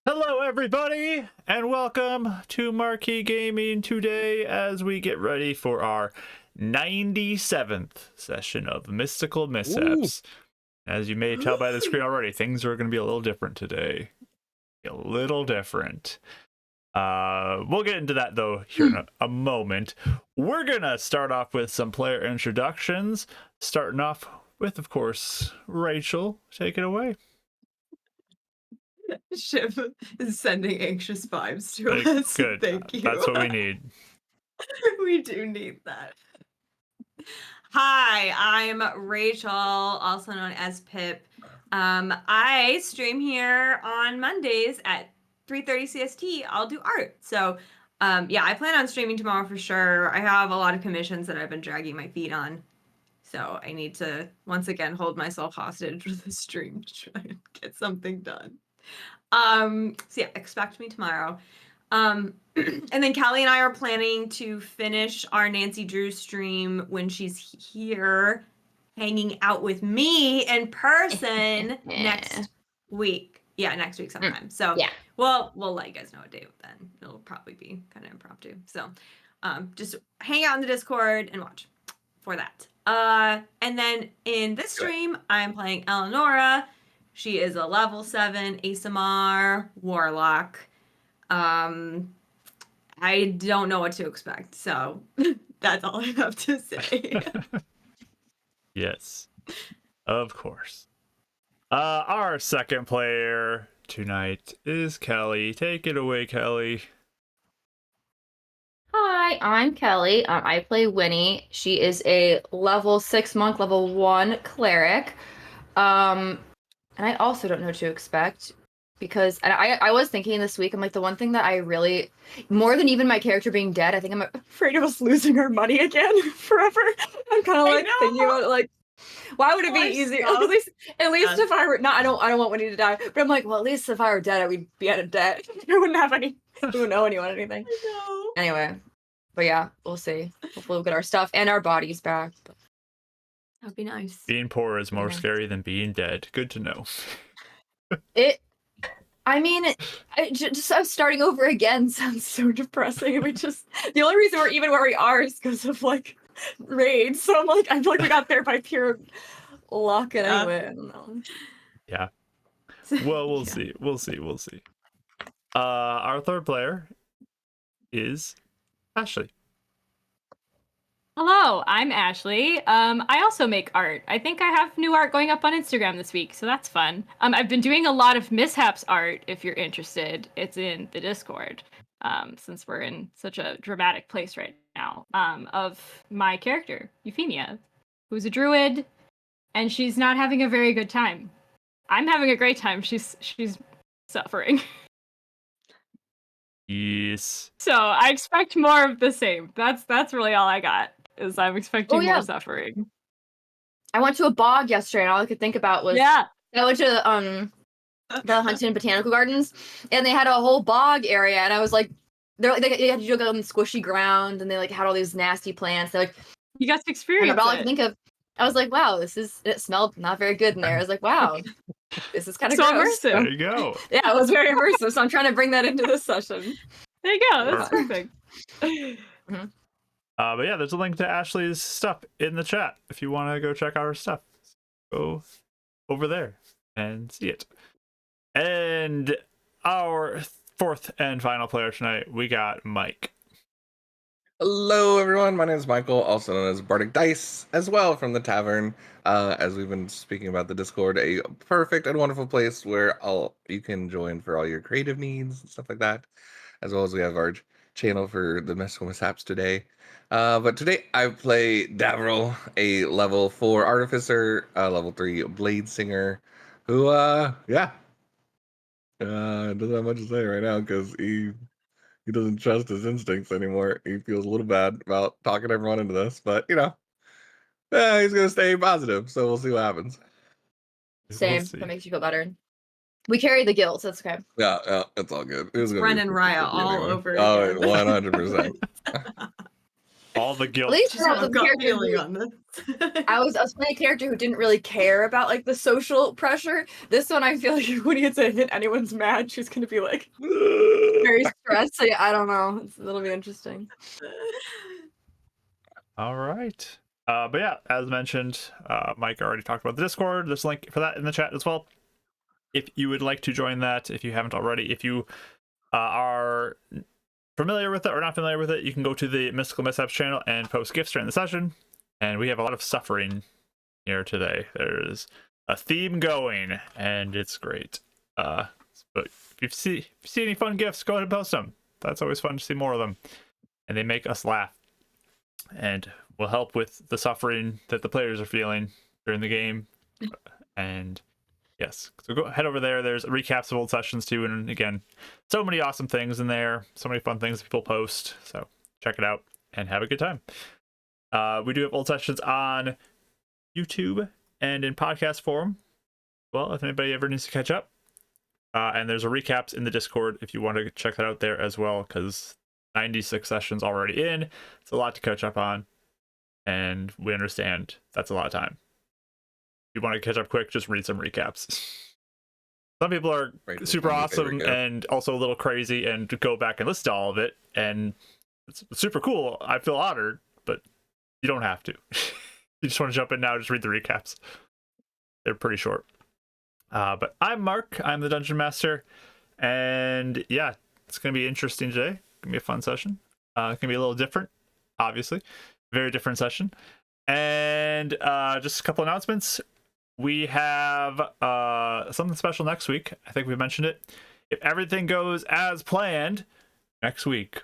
Hello, everybody, and welcome to Marquee Gaming today as we get ready for our 97th session of Mystical Mishaps. As you may tell by the screen already, things are going to be a little different today. A little different. We'll get into that, though, here in a moment. We're going to start off with some player introductions, starting off with, of course, Rachel. Take it away. Shiv is sending anxious vibes to us. Good. Thank you. That's what we need. We do need that. Hi, I'm Rachel, also known as Pip. I stream here on Mondays at 3:30 CST. I'll do art. So, yeah, I plan on streaming tomorrow for sure. I have a lot of commissions that I've been dragging my feet on. So I need to, once again, hold myself hostage with the stream to try and get something done. So yeah, expect me tomorrow. And then Callie and I are planning to finish our Nancy Drew stream when she's here hanging out with me in person next week. Yeah, next week sometime. So yeah, we'll let you guys know a date then. It'll probably be kind of impromptu. So just hang out in the Discord and watch for that. And then in this stream, I'm playing Eleonora. She is a level 7 ASMR warlock. I don't know what to expect, so that's all I have to say. Yes, of course. Our second player tonight is Kelly. Take it away, Kelly. Hi, I'm Kelly. I play Winnie. She is a level 6 monk, level 1 cleric. And I also don't know what to expect because I was thinking this week, I'm like, the one thing that I really, more than even my character being dead, I think I'm afraid of us losing our money again forever. I'm kind of like thinking about it, like, why would it be easy? At least if I were I don't want Winnie to die, but I'm like, well, at least if I were dead, we'd be out of debt. We wouldn't have any. We wouldn't owe anyone anything. I know. Anyway, but yeah, we'll see. Hopefully, we'll get our stuff and our bodies back. That'd be nice. Being poor is more scary than being dead. Good to know. I mean, just us starting over again sounds so depressing. The only reason we're even where we are is because of like raids. So I'm like, I feel like we got there by pure luck. And anyway, I don't know. Yeah. Well, we'll see. We'll see. Our third player is Ashley. Hello, I'm Ashley. I also make art. I think I have new art going up on Instagram this week, so that's fun. I've been doing a lot of Mishaps art, if you're interested. It's in the Discord, since we're in such a dramatic place right now, of my character, Euphemia, who's a druid, and she's not having a very good time. I'm having a great time. She's suffering. Yes. So I expect more of the same. That's really all I got. Is I'm expecting more suffering. I went to a bog yesterday, and all I could think about was I went to the Huntington Botanical Gardens, and they had a whole bog area, and I was like, they had to go on squishy ground, and they like had all these nasty plants. They're like, you got to experience. All I could think of, I was like, wow, it smelled not very good in there. I was like, wow, this is kind of so gross. Immersive. There you go. Yeah, it was very immersive. So I'm trying to bring that into this session. There you go. That's perfect. Mm-hmm. But yeah, there's a link to Ashley's stuff in the chat if you want to go check out her stuff. Go over there and see it. And our fourth and final player tonight, we got Mike. Hello, everyone. My name is Michael, also known as Bardic Dice, as well from the tavern. As we've been speaking about the Discord, a perfect and wonderful place where you can join for all your creative needs and stuff like that, as well as we have our channel for the Mystical Mishaps today. But today I play Davril, a level 4 artificer, level 3 blade singer, who doesn't have much to say right now because he doesn't trust his instincts anymore. He feels a little bad about talking everyone into this, but he's gonna stay positive. So we'll see what happens. Same. That makes you feel better. We carry the guilt, so it's okay. Yeah, it's all good. It's Brennan Raya all over. Oh, 100%. All the guilt. At least Just I have was a a gut character feeling who- on this. I was playing a character who didn't really care about like the social pressure. This one, I feel like when he gets a hit, anyone's mad. She's gonna be like very stressed. So yeah, I don't know. It'll be interesting. All right. But yeah, as mentioned, Mike already talked about the Discord. There's a link for that in the chat as well. If you would like to join that, if you haven't already, if you are familiar with it or not familiar with it, you can go to the Mystical Mishaps channel and post gifts during the session. And we have a lot of suffering here today. There's a theme going, and it's great. But if you see any fun gifts, go ahead and post them. That's always fun to see more of them, and they make us laugh, and will help with the suffering that the players are feeling during the game. And yes, so go head over there. There's recaps of old sessions too, and again, so many awesome things in there, so many fun things people post. So check it out and have a good time. We do have old sessions on YouTube and in podcast form. Well, if anybody ever needs to catch up, and there's a recaps in the Discord if you want to check that out there as well, because 96 sessions already in. It's a lot to catch up on, and we understand that's a lot of time. If you want to catch up quick, just read some recaps. Some people are super awesome and also a little crazy and go back and listen to all of it, and it's super cool. I feel honored, but you don't have to. You just want to jump in now, just read the recaps. They're pretty short. But I'm Mark. I'm the Dungeon Master. And yeah, it's going to be interesting today. It's going to be a fun session. It's going to be a little different, obviously. Very different session. And just a couple announcements. We have something special next week. I think we mentioned it. If everything goes as planned, next week,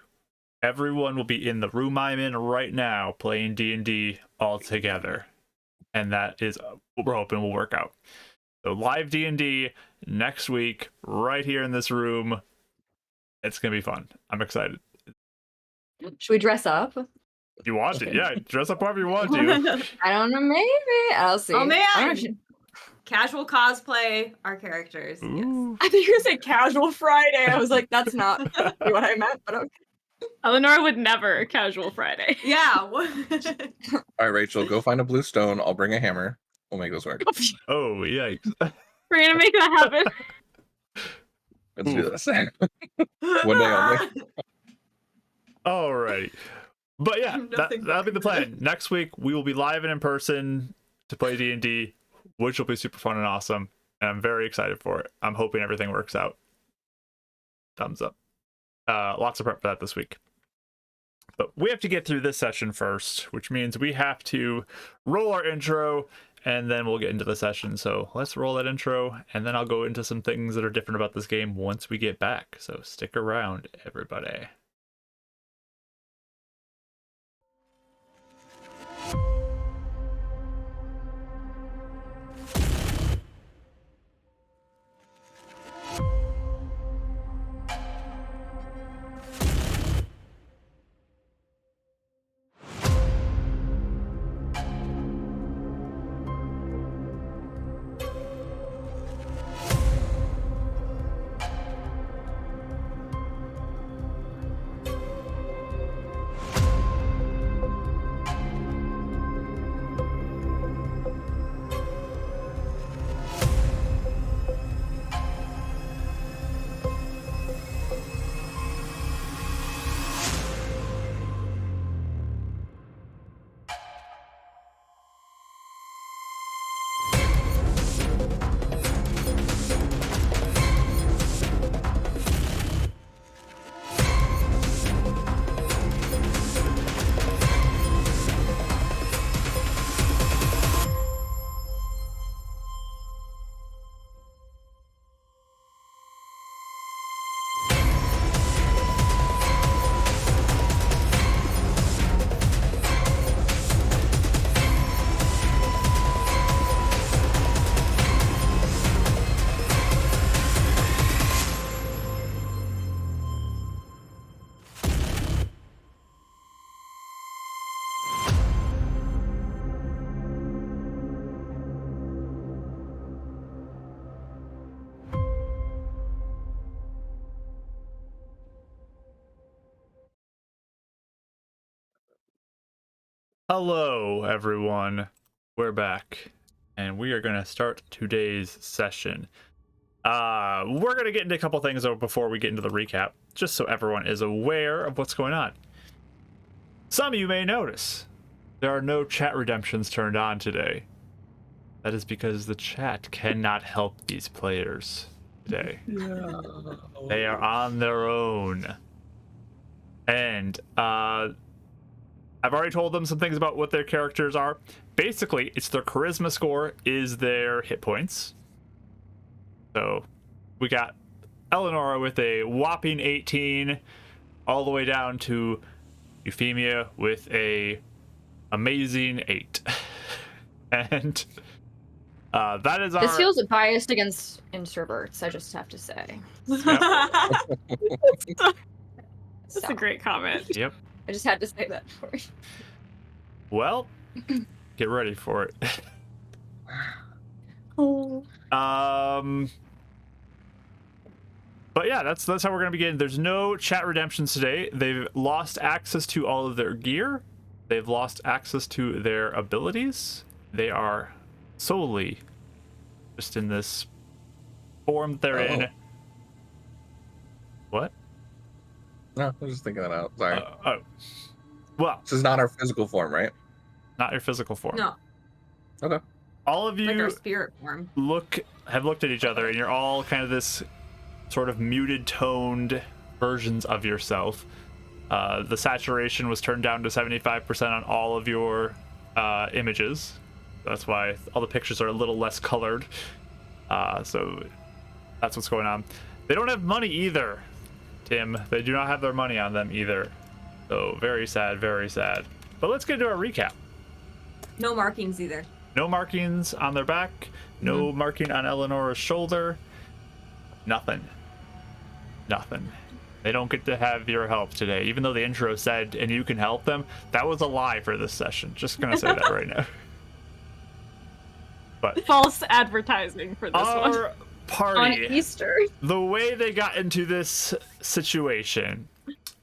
everyone will be in the room I'm in right now playing D&D all together. And that is what we're hoping will work out. So live D&D next week, right here in this room. It's going to be fun. I'm excited. Should we dress up? If you want to, yeah, dress up however you want to. I don't know. Maybe I'll see. Oh I man, don't know. casual cosplay our characters. Yes. Ooh. I think you were gonna say casual Friday. I was like, that's not what I meant, but okay. Eleanor would never casual Friday. Yeah. All right, Rachel, go find a blue stone. I'll bring a hammer. We'll make this work. Oh, yikes. We're gonna make that happen. Let's do this. One day only. All right. But yeah, Nothing that'll be the but- plan. Next week, we will be live and in person to play D&D, which will be super fun and awesome. And I'm very excited for it. I'm hoping everything works out. Thumbs up. Lots of prep for that this week. But we have to get through this session first, which means we have to roll our intro, and then we'll get into the session. So let's roll that intro, and then I'll go into some things that are different about this game once we get back. So stick around, everybody. Hello, everyone. We're back, and we are going to start today's session. We're going to get into a couple things before we get into the recap, just so everyone is aware of what's going on. Some of you may notice there are no chat redemptions turned on today. That is because the chat cannot help these players today. No. They are on their own. And I've already told them some things about what their characters are. Basically, it's their charisma score is their hit points. So we got Eleonora with a whopping 18, all the way down to Euphemia with a amazing 8. And that is our... This feels biased against introverts, I just have to say. That's a great comment. Yep. I just had to say that for you. Well, get ready for it. Oh. But yeah, that's how we're gonna begin. There's no chat redemptions today. They've lost access to all of their gear. They've lost access to their abilities. They are solely just in this form that they're in. What? No, I was just thinking that out. Sorry. Well, This is not our physical form, right? not your physical form. No, Okay. All of like you our spirit form. have looked at each other, and you're all kind of this sort of muted toned versions of yourself. The saturation was turned down to 75% on all of your images. That's why all the pictures are a little less colored. So that's what's going on. They don't have money either, Tim. They do not have their money on them either. So very sad, very sad. But let's get into our recap. No markings either. No markings on their back. No marking on Eleanor's shoulder. Nothing. Nothing. They don't get to have your help today. Even though the intro said, and you can help them, that was a lie for this session. Just gonna say that right now. But False advertising for this one. our On party, Easter. the way they got into this situation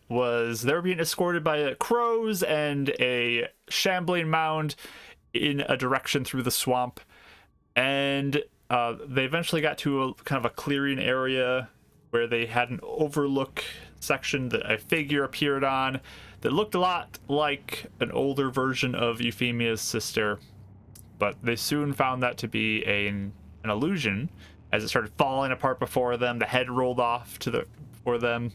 was they were being escorted by crows and a shambling mound in a direction through the swamp, and they eventually got to a kind of a clearing area where they had an overlook section that a figure appeared on that looked a lot like an older version of Euphemia's sister, but they soon found that to be an illusion as it started falling apart before them. The head rolled off before them,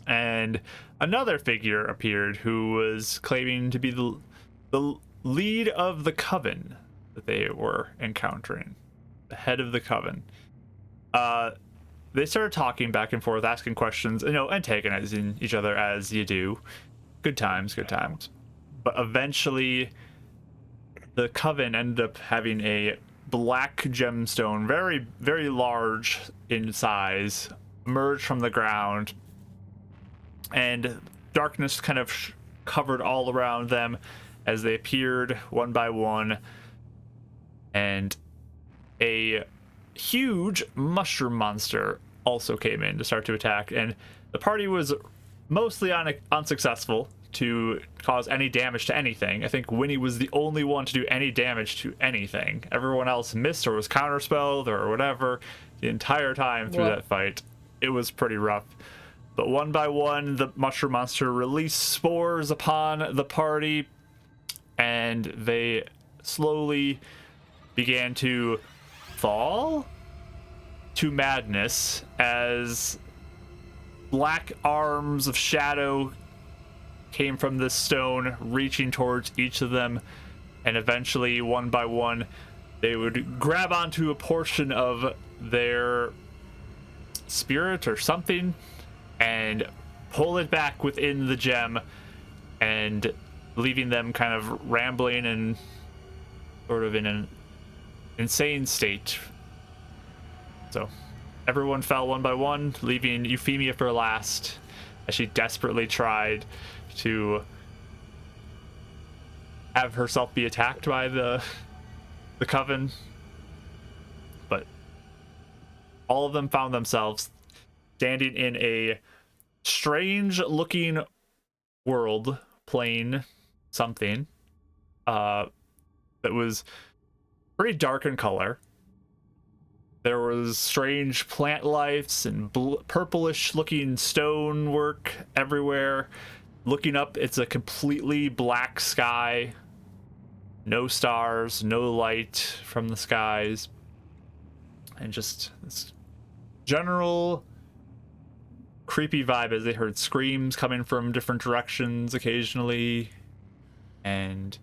and another figure appeared who was claiming to be the lead of the coven that they were encountering, the head of the coven. They started talking back and forth, asking questions, antagonizing each other as you do. Good times, good times. But eventually, the coven ended up having a black gemstone, very, very large in size, emerge from the ground, and darkness kind of covered all around them as they appeared one by one, and a huge mushroom monster also came in to start to attack, and the party was mostly unsuccessful to cause any damage to anything. I think Winnie was the only one to do any damage to anything. Everyone else missed or was counterspelled or whatever the entire time through that fight. It was pretty rough. But one by one, the mushroom monster released spores upon the party, and they slowly began to fall to madness as black arms of shadow came from this stone, reaching towards each of them, and eventually, one by one, they would grab onto a portion of their spirit or something and pull it back within the gem, and leaving them kind of rambling and sort of in an insane state. So everyone fell one by one, leaving Euphemia for last as she desperately tried to have herself be attacked by the coven. But all of them found themselves standing in a strange looking world, plane, something, that was pretty dark in color. There was strange plant lives and purplish looking stonework everywhere. Looking up, it's a completely black sky. No stars, no light from the skies. And just this general creepy vibe as they heard screams coming from different directions occasionally. And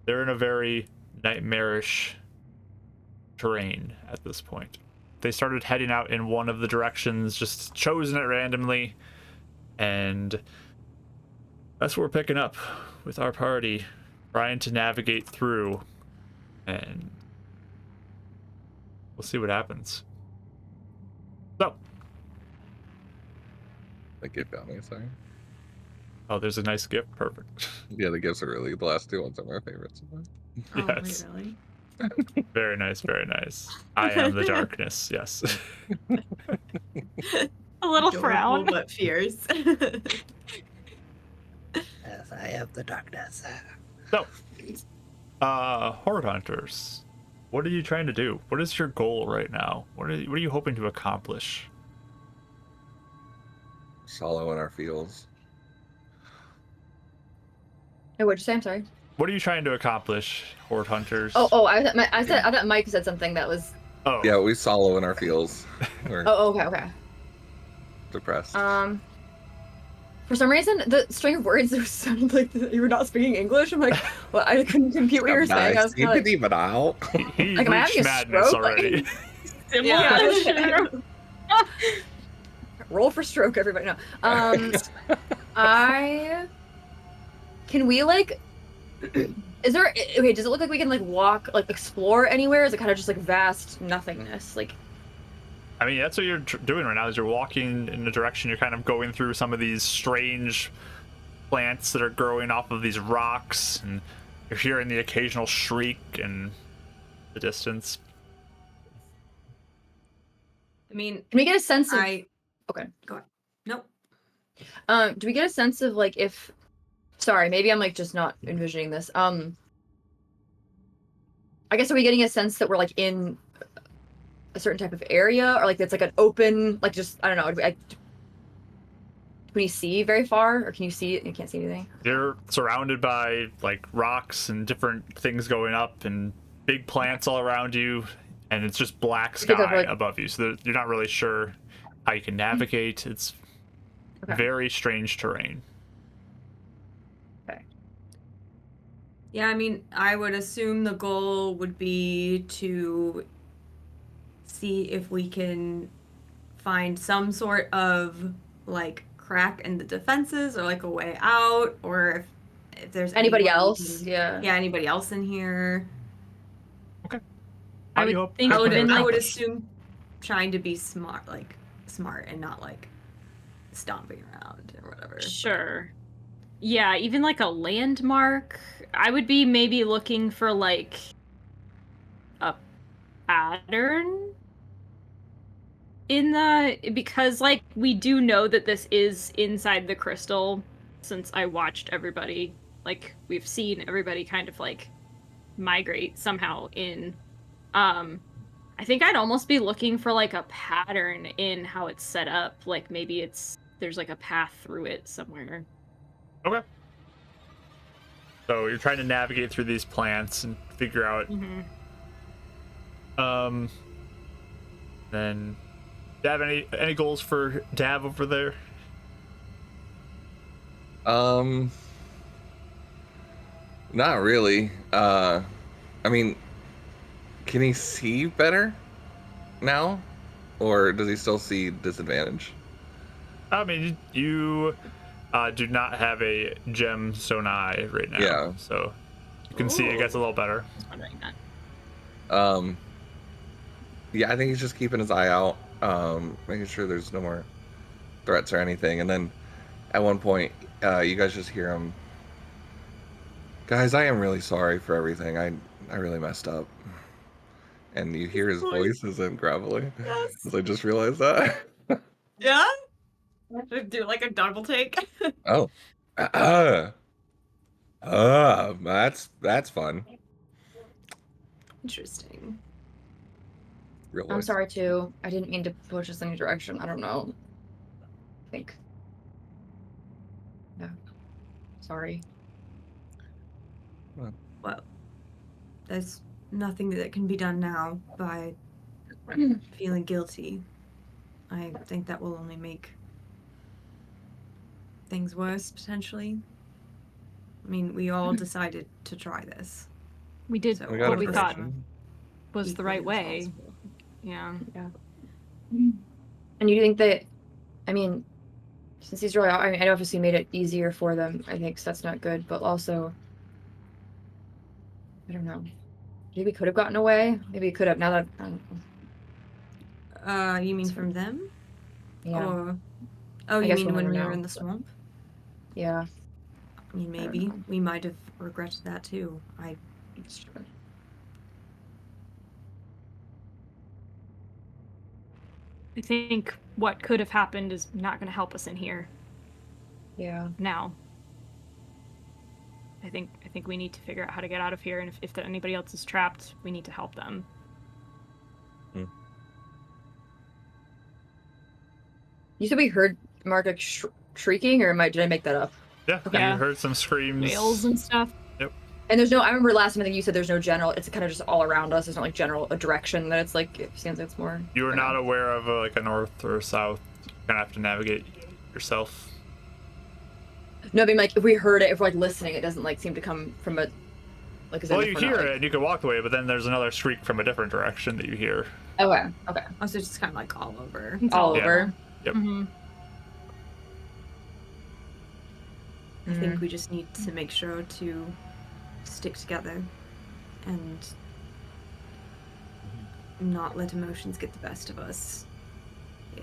they're in a very nightmarish terrain at this point. They started heading out in one of the directions, just chosen it randomly, and that's what we're picking up with our party, trying to navigate through, and we'll see what happens. So, The gift got me, sorry. oh, there's a nice gift. Perfect. Yeah, the gifts are really, the last two ones are my favorites. Yes. Oh, really? Very nice, very nice. I am the darkness, yes. A little Don't frown. know what fears. Yes, I have the darkness. So, Horde Hunters, what are you trying to do? What is your goal right now? What are you hoping to accomplish? Solo in our fields. Hey, what'd you say? I'm sorry. What are you trying to accomplish, Horde Hunters? I thought Mike said something that was. Oh. Yeah, we solo in our fields. We're Okay. depressed. For some reason, the string of words sounded like you were not speaking English. I'm like, well, I couldn't compute what you were saying. I was kind of like, even out. He Like, am I reached having a madness stroke? already. Yeah. roll for stroke, everybody. No. Can we like? Is there? Okay, does it look like we can like walk, like explore anywhere? Is it kind of just like vast nothingness? Like, I mean, that's what you're doing right now. Is you're walking in the direction. You're kind of going through some of these strange plants that are growing off of these rocks, and you're hearing the occasional shriek in the distance. I mean, can we get a sense of? I Okay. go on. Nope. Do we get a sense of like if? Sorry, maybe I'm like just not envisioning this. I guess are we getting a sense that we're like in a certain type of area, or like it's like an open, like just I don't know. Can you see very far, or can you see? You can't see anything. You're surrounded by like rocks and different things going up, and big plants all around you, and it's just black Because of, sky like- above you. So you're not really sure how you can navigate. It's Okay. very strange terrain. Yeah, I mean, I would assume the goal would be to see if we can find some sort of like crack in the defenses or like a way out, or if there's Anybody anyone we else? can- Yeah. Yeah, anybody else in here. How I do you would hope? think how I do would, you been, I like- would accomplish? assume trying to be smart and not like stomping around or whatever. Sure. Yeah, even like a landmark. I would be maybe looking for like a pattern in the, because like we do know that this is inside the crystal, since I watched everybody, like we've seen everybody kind of like migrate somehow in. I think I'd almost be looking for like a pattern in how it's set up, like maybe there's like a path through it somewhere. Okay. So you're trying to navigate through these plants and figure out. Mm-hmm. Then, do you have any goals for Dav over there? Not really. I mean, can he see better now, or does he still see disadvantage? I mean, you do not have a gemstone eye right now. Yeah. So you can see it gets a little better. I was wondering that. Yeah, I think he's just keeping his eye out, making sure there's no more threats or anything. And then at one point, you guys just hear him. Guys, I am really sorry for everything. I really messed up. And you hear his voice isn't gravelly. Yes. I just realized that. Yeah. Should do like a double take. Oh. That's fun. Interesting. Real I'm voice. sorry too. I didn't mean to push us in any direction. I don't know. I think. Yeah. Sorry. Well, there's nothing that can be done now by feeling guilty. I think that will only make things worse, potentially. I mean, we all decided to try this. We did So We all got what a of we us thought are was the equally right way. responsible. Yeah. Yeah. And you think that, I mean, since these really, I mean, I obviously made it easier for them. I think so that's not good, but also, I don't know. Maybe we could have gotten away. Maybe we could have. Now that I don't know. You mean from them? Yeah. Or oh, I you guess mean we'll when never we know, were in the but- swamp? Yeah. I mean, I don't maybe know. we might have regretted that too. It's true. I think what could have happened is not going to help us in here Yeah. now. I think we need to figure out how to get out of here, and if anybody else is trapped, we need to help them. You said we heard Mark like shrieking, or did I make that up? Yeah, Yeah. you heard some screams. Wails and stuff. And there's no. I remember last time I think you said there's no general. It's kind of just all around us. There's not like general a direction that it's like. It seems like it's more. You were I don't not know. aware of like a north or south. You kind of have to navigate yourself. No, I mean like if we heard it, if we're like listening, it doesn't like seem to come from a. Like, is Well, if you we're hear not, like... it and you can walk away, but then there's another shriek from a different direction that you hear. Okay. Okay. Also, just kind of like all over. It's All Yeah. over. Yep. Mm-hmm. I think we just need to make sure to stick together and not let emotions get the best of us. Yeah.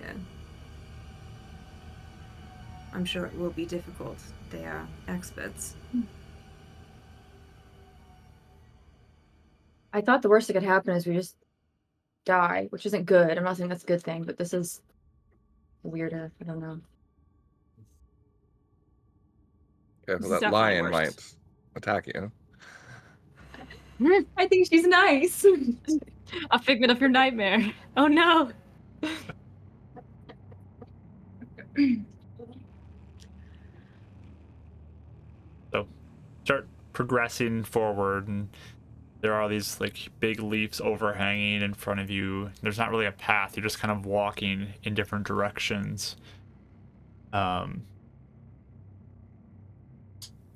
I'm sure it will be difficult. They are experts. I thought the worst that could happen is we just die, which isn't good. I'm not saying that's a good thing, but this is weirder. I don't know. Careful, This is that definitely lion worse. might attack you. I think she's nice. A figment of your nightmare. Oh no. So start progressing forward, and there are these like big leaves overhanging in front of you. There's not really a path. You're just kind of walking in different directions.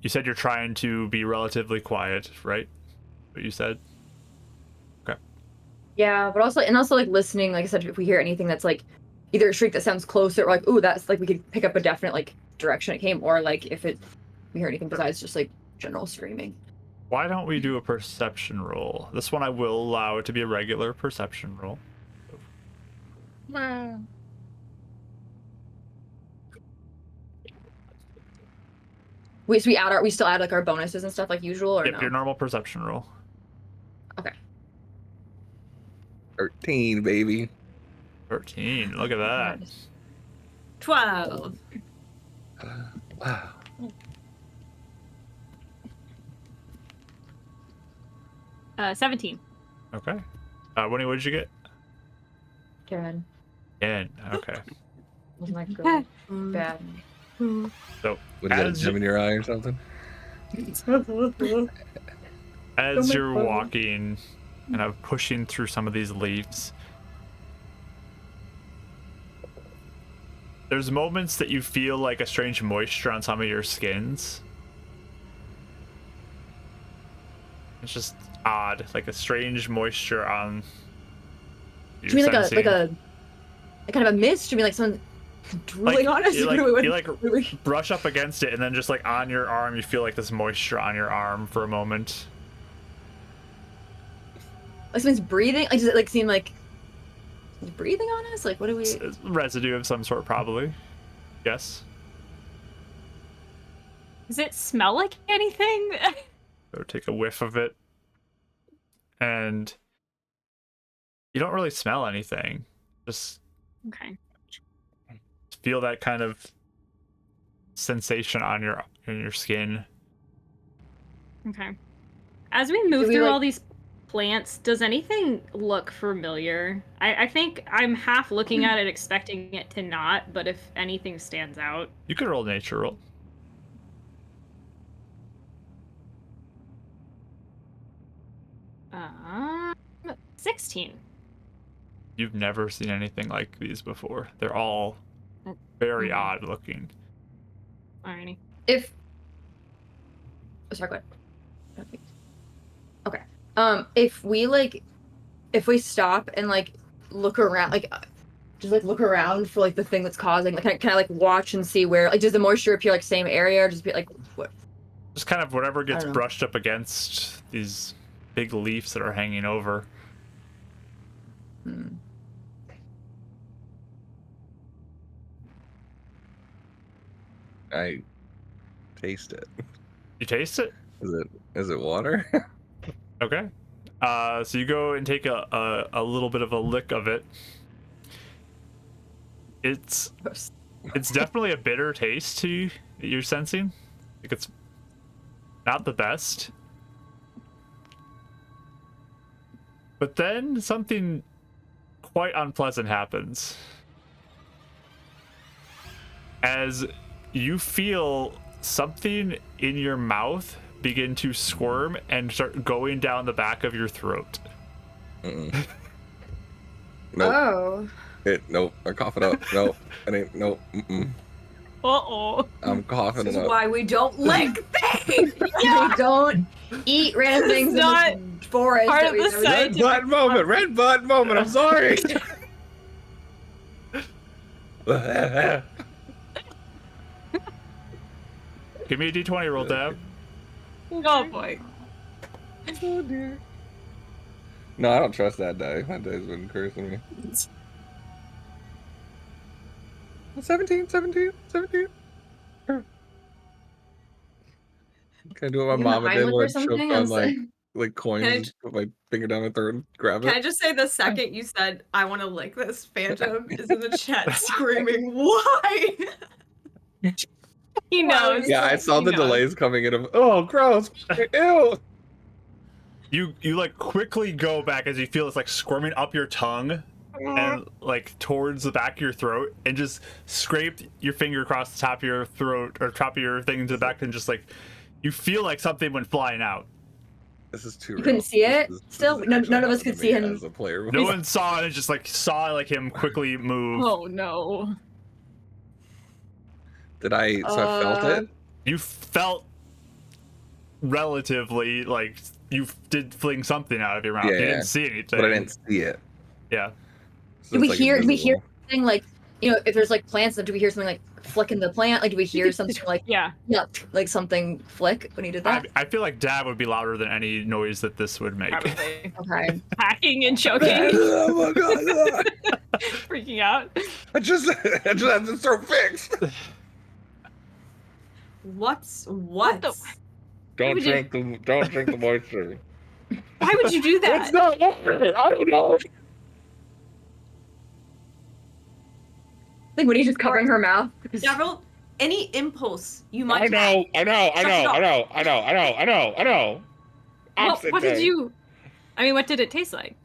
You said you're trying to be relatively quiet, right? What you said? Okay. Yeah, but also like listening. Like I said, if we hear anything that's like either a shriek that sounds closer, or like ooh, that's like we could pick up a definite like direction it came, or like if we hear anything besides just like general screaming. Why don't we do a perception roll? This one I will allow it to be a regular perception roll. We still add like our bonuses and stuff like usual, or Yep, no? your normal perception roll. Okay. 13, baby. 13. Look at that. 12. Wow. 17. Okay. Winnie, what did you get? Good. 10. Okay. Wasn't that good? Mm. Bad. So Would you get a As gem you- in your eye or something? as you're walking, kind of pushing through some of these leaves, there's moments that you feel like a strange moisture on some of your skins. It's just odd, like a strange moisture on. Do you mean like a kind of a mist? Do you mean like someone drooling on us? You What do we- like brush up against it, and then just like on your arm, you feel like this moisture on your arm for a moment. Like someone's breathing? Like does it like seem like he's breathing on us? Like what do we? It's residue of some sort, probably. Yes. Does it smell like anything? So take a whiff of it, and you don't really smell anything. Just Okay. feel that kind of sensation on your skin. Okay. As we move we, through like- all these plants, does anything look familiar? I think I'm half looking at it, expecting it to not, but if anything stands out. You could roll nature roll. 16. You've never seen anything like these before. They're all very odd looking. Alrighty. If sorry, go ahead. Okay. If we stop and like look around, like just like look around for like the thing that's causing, like can I like watch and see where, like, does the moisture appear like same area, or just be like what? Just kind of whatever gets don't know. brushed up against these big leaves that are hanging over. I taste it. You taste it? Is it water? Okay. So you go and take a little bit of a lick of it. It's definitely a bitter taste to you that you're sensing. Like it's not the best. But then something quite unpleasant happens. As you feel something in your mouth begin to squirm and start going down the back of your throat. Nope. Oh. Nope. I cough it up. Nope. It ain't. Nope. Uh-oh. I'm coughing This it is up. why we don't lick things. We don't eat random things not in the forest. part that of we've the never site. seen. Red button moment. I'm sorry. Give me a d20 roll, Dab. Oh boy. Oh dear. No, I don't trust that die. That die's been cursing me. 17. Can I do what my You mama did Heimlich where or I choked something? on I'm like Can I coins, put my finger down my throat and grab Can I it? just say the second you said, I want to lick this, Phantom is in the chat screaming, why? He Wow, knows. Yeah, I saw He the knows. delays coming in of, oh, gross. Ew. You like quickly go back as you feel it's like squirming up your tongue and like towards the back of your throat, and just scrape your finger across the top of your throat or top of your thing to the back, and just like you feel like something went flying out. This is too You real. couldn't see it? This Still? has None actually of us happened could to see me him. as a player. No one saw it, and just like saw like him quickly move. Oh no. Did I? So I felt it. You felt relatively like you did fling something out of your mouth. You Yeah, didn't see anything. but I didn't see it. Yeah. So Do we it's, like, hear invisible. something like, you know, if there's like plants, do we hear something like flicking the plant? Like, do we hear something like, Yeah. like something flick when he did that? I feel like Dab would be louder than any noise that this would make. Probably. Okay. Hacking and choking. Oh my god! Freaking out. I just had this throat fixed. What? Don't would you- drink the moisture. Why would you do that? not water. I don't know. Like when he's just covering her mouth. Devil, any impulse you might I know. What did you? I mean, what did it taste like?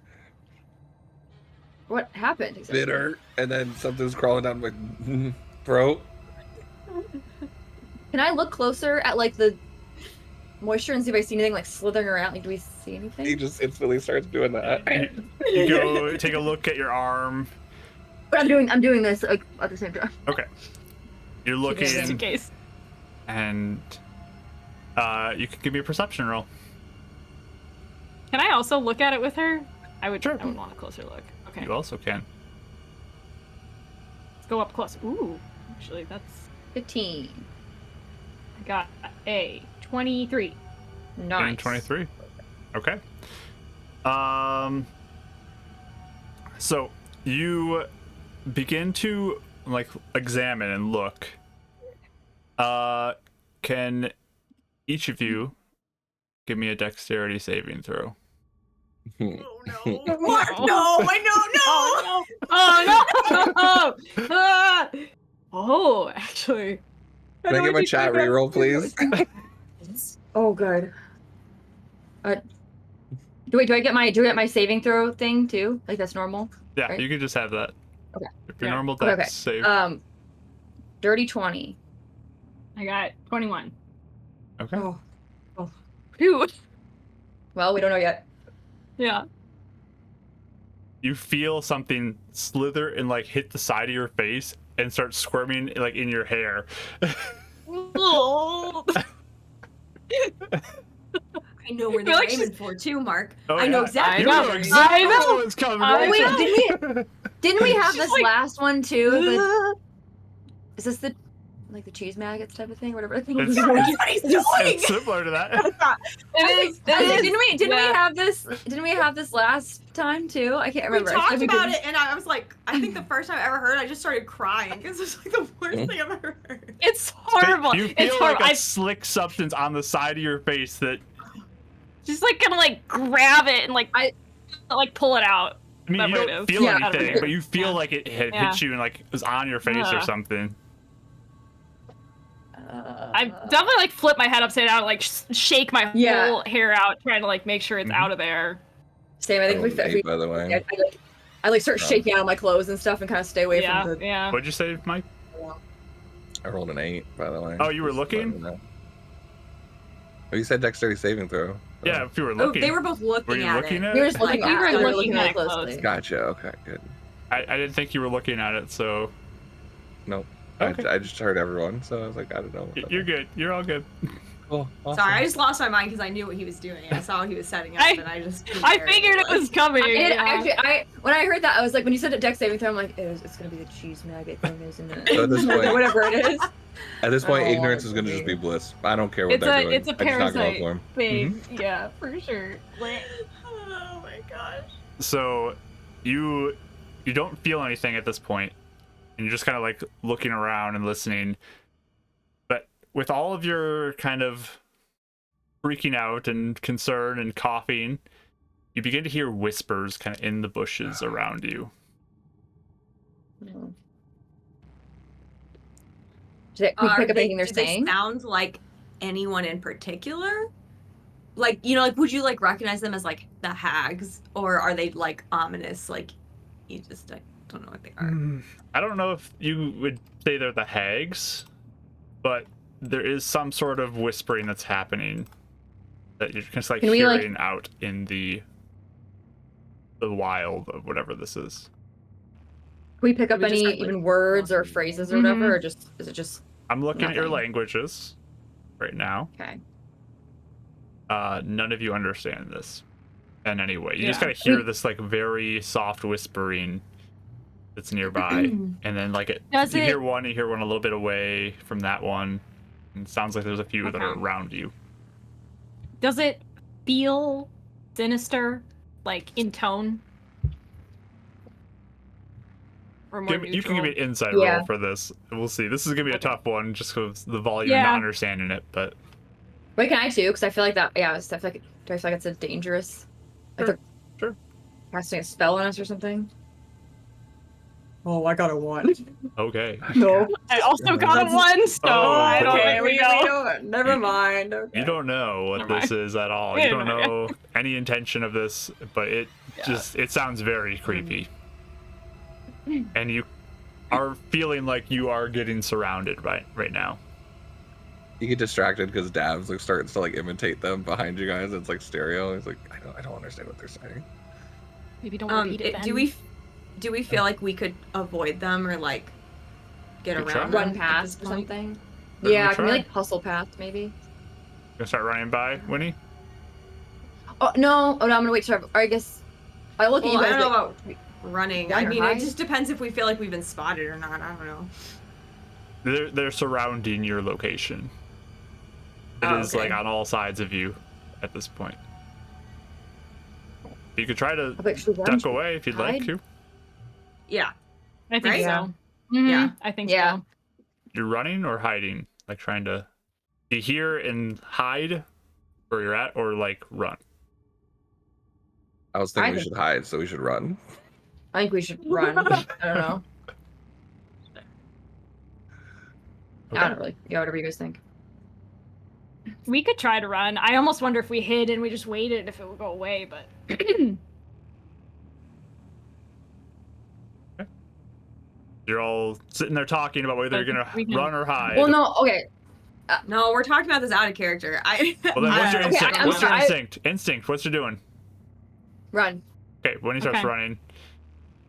What happened? Exactly? Bitter, and then something's crawling down my throat. Can I look closer at like the moisture and see if I see anything like slithering around? Like, do we see anything? He just instantly starts doing that. You go take a look at your arm. But I'm doing this like at the same time. Okay. You're Just in looking, case. and you can give me a perception roll. Can I also look at it with her? I would. Sure. I would want a closer look. Okay. You also can. Let's go up close. Ooh. Actually, that's. 15. I got a 23. Nice. And 23. Okay. So you begin to like examine and look. Can each of you give me a dexterity saving throw? Oh no. Mark, no, I know, no. Oh no! Ah! Oh, actually. Can I get my chat reroll, please? Oh, good. Do I get my saving throw thing too? Like that's normal? Yeah, Right? you can just have that. Okay. Your Yeah. normal Okay. dex save. Dirty 20. I got 21. Okay. Oh. Phew. Well, we don't know yet. Yeah. You feel something slither and like hit the side of your face and start squirming like in your hair. I know where I feel they're like aiming for too, Mark. Oh, I know yeah. exactly You where know they're aiming exactly I know. what was coming. I Wait, know. didn't we have She's this like- last one too? The, is this the like the cheese maggots type of thing, whatever the thing is? It's- That's what he's doing. It's similar to that. It is. Didn't we Yeah. have this? Didn't we have this last time too? I can't We remember. I feel talked like we about didn't. it, and I was like, I think the first time I ever heard, I just started crying because it's like the worst thing I've ever heard. It's horrible. You feel It's like horrible. a slick substance on the side of your face that Just like gonna like grab it and like pull it out. I mean, That you way it don't is. feel Yeah. anything, but you feel Yeah. like it had Yeah. hit you and like was on your face or Yeah. something. I definitely like flip my head upside down, and, like shake my Yeah. whole hair out, trying to like make sure it's Mhm. out of there. Same. I think Rolled an if we 8, by the way. I like start shaking out my clothes and stuff and kind of stay away Yeah, from the. yeah. What'd you say, Mike? I rolled an 8, by the way. Oh, you were Just letting looking? you know. Oh, you said dexterity saving throw. Yeah, if you were Oh, looking. they were both looking Were you at looking it. at We were it? just looking Like, we at were it. We were looking at it closely. close. Gotcha. Okay, good. I didn't think you were looking at it, so Nope. Okay. I just heard everyone, so I was like, I don't know. you're good. You're all good. Cool. Awesome. Sorry, I just lost my mind because I knew what he was doing. I saw he was setting up, I- and I just. didn't I care figured it what was coming. yeah. Actually, when I heard that, I was like, when you said it dex saving throw, I'm like, it's gonna be the cheese maggot thing, isn't it? So at this point- Whatever it is. At this point, I don't ignorance want is it going to to just be. be bliss. I don't care what It's they're a- doing. it's a I just not go parasite. for 'em. Thing. Yeah, for sure. Oh my gosh. So you don't feel anything at this point, and you're just kind of like looking around and listening. But with all of your kind of freaking out and concern and coughing, you begin to hear whispers kind of in the bushes around you. Can we pick up anything they're do saying? They sound like anyone in particular? Like, you know, like, would you like recognize them as like the hags, or are they like ominous? Like, you just like, don't know what they are. I don't know if you would say they're the hags, but there is some sort of whispering that's happening that you're just like Can we, like- hearing out in the wild of whatever this is. Can we pick up We just any have, like, even words or walking. phrases or whatever, or just is it just I'm looking at your Nothing. languages right now. okay? None of you understand this in any way. You just Yeah. gotta hear this like very soft whispering that's nearby, and then like Does you it- hear one, you hear one a little bit away from that one, and it sounds like there's a few that are Okay. around you. Does it feel sinister, like in tone? Or more You can give me an insight Yeah. roll for this. We'll see. This is gonna be a Okay. tough one just because the volume Yeah. not understanding it, but Wait, can I too? Because I feel like that. Yeah, I feel like do I feel like it's a dangerous, like Sure, they're sure. casting a spell on us or something. Oh, I got a 1. okay. No. I also got a 1, so Oh, I don't okay, think we go. Never mind. Okay. You don't know what Never this is at all. You Yeah, don't no, yeah. know any intention of this, but it Yeah. just it sounds very creepy. And you are feeling like you are getting surrounded right now. You get distracted because Dabs like starts to like imitate them behind you guys. It's like stereo. It's like I don't understand what they're saying. Maybe don't repeat it then. Do we feel like we could avoid them or like get Good around try. them Run at past this or point? something. Let me Yeah, can we try. like hustle past maybe? Gonna start running by, Winnie? Oh no! Oh no! I'm gonna wait till. Or I guess I look at Well, you I guys. don't know like, about running. Yeah, I mean, hide. it just depends if we feel like we've been spotted or not. I don't know. They're surrounding your location. It is Oh, like okay. on all sides of you at this point. You could try to I'm like, should we run? duck away if you'd like hide? to. Yeah. I think Right? so. Mhm, Yeah. I think Yeah. so. You're running or hiding? Like trying to be here and hide where you're at, or like run? I was thinking I we think- should hide, so we should run. I think we should run. I don't know. I don't really. Yeah, whatever you guys think. We could try to run. I almost wonder if we hid and we just waited if it would go away, but You're all sitting there talking about whether you're gonna We can- run or hide. Well, no, okay. No, we're talking about this out of character. Well, then what's your Okay, instinct? I'm What's your sorry. instinct? Instinct. What's you doing? Run. Okay, when he starts Okay. running.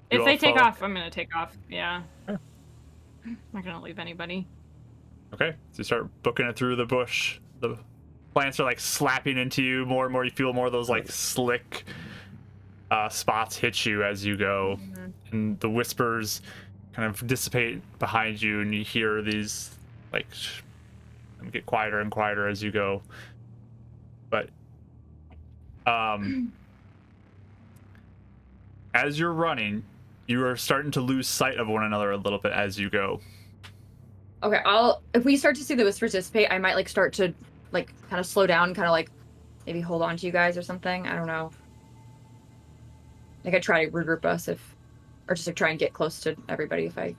if you they all take follow. off, I'm gonna take off. Yeah. Yeah. I'm not gonna leave anybody. Okay, so you start booking it through the bush. The plants are like slapping into you more and more. You feel more of those like slick spots hit you as you go, and the whispers kind of dissipate behind you, and you hear these like get quieter and quieter as you go. But as you're running, you are starting to lose sight of one another a little bit as you go. Okay, if we start to see the whispers dissipate, I might like start to like kind of slow down, kind of like maybe hold on to you guys or something. I don't know. Like I try to regroup us or just like try and get close to everybody if I.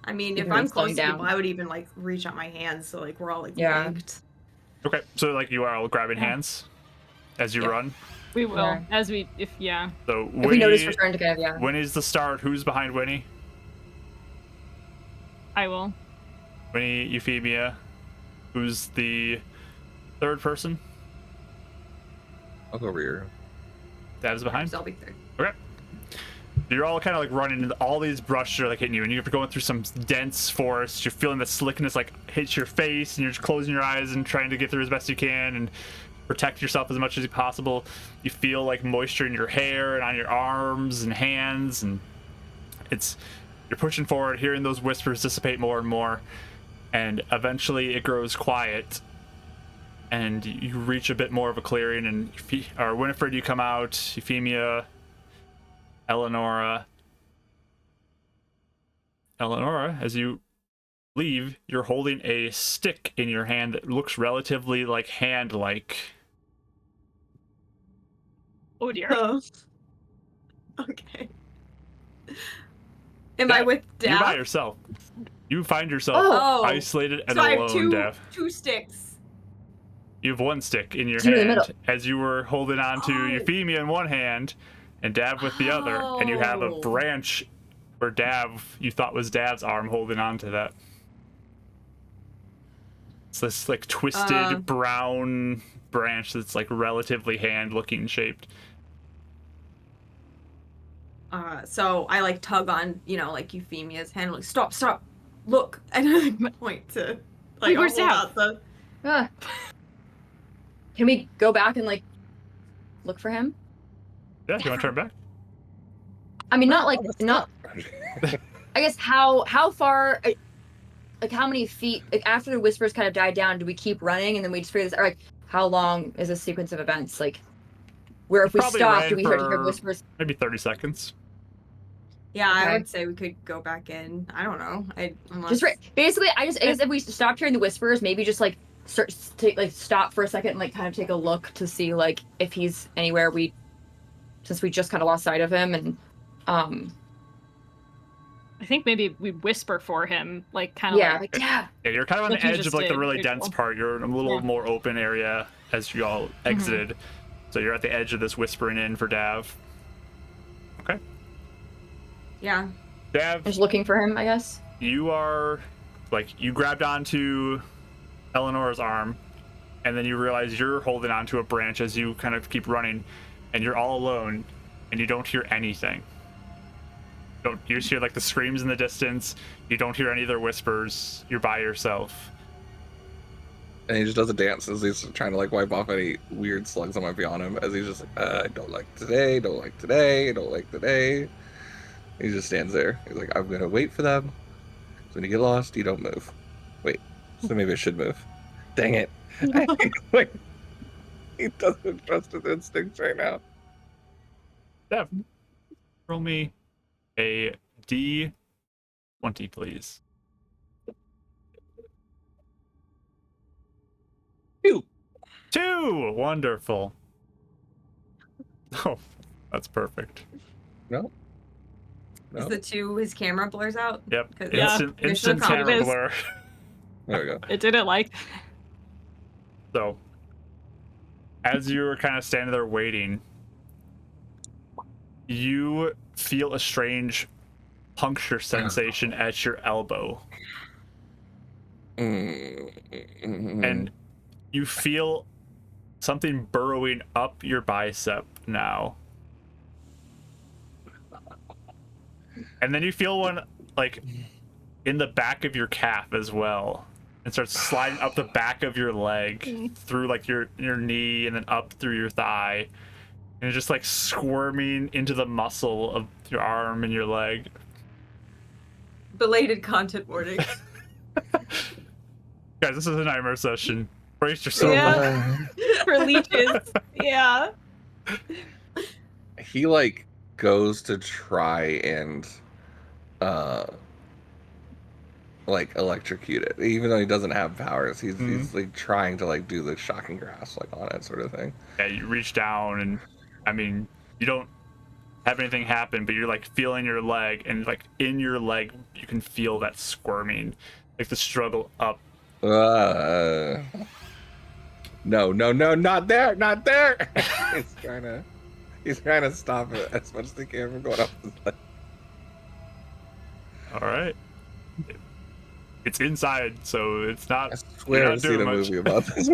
I mean, if Even I'm it's slowing close to down. people, I would even like reach out my hands so like we're all like Yeah. linked. Okay, so like you are all grabbing Yeah. hands as you Yeah. run. We will, Yeah. as we, if yeah. So If we notice we're starting to kind of Winnie's the start. Who's behind Winnie? I will. Winnie, Euphemia. Who's the third person? I'll go rear. Dad's behind. So I'll be third. Okay. You're all kind of like running, and all these brushes are like hitting you, and you're going through some dense forest. You're feeling the slickness like hits your face, and you're just closing your eyes and trying to get through as best you can and protect yourself as much as possible. You feel like moisture in your hair and on your arms and hands, and you're pushing forward, hearing those whispers dissipate more and more, and eventually it grows quiet, and you reach a bit more of a clearing, and Winifred, you come out, Euphemia, Eleonora, as you leave, you're holding a stick in your hand that looks relatively like hand-like. Oh dear. Oh. Okay. Am I with You're by Dav? yourself. You find yourself Oh. isolated and So I have alone, Dav. two sticks. You have one stick in your Two in the hand middle. as you were holding on to Oh. Euphemia in one hand and Dav with the other, and you have a Oh. branch where you thought was Dav's arm holding on to that. It's this like twisted brown branch that's like relatively hand-looking shaped. So I like tug on, like Euphemia's hand, like stop, look, and I like point to like Where's hold Dav? out the. Ah. Can we go back and like look for him? Yeah, you want to turn back? I mean, not. I guess how far, like how many feet, like after the whispers kind of died down, do we keep running and then we just figure this? Or like, how long is this sequence of events? Like, where if we Probably stop, ran do we start to hear for whispers? Maybe 30 seconds. Yeah, I Okay. would say we could go back in. I don't know. Unless... Just basically, I guess if we stopped hearing the whispers, maybe just like stop for a second and like kind of take a look to see like if he's anywhere. Since we just kind of lost sight of him, and I think maybe we whisper for him, like kind of yeah, like, like yeah. Yeah, you're kind of on Like the you edge just of like the did. really Very dense cool. part. You're in a little Yeah. more open area as you all exited. So you're at the edge of this whispering in for Dav. Okay. Yeah. Dav, Just looking for him, I guess. you are like you grabbed onto Eleanor's arm, and then you realize you're holding onto a branch as you kind of keep running, and you're all alone, and you don't hear anything. You just hear like the screams in the distance. You don't hear any of their whispers. You're by yourself. And he just does a dance as he's trying to like wipe off any weird slugs that might be on him. As he's just like, I don't like today, don't like today, don't like today. He just stands there. He's like, I'm gonna wait for them. So when you get lost, you don't move. Wait. So maybe I should move. Dang it. Like, he doesn't trust his instincts right now. Dev, roll me a D20, please. 2! Wonderful. Oh, that's perfect. No. Is No. the 2 his camera blurs out? Yep. 'Cause- Yeah. Instant Mission camera accomplished. blur. There we go. it didn't like. So, as you were kind of standing there waiting, you feel a strange puncture sensation at your elbow. And you feel something burrowing up your bicep now. And then you feel one, like, in the back of your calf as well. And starts sliding up the back of your leg through, like, your knee and then up through your thigh. And just, like, squirming into the muscle of your arm and your leg. Belated content warning. Guys, this is a nightmare session. Brace yourself. Yeah. For leeches. Yeah. He like goes to try and like electrocute it, even though he doesn't have powers. He's like trying to like do the shocking grasp like on it sort of thing. Yeah, you reach down and I mean you don't have anything happen, but you're like feeling your leg, and like in your leg you can feel that squirming, like the struggle up. No, not there, not there. he's trying to stop it as much as they can from going up his leg. All right. It's inside, so it's not. I swear I've seen a much. movie about this.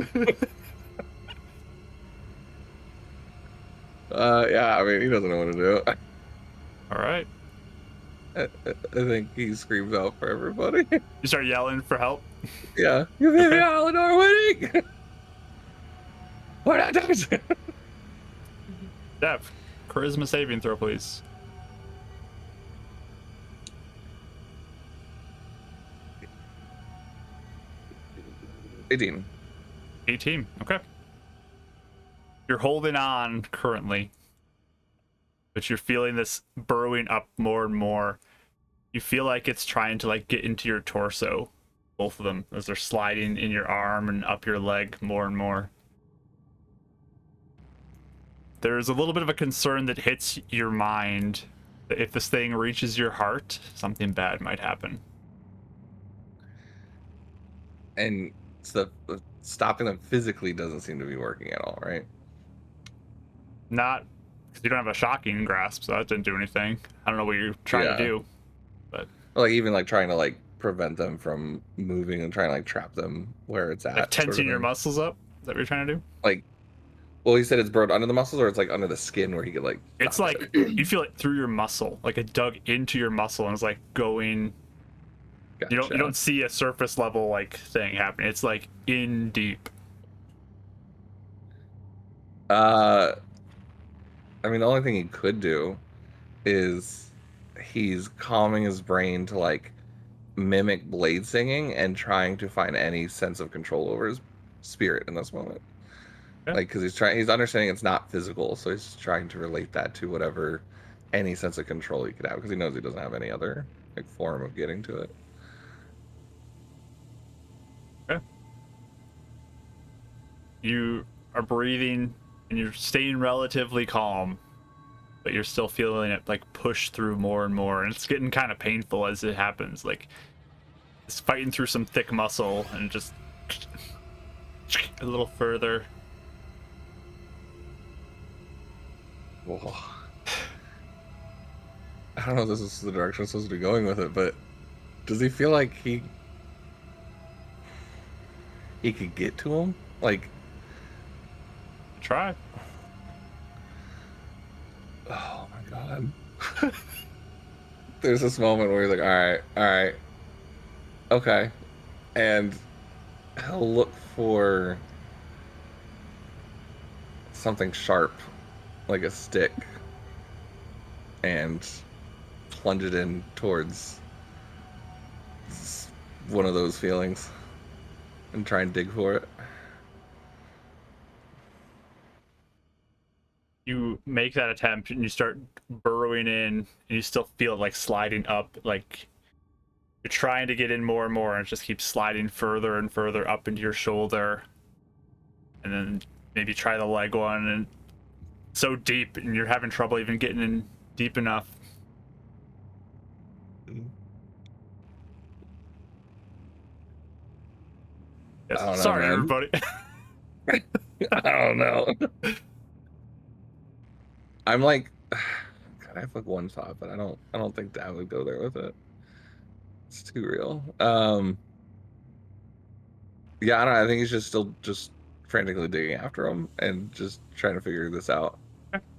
Yeah, I mean, he doesn't know what to do. All right. I think he screams out for everybody. You start yelling for help. Yeah. You made me out are winning. What I done? Dev, charisma saving throw, please. $18. 18. Okay. You're holding on currently, but you're feeling this burrowing up more and more. You feel like it's trying to like get into your torso, both of them, as they're sliding in your arm and up your leg more and more. There's a little bit of a concern that hits your mind that if this thing reaches your heart, something bad might happen. And so stopping them physically doesn't seem to be working at all, right? Not because you don't have a shocking grasp, so that didn't do anything. I don't know what you're trying to do, but like even like trying to like prevent them from moving and trying to like trap them where it's at. Like tensing sort of your thing. muscles up. Is that what you're trying to do? Like, well, he said it's burrowed under the muscles, or it's like under the skin where he could like. It's like you feel it through your muscle, like it dug into your muscle and it's like going. Gotcha. You don't see a surface level like thing happening. It's like in deep. I mean, the only thing he could do is he's calming his brain to like mimic blade singing and trying to find any sense of control over his spirit in this moment. Yeah. Like, because he's understanding it's not physical, so he's trying to relate that to whatever any sense of control he could have, because he knows he doesn't have any other like form of getting to it. Okay. You are breathing and you're staying relatively calm, but you're still feeling it like push through more and more, and it's getting kind of painful as it happens. Like it's fighting through some thick muscle and just a little further. Whoa. I don't know if this is the direction I'm supposed to be going with it, but does he feel like he could get to him? Like, Try. oh my god. There's this moment where he's like, all right, okay. And he'll look for something sharp, like a stick, and plunge it in towards one of those feelings and try and dig for it. You make that attempt and you start burrowing in and you still feel it like sliding up, like you're trying to get in more and more and it just keeps sliding further and further up into your shoulder. And then maybe try the leg one, and so deep and you're having trouble even getting in deep enough. Yes. I don't know, Sorry, man. everybody. I don't know. I'm like, God, I have like one thought, but I don't think Dad would go there with it. It's too real. Yeah, I don't know. I think he's just still just frantically digging after him and just trying to figure this out,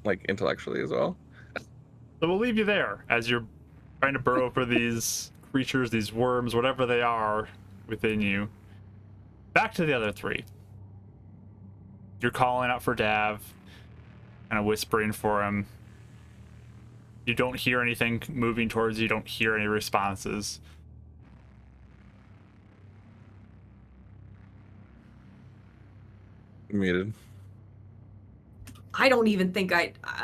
like intellectually as well. So we'll leave you there as you're trying to burrow for these creatures, these worms, whatever they are within you. Back to the other three. You're calling out for Dav, kind of whispering for him. You don't hear anything moving towards you. You don't hear any responses. Muted. I don't even think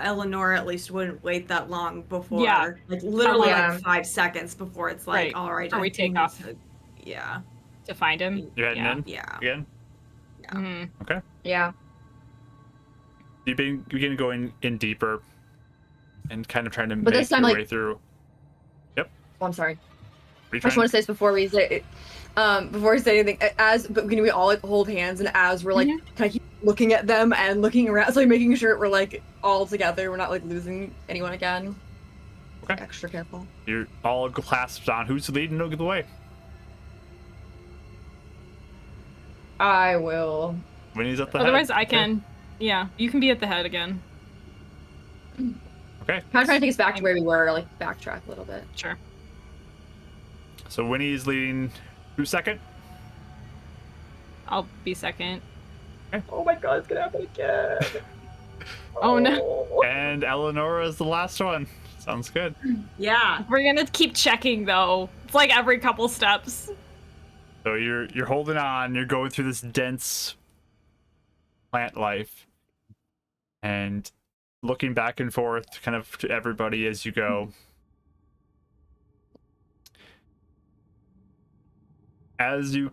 Eleanor at least wouldn't wait that long before. Yeah. Like literally Yeah. like 5 seconds before it's like, Right. all right, Before I we think take off. yeah. To find him. You're heading Yeah. in Yeah. again? Mhm. Okay. Yeah. You begin going in deeper and kind of trying to But make this time, your like- way through. Oh, I'm sorry. Are you I just trying- want to say this before we say anything. But we all like hold hands, and as we're like kind of keep looking at them and looking around, so like making sure we're like all together, we're not like losing anyone again. Okay. Extra careful. You're all clasped on. Who's leading the way? I will. Winnie's at the Otherwise, head. I can. Yeah, you can be at the head again. Okay. Kind of trying to take us back to where we were, like backtrack a little bit. Sure. So Winnie's leading. Who's second? I'll be second. Oh my god, it's gonna happen again. Oh, no. And Eleonora is the last one. Sounds good. Yeah. We're gonna keep checking though. It's like every couple steps. So you're holding on. You're going through this dense plant life, and looking back and forth, kind of to everybody as you go. As you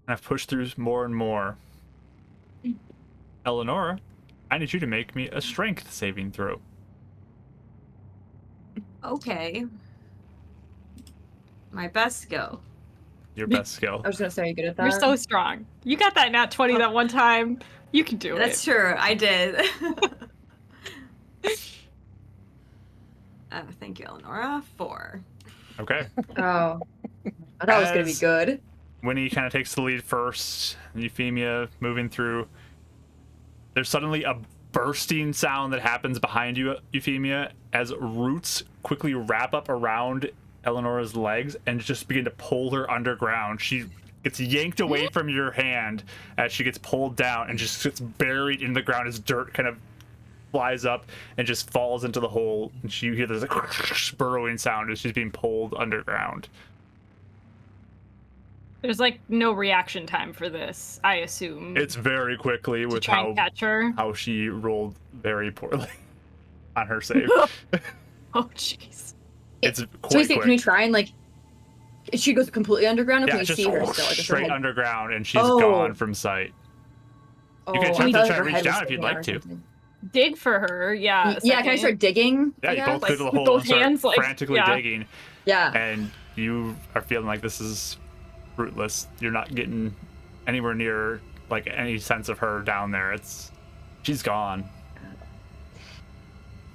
kind of push through more and more, Eleonora, I need you to make me a strength saving throw. Okay. My best skill. Your best skill. I was gonna say, are you good at that? You're so strong. You got that nat 20 that one time. You can do That's it. true. I did. Thank you, Eleonora. 4. Okay. Oh, I thought it was gonna be As- good. Winnie kind of takes the lead first. Euphemia moving through. There's suddenly a bursting sound that happens behind you, Euphemia, as roots quickly wrap up around Eleonora's legs and just begin to pull her underground. She gets yanked away from your hand as she gets pulled down and just gets buried in the ground as dirt kind of flies up and just falls into the hole. And you hear this like burrowing sound as she's being pulled underground. There's like no reaction time for this, I assume. It's very quickly to with try how and catch her. how she rolled very poorly on her save. Oh jeez. It's So quite we see, quick. can we try and like? She goes completely underground, or Yeah, can we it's just see her still? Like, is her straight head- underground, and she's Oh. gone from sight. Oh, You can I attempt to thought try her to reach head was down if you'd sticking out like or to. something. Dig for her, yeah. Yeah, can I second. start digging? Yeah, I you guess? both go to the with hole both and start hands, like, frantically yeah. digging, Yeah. and you are feeling like this is fruitless. You're not getting anywhere near like any sense of her down there. She's gone.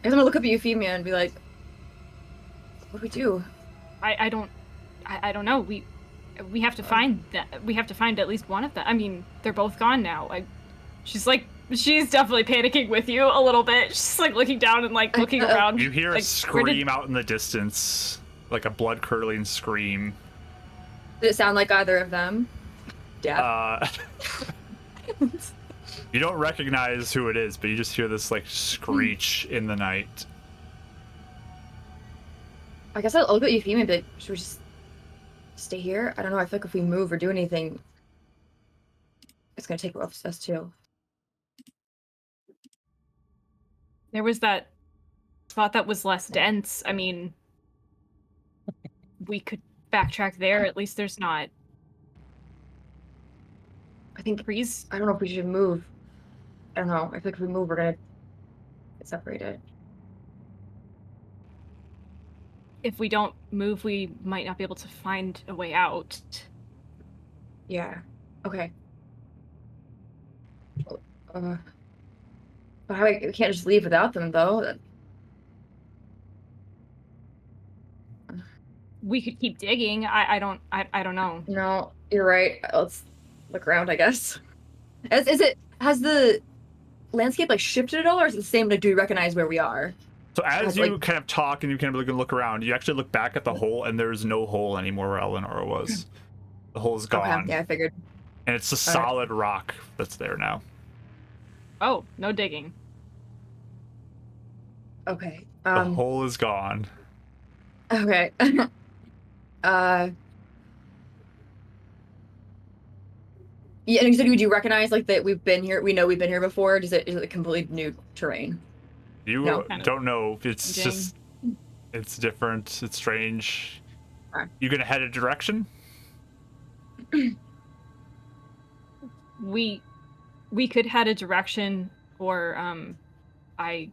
I'm gonna look up at Euphemia and be like, "What do we do?" I don't know. We have to find that. We have to find at least one of them. I mean, they're both gone now. She's definitely panicking with you a little bit. She's like looking down and like looking around. You hear a like, where scream did- out in the distance, like a blood curdling scream. Did it sound like either of them? Yeah. You don't recognize who it is, but you just hear this like screech in the night. I guess I'll look at Euphemia and be like, "Should we just stay here?" I don't know. I feel like if we move or do anything, it's gonna take us too. There was that spot that was less dense. I mean, we could backtrack there. At least there's not I think trees. I don't know if we should move. I don't know. I feel like if we move, we're gonna get separated. If we don't move, we might not be able to find a way out. Yeah. Okay. But I can't just leave without them, though. We could keep digging. I don't know. No, you're right. Let's look around, I guess. Has the landscape like shifted at all, or is it the same? Like, do we recognize where we are? So as Has, you like- kind of talk and you kind of look around, you actually look back at the hole, and there's no hole anymore where Eleanor was. The hole is gone. Okay, yeah, I figured. And it's a All right. solid rock that's there now. Oh, no digging. Okay. The hole is gone. Okay. Yeah, and you said, would you recognize like that we've been here? We know we've been here before. Is it completely new terrain? You No. don't know. It's Ding. just, it's different. It's strange. Alright. You gonna head a direction? We could head a direction, or I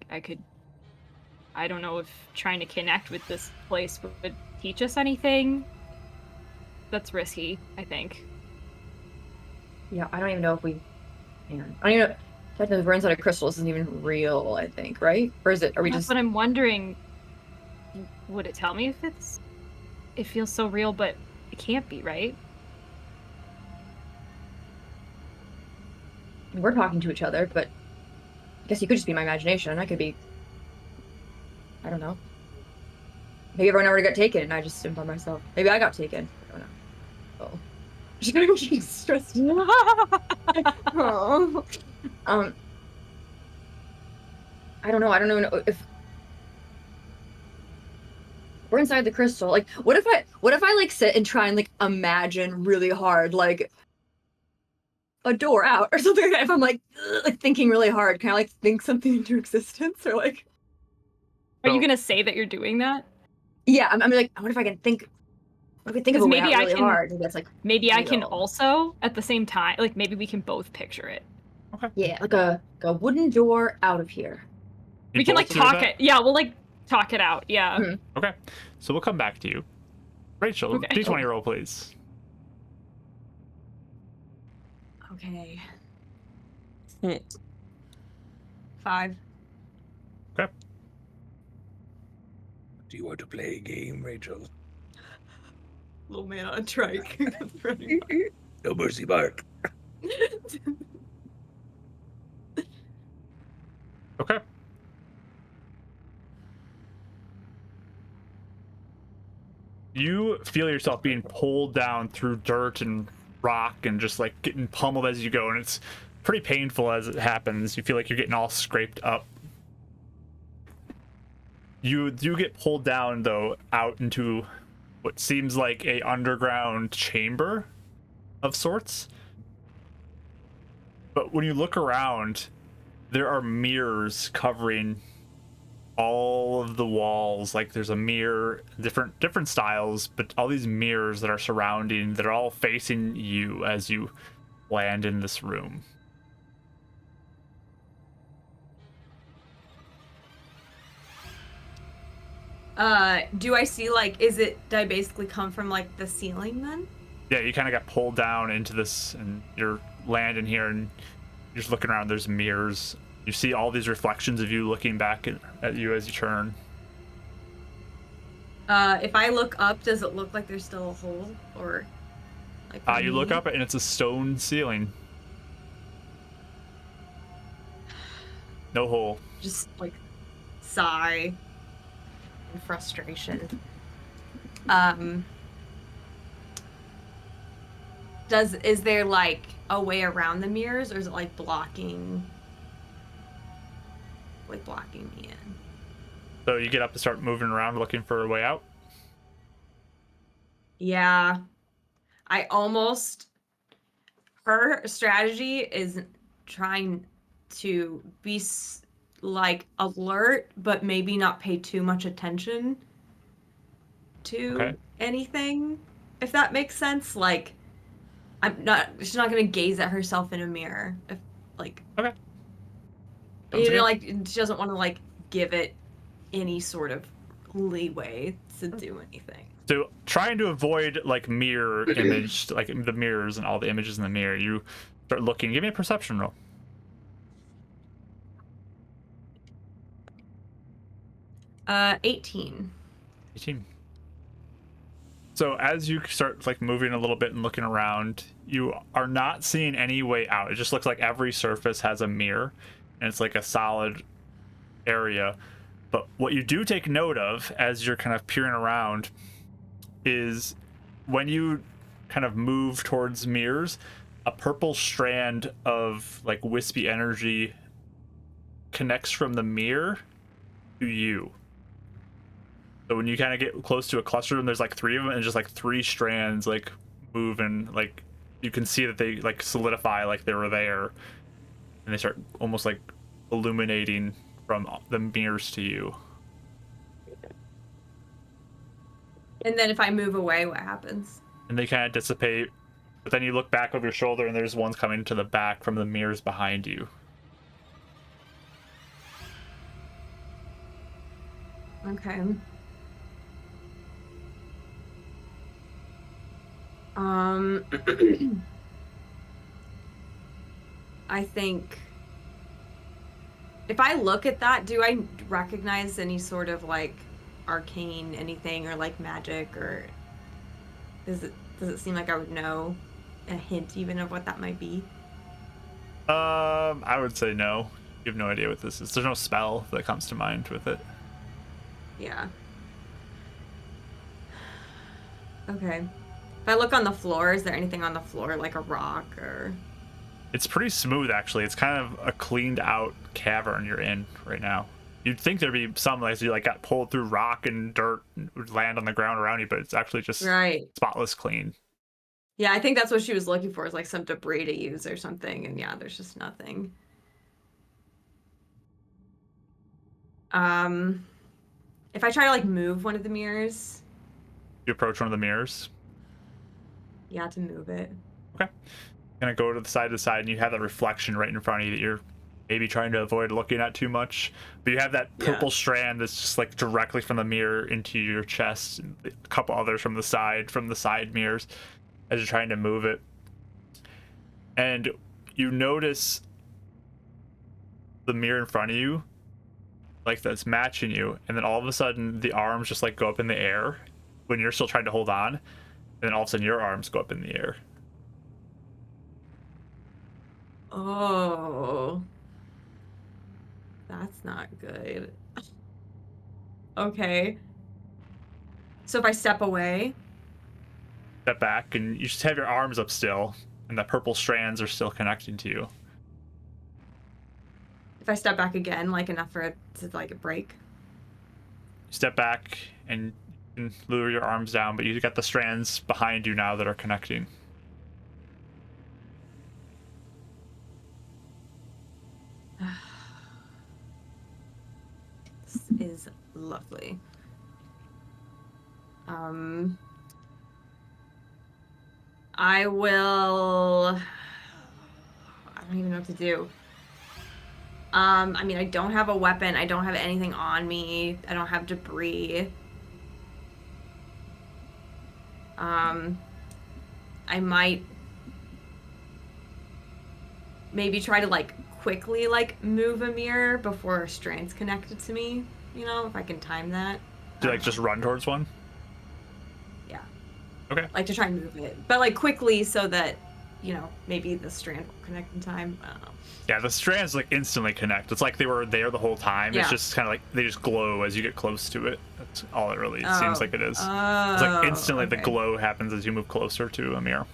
don't know if trying to connect with this place would teach us anything. That's risky, I think. Yeah, I don't even know if we can. I don't even know. Technically, if we're inside a crystal, this isn't even real, I think, right? Or is it? Are we That's just? what I'm wondering. Would it tell me if it feels so real, but it can't be, right? We're talking to each other, but I guess you could just be my imagination. I could be. I don't know. Maybe everyone already got taken, and I just stood by myself. Maybe I got taken. I don't know. Oh, she's gonna be stressed. Oh. I don't know. I don't even know if we're inside the crystal. Like, what if I like sit and try and like imagine really hard, like a door out or something like that? If I'm like thinking really hard, can I like think something into existence or like? Are you So- gonna say that you're doing that? Yeah, I'm like, what if I can think? What if I think of a Because way maybe out I really can- hard? And that's like, Maybe I can real. also at the same time, like maybe we can both picture it. yeah, like a wooden door out of here. You We can like both do talk that? it. Yeah, we'll like talk it out. Yeah. Mhm. Okay, so we'll come back to you. Rachel, Okay. D20 roll, please. Okay. Hmm. 5. Okay. Do you want to play a game, Rachel? Little man on a trike. No mercy, Mark. Okay. You feel yourself being pulled down through dirt and rock and just like getting pummeled as you go, and it's pretty painful as it happens. You feel like you're getting all scraped up. You do get pulled down though out into what seems like a underground chamber of sorts. But when you look around, there are mirrors covering all of the walls. Like there's a mirror, different styles, but all these mirrors that are surrounding, that are all facing you as you land in this room. Do I see like did I basically come from like the ceiling then? Yeah, you kind of got pulled down into this, and you're landing here, and you're just looking around. There's mirrors. You see all these reflections of you looking back at you as you turn. If I look up, does it look like there's still a hole or like for You look me? up, and it's a stone ceiling. No hole. Just like sigh and frustration. Is there like a way around the mirrors, or is it like blocking me in? So you get up and start moving around looking for a way out. Yeah. Her strategy is trying to be like alert, but maybe not pay too much attention to Okay. anything, if that makes sense. Like, she's not gonna gaze at herself in a mirror. If, like, Okay. Sounds you know, good. like, she doesn't want to, like, give it any sort of leeway to do anything. So trying to avoid like mirror image, like the mirrors and all the images in the mirror, you start looking. Give me a perception roll. 18. 18. So as you start like moving a little bit and looking around, you are not seeing any way out. It just looks like every surface has a mirror, and it's like a solid area. But what you do take note of as you're kind of peering around is when you kind of move towards mirrors, a purple strand of like wispy energy connects from the mirror to you. So when you kind of get close to a cluster of them, there's like 3 of them, and just like 3 strands like move, and like you can see that they like solidify like they were there, and they start almost like illuminating from the mirrors to you. And then if I move away, what happens? And they kind of dissipate, but then you look back over your shoulder and there's ones coming to the back from the mirrors behind you. Okay. I think if I look at that, do I recognize any sort of like arcane anything or like magic, or does it seem like I would know a hint even of what that might be? I would say no. You have no idea what this is. There's no spell that comes to mind with it. Yeah. Okay. If I look on the floor, is there anything on the floor like a rock or? It's pretty smooth, actually. It's kind of a cleaned out cavern you're in right now. You'd think there'd be some like you like got pulled through rock and dirt and would land on the ground around you, but it's actually just Right. spotless clean. Yeah, I think that's what she was looking for, is like some debris to use or something, and yeah, there's just nothing. If I try to like move one of the mirrors, You approach one of the mirrors. yeah, to move it. Okay. Gonna go to the side, and you have that reflection right in front of you that you're maybe trying to avoid looking at too much. But you have that purple strand that's just like directly from the mirror into your chest, and a couple others from the side mirrors as you're trying to move it. And you notice the mirror in front of you, like that's matching you, and then all of a sudden the arms just like go up in the air when you're still trying to hold on, and then all of a sudden your arms go up in the air. Oh, that's not good. Okay. So if I step away, Step back, and you just have your arms up still, and the purple strands are still connecting to you. if I step back again, like enough for it to like break. Step back and you can lower your arms down, but you got the strands behind you now that are connecting. This is lovely. I will. I don't even know what to do. I mean, I don't have a weapon. I don't have anything on me. I don't have debris. I might maybe try to like quickly like move a mirror before a strand's connected to me. You know, if I can time that. Do you like just run towards one? Yeah. Okay. Like to try and move it, but like quickly so that, you know, maybe the strand will connect in time. I don't know. Yeah, the strands like instantly connect. It's like they were there the whole time. Yeah. It's just kind of like they just glow as you get close to it. That's all it really seems like it is. It's Oh, like instantly the okay. glow happens as you move closer to a mirror.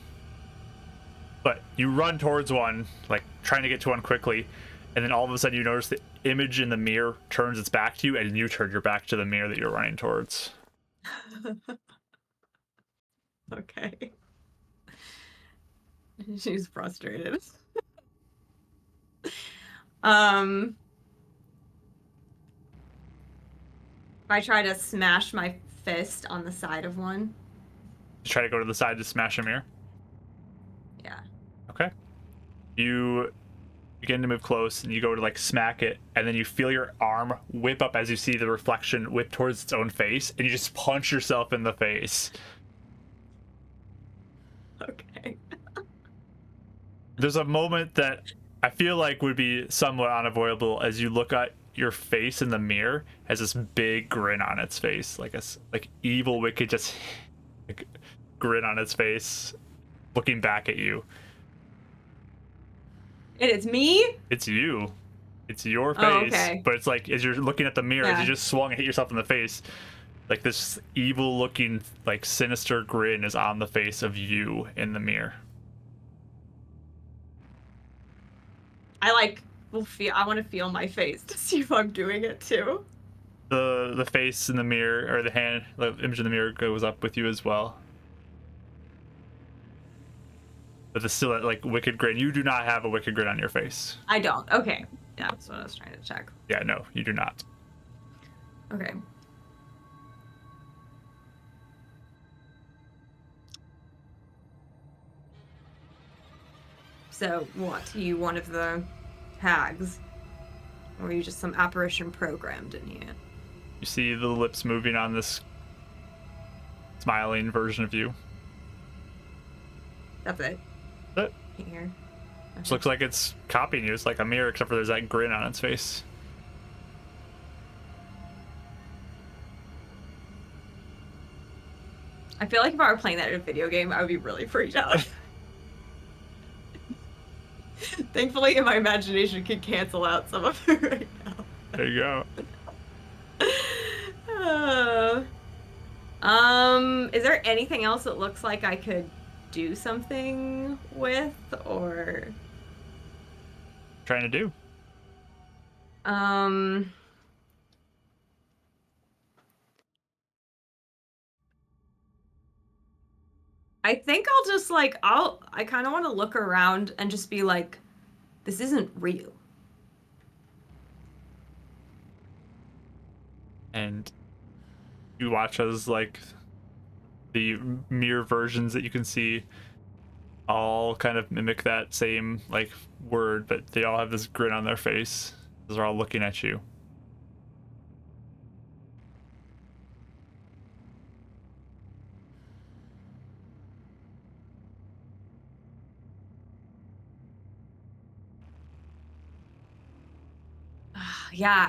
But you run towards one, like trying to get to one quickly, and then all of a sudden you notice the image in the mirror turns its back to you, and you turn your back to the mirror that you're running towards. Okay. She's frustrated. I try to smash my fist on the side of one. You try to go to the side to smash a mirror. Yeah. Okay. You begin to move close, and you go to like smack it, and then you feel your arm whip up as you see the reflection whip towards its own face, and you just punch yourself in the face. Okay. There's a moment that I feel like would be somewhat unavoidable as you look at your face in the mirror has this big grin on its face, like like evil, wicked, just like, grin on its face, looking back at you. And it's me? It's you. It's your face, Oh, okay. but it's like as you're looking at the mirror, as Yeah. you just swung and hit yourself in the face, like this evil-looking, like sinister grin is on the face of you in the mirror. I like will feel. I want to feel my face to see if I'm doing it too. The face in the mirror, or the image in the mirror goes up with you as well. But there's still that like wicked grin. You do not have a wicked grin on your face. I don't. Okay. Yeah, that's what I was trying to check. Yeah, no, you do not. Okay. So, what? Are you one of the hags? Or are you just some apparition programmed in here? You see the lips moving on this smiling version of you. That's it. But Can't hear. it looks like it's copying you. It's like a mirror, except for there's that grin on its face. I feel like if I were playing that in a video game, I would be really freaked out. Thankfully, my imagination can cancel out some of it right now. There you go. Is there anything else that looks like I could do something with, or Trying to do. I think I'll just like I kind of want to look around and just be like, this isn't real. And you watch as like the mirror versions that you can see all kind of mimic that same like word, but they all have this grin on their face. They're all looking at you. Yeah,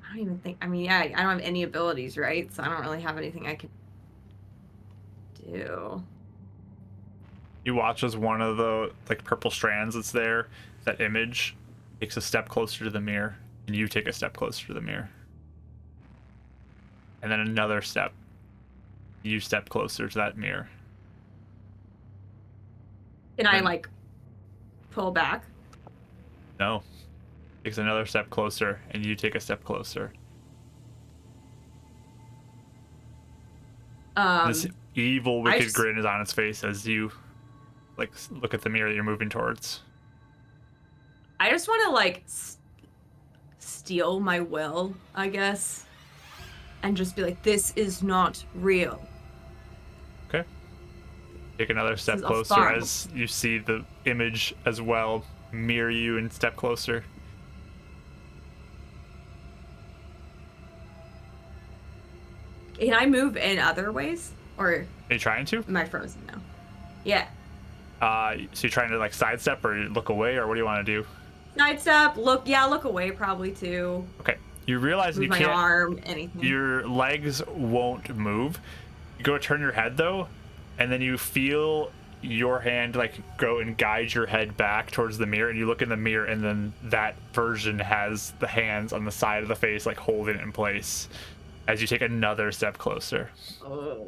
I don't even think, I mean, yeah, I don't have any abilities, right? So I don't really have anything I could do. You watch as one of the like purple strands that's there, that image, takes a step closer to the mirror, and you take a step closer to the mirror. And then another step. You step closer to that mirror. Can I Then- like pull back? No. Takes another step closer, and you take a step closer. This evil, wicked just- grin is on its face as you like look at the mirror that you're moving towards. I just want to like steal my will, I guess, and just be like, this is not real. Okay. Take another step is a closer farm. as you see the image as well mirror you and step closer. Can I move in other ways, or Are you trying to? am I frozen now? Yeah. So you're trying to like sidestep or look away, or what do you want to do? Sidestep, look away probably too. Okay. You realize Move you my can't. arm, anything. Your legs won't move. You go to turn your head though, and then you feel your hand like go and guide your head back towards the mirror, and you look in the mirror, and then that version has the hands on the side of the face like holding it in place as you take another step closer. Oh.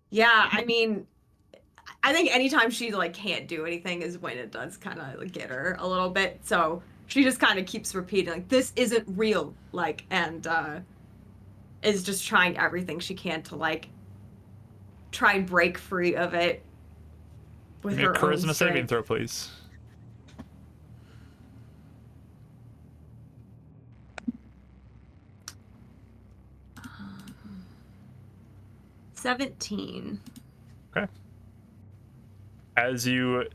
Yeah, I mean, I think anytime she like can't do anything is when it does kind of like, get her a little bit. So she just kind of keeps repeating like, this isn't real, like, and is just trying everything she can to like try and break free of it with Give me a her own charisma saving strength. throw, please. Um, 17. Okay. As you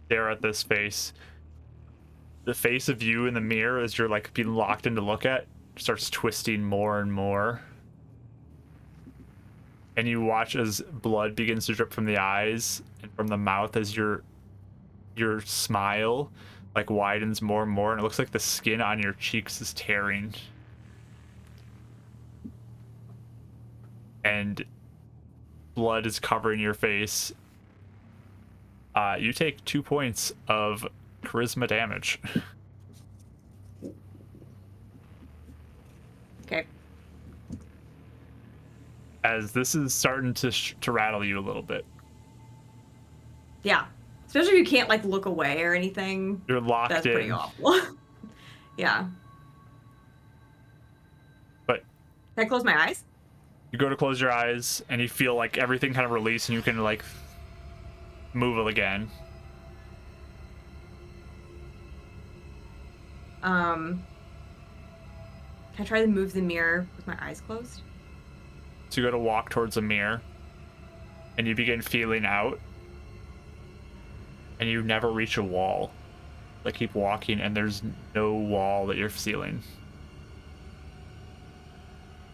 stare at this face, the face of you in the mirror as you're like being locked in to look at starts twisting more and more. And you watch as blood begins to drip from the eyes and from the mouth as your smile like widens more and more, and it looks like the skin on your cheeks is tearing. And blood is covering your face. You take 2 points of charisma damage. Okay. As this is starting to rattle you a little bit. Yeah. Especially if you can't like look away or anything. You're locked That's in. pretty awful. Yeah. But can I close my eyes? you go to close your eyes and you feel like everything kind of release and you can like move again. Can I try to move the mirror with my eyes closed? So you go to walk towards a mirror and you begin feeling out and you never reach a wall. Like keep walking and there's no wall that you're feeling.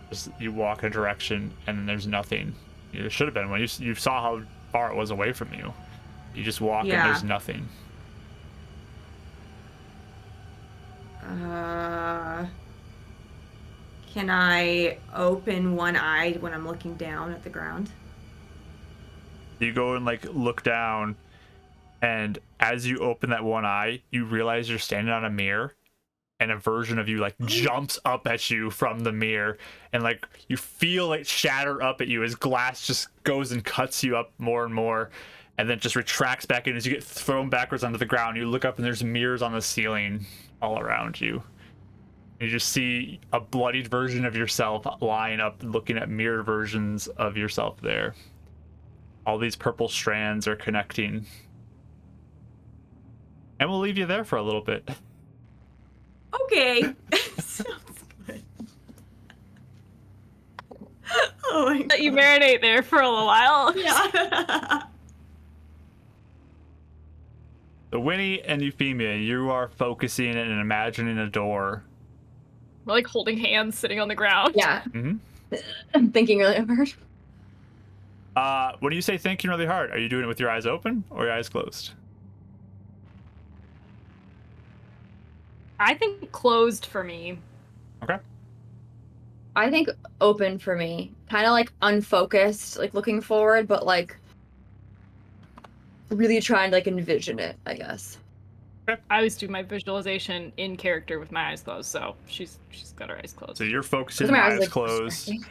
Just you walk in a direction and there's nothing. There should have been when you saw how far it was away from you. You just walk and there's nothing. Can I open one eye when I'm looking down at the ground? You go and like look down, and as you open that one eye, you realize you're standing on a mirror, and a version of you like jumps up at you from the mirror, and like you feel it shatter up at you as glass just goes and cuts you up more and more, and then just retracts back in as you get thrown backwards onto the ground. You look up and there's mirrors on the ceiling all around you. You just see a bloodied version of yourself lying up, looking at mirror versions of yourself there. All these purple strands are connecting. And we'll leave you there for a little bit. Okay. Sounds good. Oh my god. Let you marinate there for a little while. Yeah. So Winnie and Euphemia, you are focusing and imagining a door. We're like holding hands, sitting on the ground. Yeah. Mm-hmm. I'm thinking really hard. When you say thinking really hard, are you doing it with your eyes open or your eyes closed? I think closed for me. Okay. I think open for me. Kind of like unfocused, like looking forward, but like really trying to like envision it, I guess. I always do my visualization in character with my eyes closed, so she's got her eyes closed. So you're focusing with My your eyes, eyes like, closed. distracting.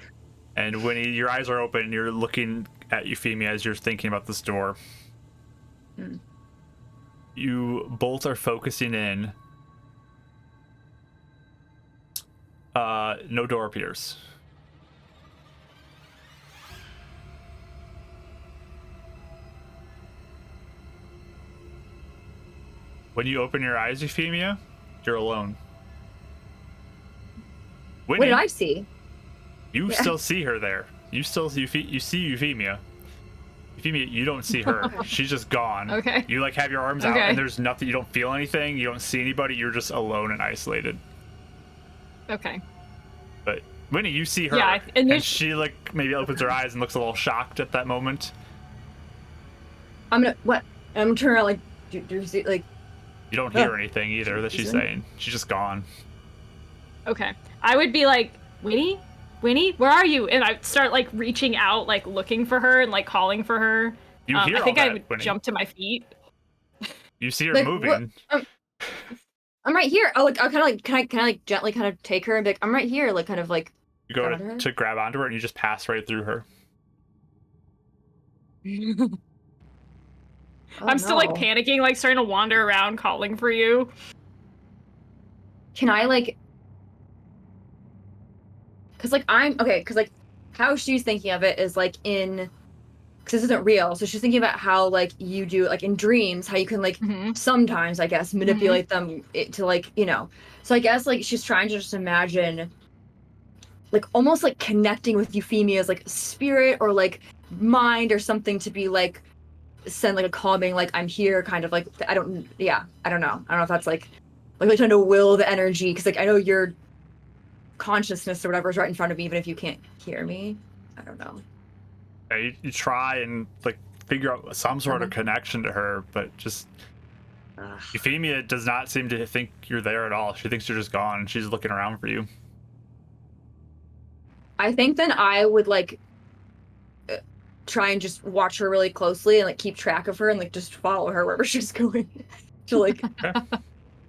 And Winnie, your eyes are open and you're looking at Euphemia as you're thinking about this door. Mm. You both are focusing in. No door appears. When you open your eyes, Euphemia, you're alone. Winnie, What did I see? You Yeah. still see her there. You see Euphemia. Euphemia, you don't see her. She's just gone. Okay. You like have your arms out Okay. and there's nothing. You don't feel anything. You don't see anybody. You're just alone and isolated. Okay. But Winnie, you see her. Yeah, and she like maybe opens her eyes and looks a little shocked at that moment. I'm gonna turn around like, do you see, like, You don't hear anything either that she's saying. She's just gone. Okay. I would be like, Winnie, where are you? And I'd start like reaching out, like looking for her and like calling for her. You hear I all think that, I would Winnie. jump to my feet. You see her like, moving. I'm right here. I'll kind of like, can I like gently kind of take her and be like, I'm right here, like kind of like. You go grab her? to grab onto her and you just pass right through her. I'm still like no. panicking, like starting to wander around calling for you. Can I like? Cause like cause like how she's thinking of it is like because this isn't real, so she's thinking about how like you do like in dreams, how you can like sometimes I guess manipulate them to like So I guess like she's trying to just imagine like almost like connecting with Euphemia's like spirit or like mind or something to be like send like a calming like I'm here kind of like I don't know if that's like like trying to will the energy, because like I know your consciousness or whatever is right in front of me, even if you can't hear me. I don't know. Yeah, you try and like figure out some sort of connection to her, but just Euphemia does not seem to think you're there at all. She thinks you're just gone. She's looking around for you. I think then I would like try and just watch her really closely and like keep track of her and like just follow her wherever she's going to like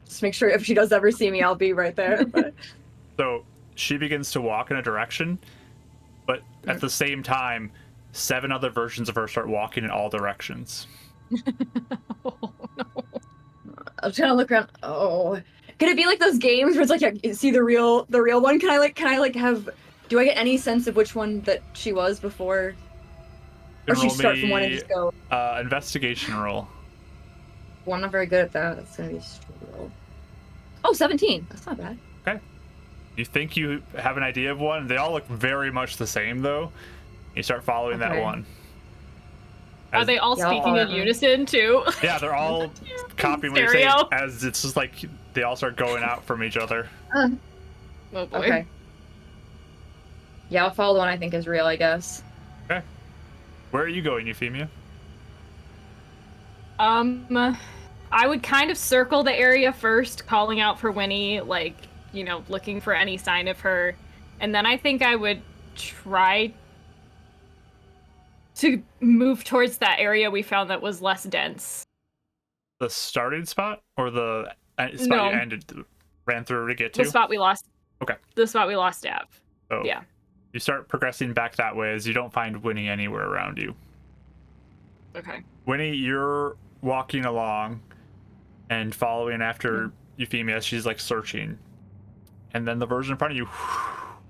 just make sure if she does ever see me, I'll be right there. But So she begins to walk in a direction, but at the same time, 7 other versions of her start walking in all directions. Oh, no. I'm trying to look around. Oh, could it be like those games where it's like you see the real one? Can I like have? Do I get any sense of which one that she was before? Or she Roll start from one and me, just go. investigation roll. Well, I'm not very good at that. That's gonna be a straight roll. Oh, 17. That's not bad. Okay. You think you have an idea of one? They all look very much the same, though. You start following that Okay. one. Are they all Yeah, speaking in unison too? Yeah, they're all copying what you're saying, as it's just like they all start going out from each other. Oh boy. Okay. Yeah, I'll follow the one I think is real, I guess. Okay. Where are you going, Euphemia? I would kind of circle the area first, calling out for Winnie, like, you know, looking for any sign of her. And then I think I would try to move towards that area we found that was less dense. The starting spot or the spot No. you ran through to get to? The spot we lost. Okay. The spot we lost Av. So Yeah. you start progressing back that way as you don't find Winnie anywhere around you. Okay. Winnie, you're walking along and following after Euphemia. She's like searching. And then the version in front of you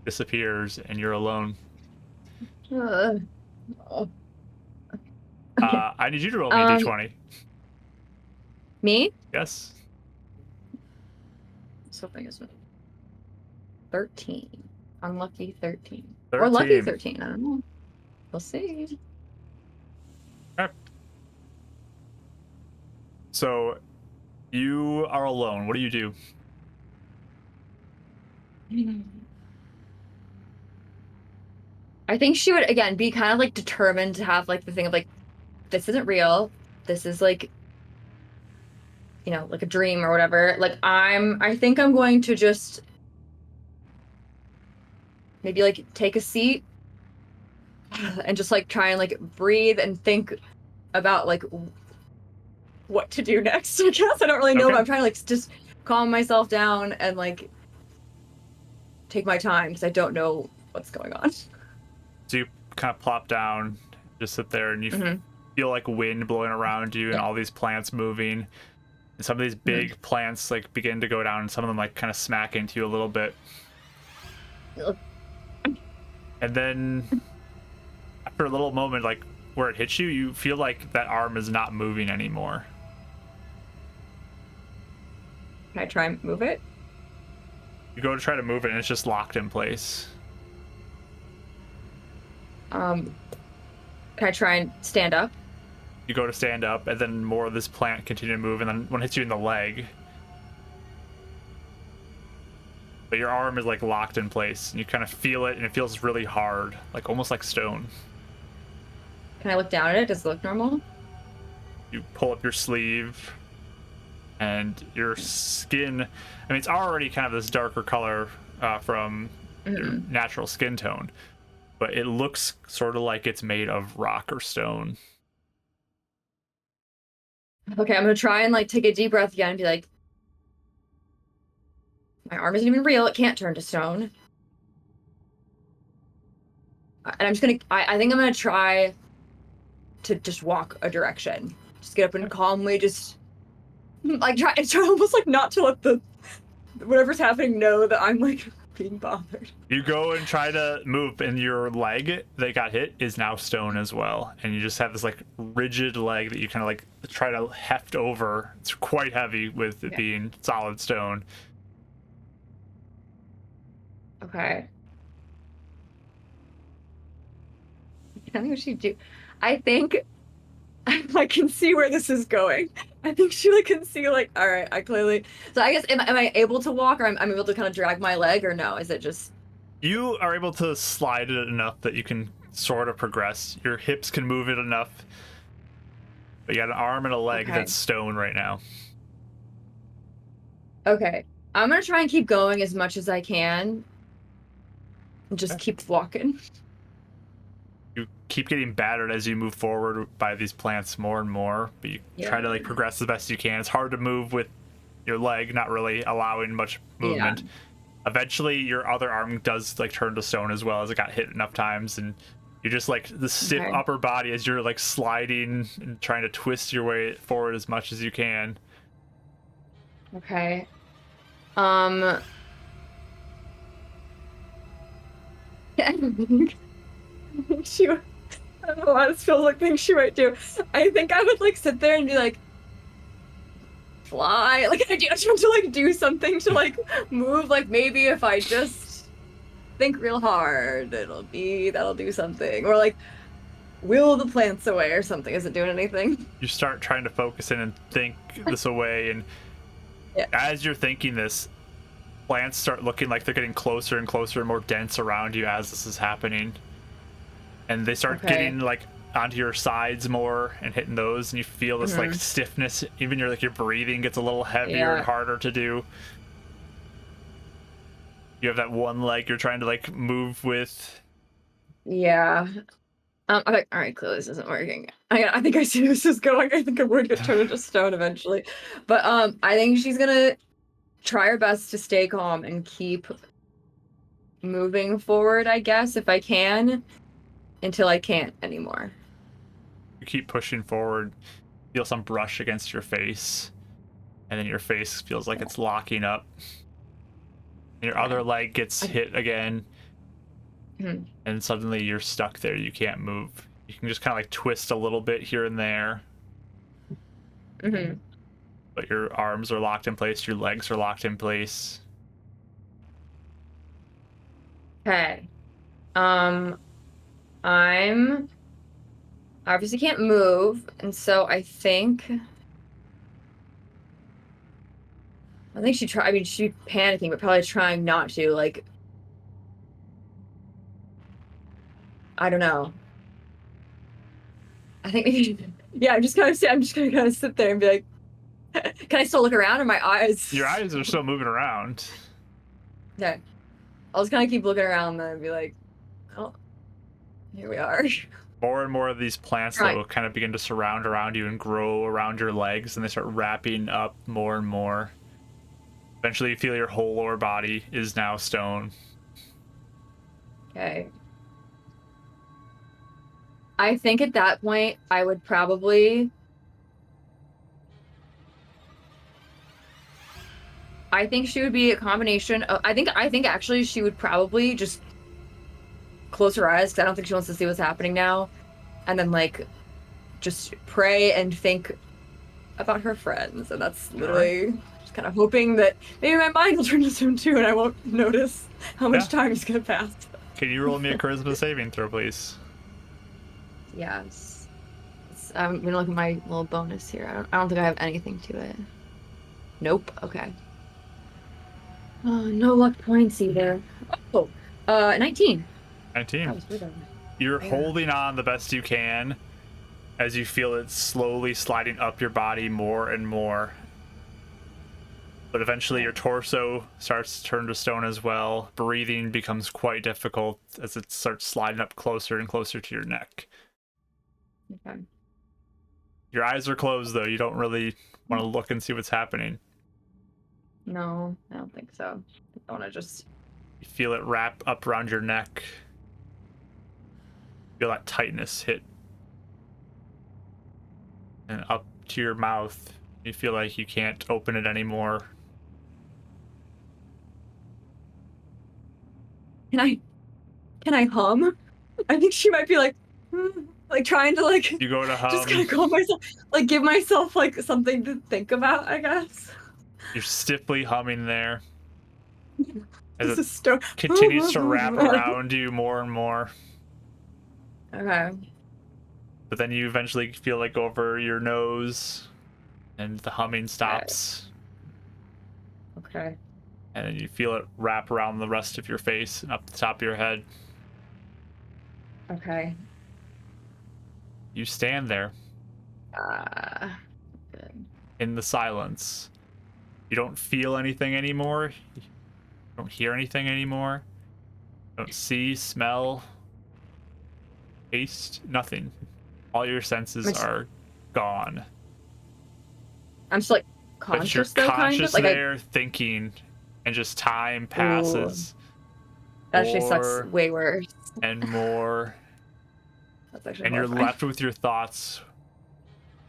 disappears and you're alone. Oh. I need you to roll me a d20. Me? Yes. Something is 13. Unlucky 13. 13. Or lucky 13. I don't know. We'll see. Okay. So you are alone. What do you do? I think she would again be kind of like determined to have like the thing of like, this isn't real. This is like, you know, like a dream or whatever. Like I think I'm going to just maybe like take a seat and just like try and like breathe and think about like what to do next. I guess I don't really know, Okay. but I'm trying to like just calm myself down and like take my time because I don't know what's going on. So you kind of plop down, just sit there, and you Mhm. feel like wind blowing around you and Yeah. all these plants moving. And some of these big plants like begin to go down, and some of them like kind of smack into you a little bit. Ugh. And then after a little moment, like where it hits you, you feel like that arm is not moving anymore. Can I try and move it? You go to try to move it, and it's just locked in place. Can I try and stand up? You go to stand up, and then more of this plant continue to move, and then one hits you in the leg. But your arm is like locked in place, and you kind of feel it, and it feels really hard, like almost like stone. Can I look down at it? Does it look normal? You pull up your sleeve, and your skin, I mean, it's already kind of this darker color from your natural skin tone, but it looks sort of like it's made of rock or stone. Okay, I'm gonna try and like take a deep breath again and be like, my arm isn't even real. It can't turn to stone. And I'm just gonna, I think I'm gonna try to just walk a direction. Just get up and calmly just like try almost like not to let the whatever's happening know that I'm like being bothered. You go and try to move, and your leg that got hit is now stone as well. And you just have this like rigid leg that you kind of like try to heft over. It's quite heavy with it being solid stone. Okay. I think what she do. I think I can see where this is going. I think she like can see like, all right, I clearly. So I guess am I able to walk, or I'm able to kind of drag my leg, or no? Is it just? You are able to slide it enough that you can sort of progress. Your hips can move it enough. But you got an arm and a leg Okay. that's stone right now. Okay, I'm gonna try and keep going as much as I can. And just keep walking. You keep getting battered as you move forward by these plants more and more, but you try to like progress as best you can. It's hard to move with your leg not really allowing much movement. Eventually your other arm does like turn to stone as well, as it got hit enough times, and you're just like the stiff upper body as you're like sliding and trying to twist your way forward as much as you can. Okay. She, I don't know why this feels like things she might do. I think I would like sit there and be like, fly. Like I just want to like do something to like move. Like maybe if I just think real hard, that'll do something. Or like will the plants away or something. Is it doing anything? You start trying to focus in and think this away, and as you're thinking this, plants start looking like they're getting closer and closer and more dense around you as this is happening. And they start getting like onto your sides more and hitting those, and you feel this like stiffness. Even your breathing gets a little heavier and harder to do. You have that one leg you're trying to like move with. Yeah. Okay, all right, clearly this isn't working. I think I see where this is going. I think I'm going to get turned into stone eventually. But I think she's gonna try her best to stay calm and keep moving forward, I guess, if I can, until I can't anymore. You keep pushing forward, feel some brush against your face, and then your face feels like it's locking up. And your other leg gets hit again, and suddenly you're stuck there. You can't move. You can just kind of like twist a little bit here and there. But your arms are locked in place, your legs are locked in place. Okay. I obviously can't move, and so I think she'd try. I mean, she'd be panicking, but probably trying not to. Like, I don't know. I think maybe, yeah. I'm just gonna kind of sit there and be like, can I still look around? Or my eyes? Your eyes are still moving around. Okay. I'll just kind of keep looking around and be like, oh, here we are. More and more of these plants though kind of begin to surround around you and grow around your legs, and they start wrapping up more and more. Eventually you feel your whole lower body is now stone. Okay. I think at that point I would probably I think she would be a combination of I think actually she would probably just close her eyes, because I don't think she wants to see what's happening now, and then like just pray and think about her friends, and that's literally just kind of hoping that maybe my mind will turn to stone too, and I won't notice how much time is gonna pass. Can you roll me a charisma saving throw, please? Yes. I'm gonna look at my little bonus here. I don't think I have anything to it. Nope. Okay. No luck points either. Oh, 19. 19. That was weird. You're holding on the best you can as you feel it slowly sliding up your body more and more. But eventually your torso starts to turn to stone as well. Breathing becomes quite difficult as it starts sliding up closer and closer to your neck. Okay. Your eyes are closed though. You don't really want to look and see what's happening. No, I don't think so. I want to just... You feel it wrap up around your neck. Feel that tightness hit. And up to your mouth. You feel like you can't open it anymore. Can I hum? I think she might be like trying to like... You go to hum. Just kind of calm myself, like give myself like something to think about, I guess. You're stiffly humming there. As This it continues to wrap around you more and more. Okay. But then you eventually feel like over your nose and the humming stops. Okay. And then you feel it wrap around the rest of your face and up the top of your head. Okay. You stand there Good. in the silence. You don't feel anything anymore. You don't hear anything anymore. You don't see, smell, taste, nothing. All your senses are gone. I'm still like But you're conscious though, kind conscious of like there, thinking, and just time passes. that actually sucks More way worse. and more. That's actually And you're horrifying. left with your thoughts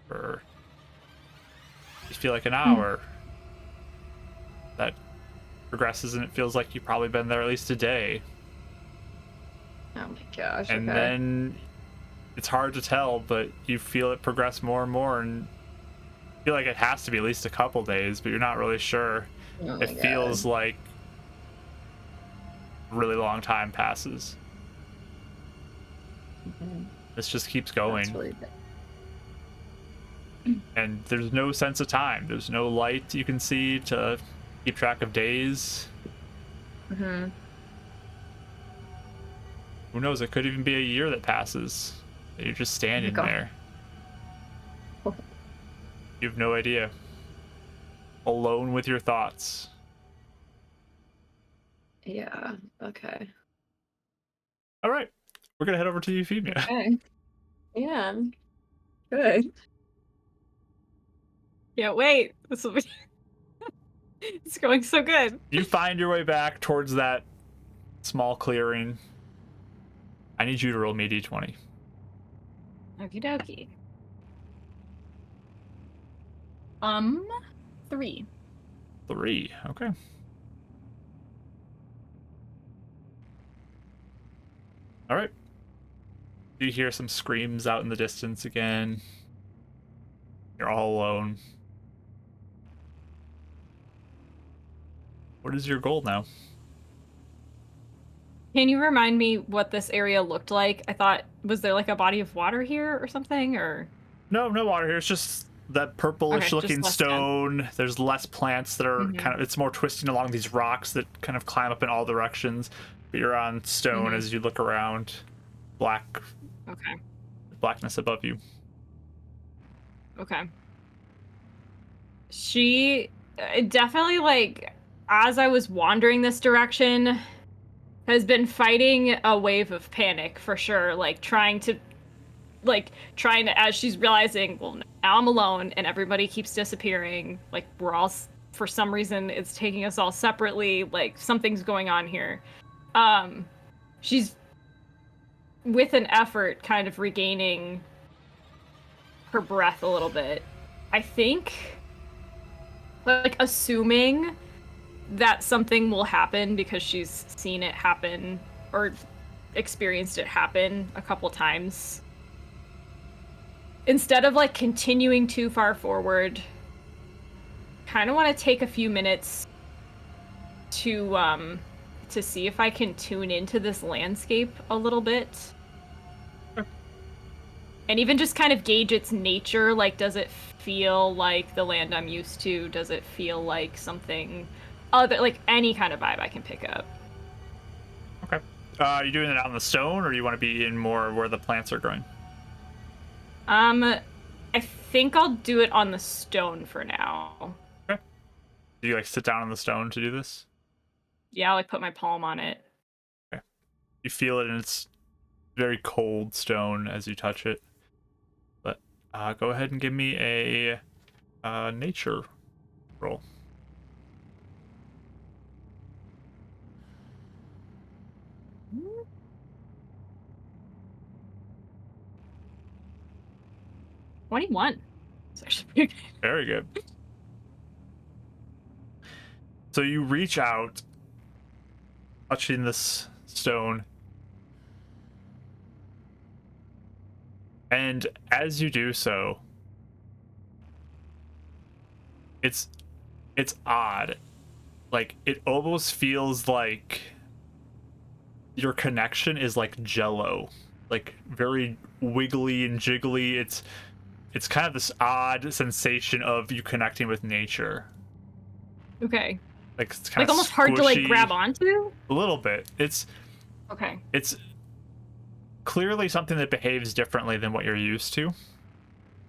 for, you feel like an hour. That progresses, and it feels like you've probably been there at least a day. Oh my gosh. And okay. then it's hard to tell, but you feel it progress more and more, and you feel like it has to be at least a couple days, but you're not really sure. Oh my It feels like a really long time passes. Mhm. This just keeps That's going. really bad. And there's no sense of time. There's no light you can see to keep track of days. Mm-hmm. Who knows? It could even be a year that passes. You're just standing God. there. You have no idea. Alone with your thoughts. Yeah. Okay. All right. We're going to head over to Euphemia. Okay. Yeah. Good. Yeah, wait. This will be. It's going so good. You find your way back towards that small clearing. I need you to roll me a d20. Okie dokie. 3. 3. Okay. All right. You hear some screams out in the distance again. You're all alone. What is your goal now? Can you remind me what this area looked like? I thought, was there like a body of water here or something, or? No water here. It's just that purplish Okay, looking just less stone. There's less plants that are kind of, it's more twisting along these rocks that kind of climb up in all directions. But you're on stone as you look around. Okay. Blackness above you. Okay. She definitely, like, as I was wandering this direction, has been fighting a wave of panic for sure. Like, trying to, as she's realizing, well, now I'm alone and everybody keeps disappearing. Like, we're all, for some reason, it's taking us all separately. Like, something's going on here. She's, with an effort, kind of regaining her breath a little bit. I think, like, assuming that something will happen because she's seen it happen or experienced it happen a couple times. Instead of, like, continuing too far forward, kind of want to take a few minutes to see if I can tune into this landscape a little bit. And even just kind of gauge its nature. Like, does it feel like the land I'm used to? Does it feel like something other, like any kind of vibe I can pick up? Okay. Are you doing it out on the stone, or do you want to be in more where the plants are growing? I think I'll do it on the stone for now. Okay. Do you, like, sit down on the stone to do this? Yeah, I'll, like, put my palm on it. Okay. You feel it, and it's very cold stone as you touch it. But go ahead and give me a nature roll. Mm. 21. It's actually pretty good. Very good. So you reach out, touching this stone, and as you do so, it's odd. Like, it almost feels like your connection is like jello, like very wiggly and jiggly. It's it's kind of this odd sensation of you connecting with nature. Okay. Like it's kind Like of almost hard to like squishy. grab onto? A little bit. It's Okay. clearly something that behaves differently than what you're used to.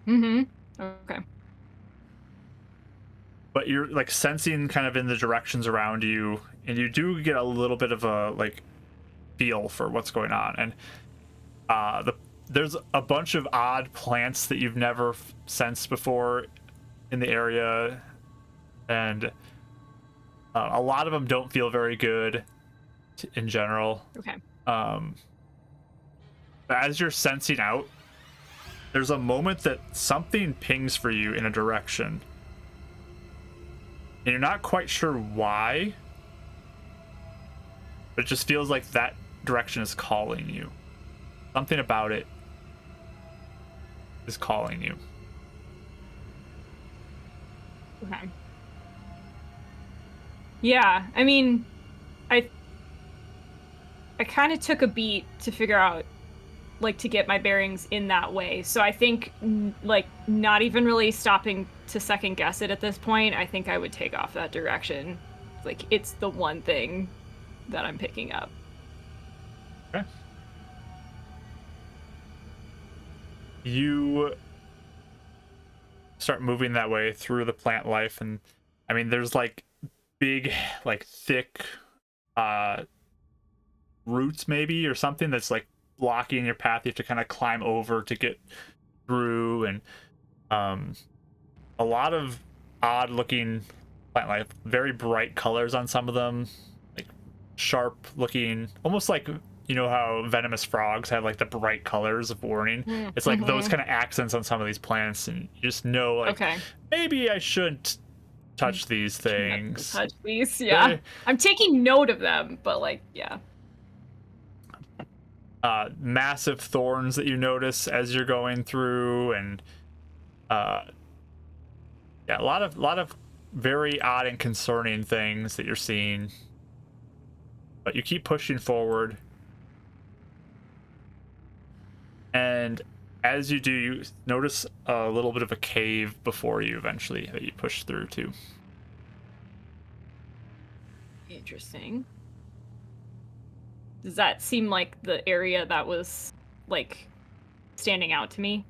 Mm-hmm. Okay. But you're like sensing kind of in the directions around you, and you do get a little bit of a like feel for what's going on. And there's a bunch of odd plants that you've never sensed before in the area, and a lot of them don't feel very good in general. Okay. But as you're sensing out, there's a moment that something pings for you in a direction, and you're not quite sure why, but it just feels like that direction is calling you. Something about it is calling you. Okay. Yeah, I mean, I kind of took a beat to figure out, like, to get my bearings in that way. So I think, like, not even really stopping to second guess it at this point, I think I would take off that direction. Like, it's the one thing that I'm picking up. Okay. You start moving that way through the plant life, and I mean, there's like big, like thick roots maybe or something that's like blocking your path. You have to kind of climb over to get through, and a lot of odd looking plant life, very bright colors on some of them, like sharp looking, almost like, you know how venomous frogs have like the bright colors of warning. It's like those kind of accents on some of these plants, and you just know like, Okay. maybe I shouldn't touch these things. Touch these, yeah. I'm taking note of them, but like, yeah. Massive thorns that you notice as you're going through, and yeah, a lot of very odd and concerning things that you're seeing, but you keep pushing forward. And as you do, you notice a little bit of a cave before you eventually that you push through to. Interesting. Does that seem like the area that was, like, standing out to me?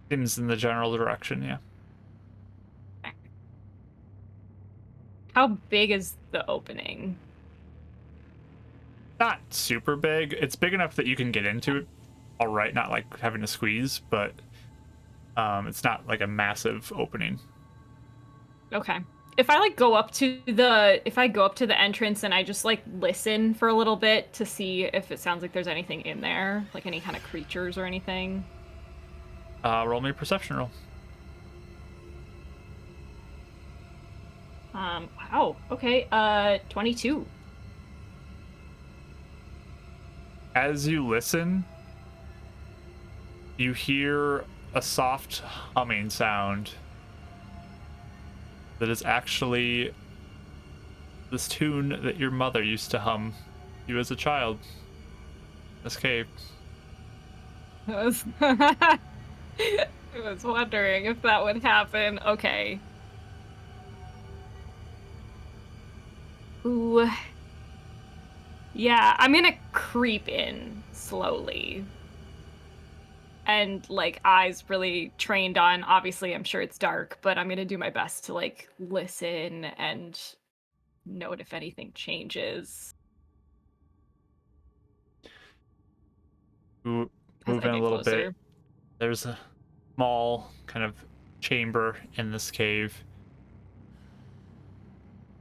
Seems in the general direction, yeah. How big is the opening? Not super big. It's big enough that you can get into it all right, not like having to squeeze, but it's not like a massive opening. Okay. If I like go up to the entrance and I just like listen for a little bit to see if it sounds like there's anything in there, like any kind of creatures or anything. Roll me a perception roll. Wow. Okay. 22. As you listen, you hear a soft humming sound that is actually this tune that your mother used to hum you as a child. This cave. I was wondering if that would happen. Okay. Ooh. Yeah, I'm gonna creep in slowly. And, like, eyes really trained on, obviously, I'm sure it's dark, but I'm gonna do my best to, like, listen and note if anything changes. You as move I in a get little closer. bit. There's a small kind of chamber in this cave.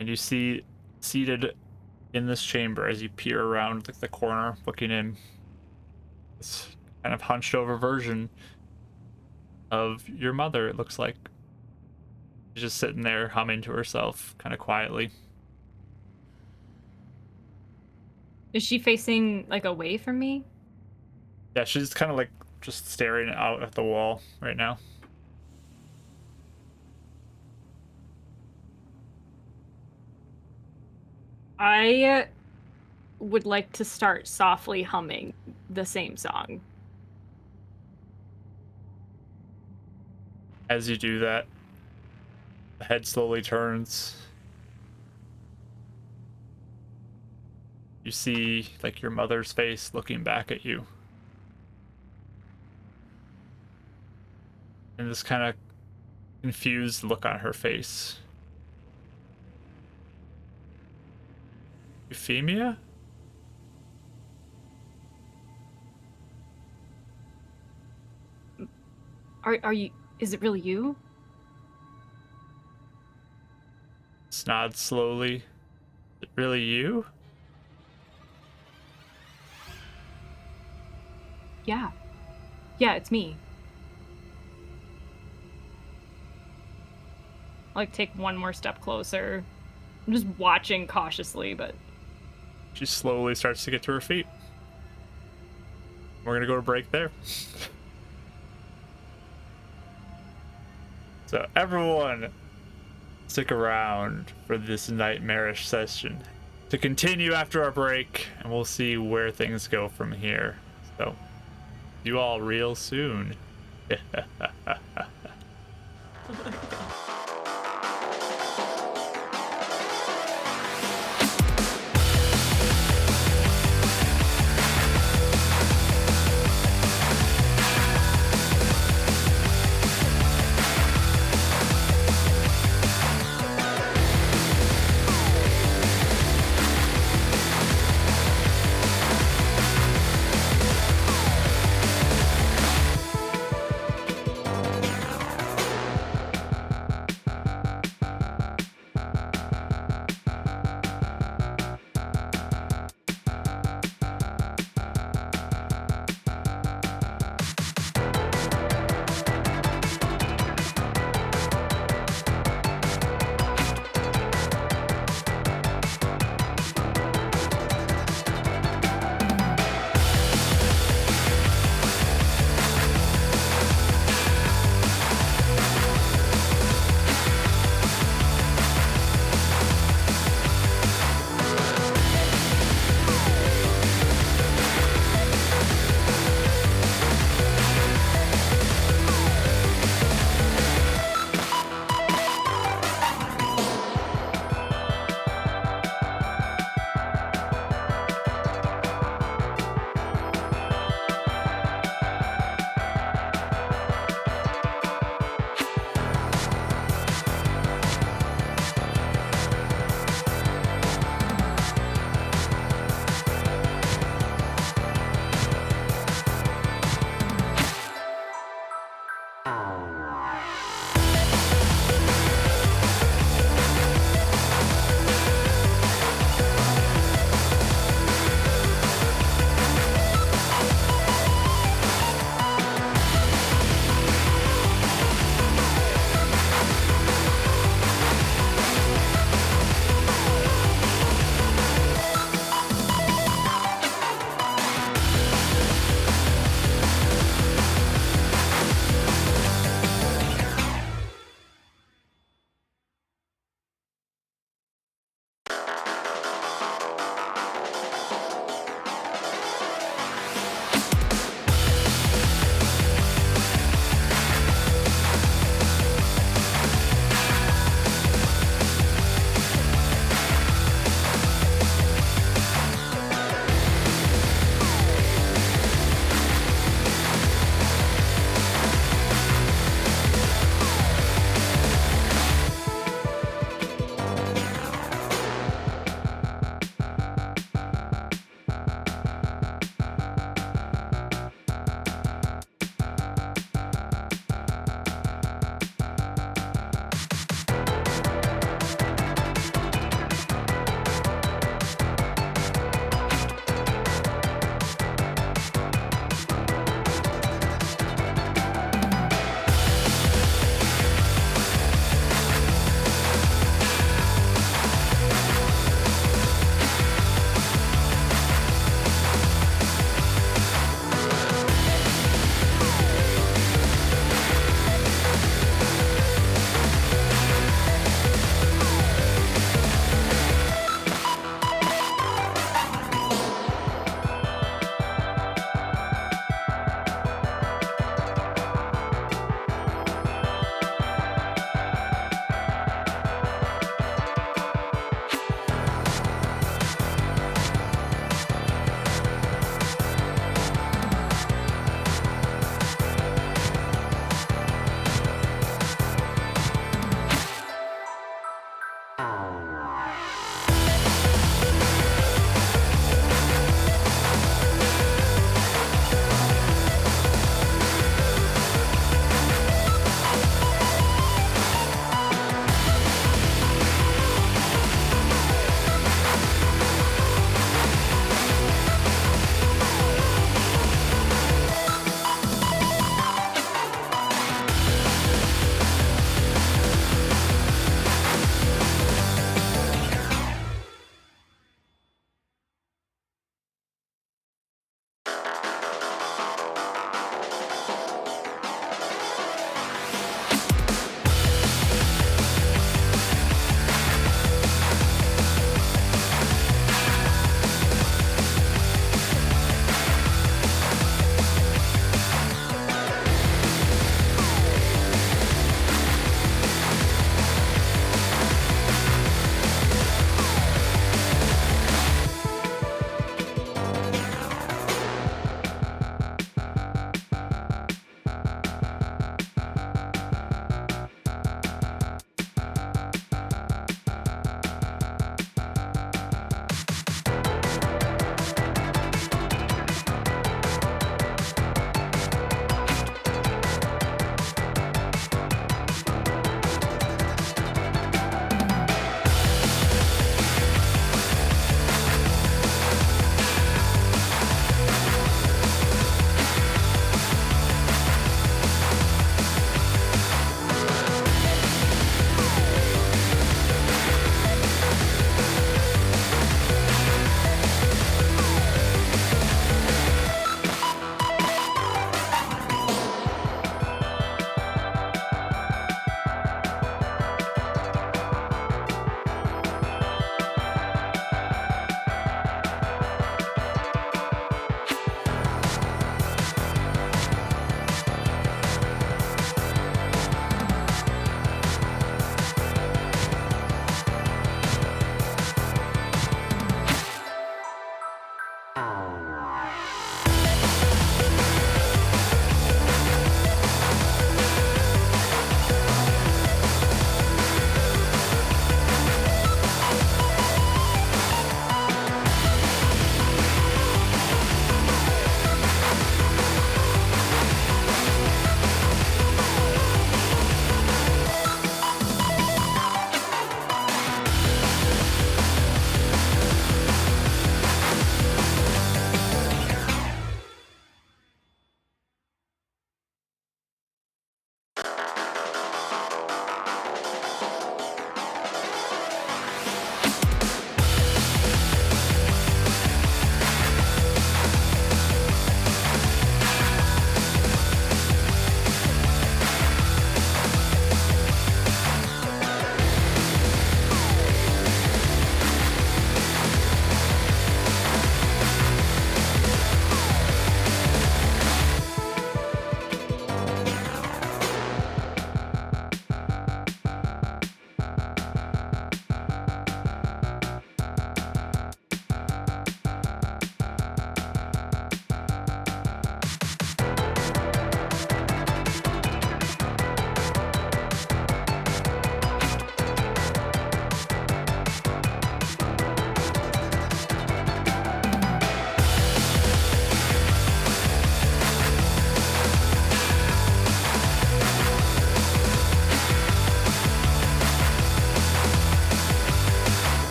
And you see seated in this chamber as you peer around the corner looking in, this kind of hunched over version of your mother, it looks like. She's just sitting there humming to herself kind of quietly. Is she facing, like, away from me? Yeah, she's kind of like just staring out at the wall right now. I would like to start softly humming the same song. As you do that, the head slowly turns. You see, like, your mother's face looking back at you. And this kind of confused look on her face. Euphemia? Are you? Is it really you? Nods slowly. Is it really you? Yeah. Yeah, it's me. Like, take one more step closer. I'm just watching cautiously, but She slowly starts to get to her feet. We're gonna go to break there. So everyone, stick around for this nightmarish session to continue after our break, and we'll see where things go from here. So, you all real soon.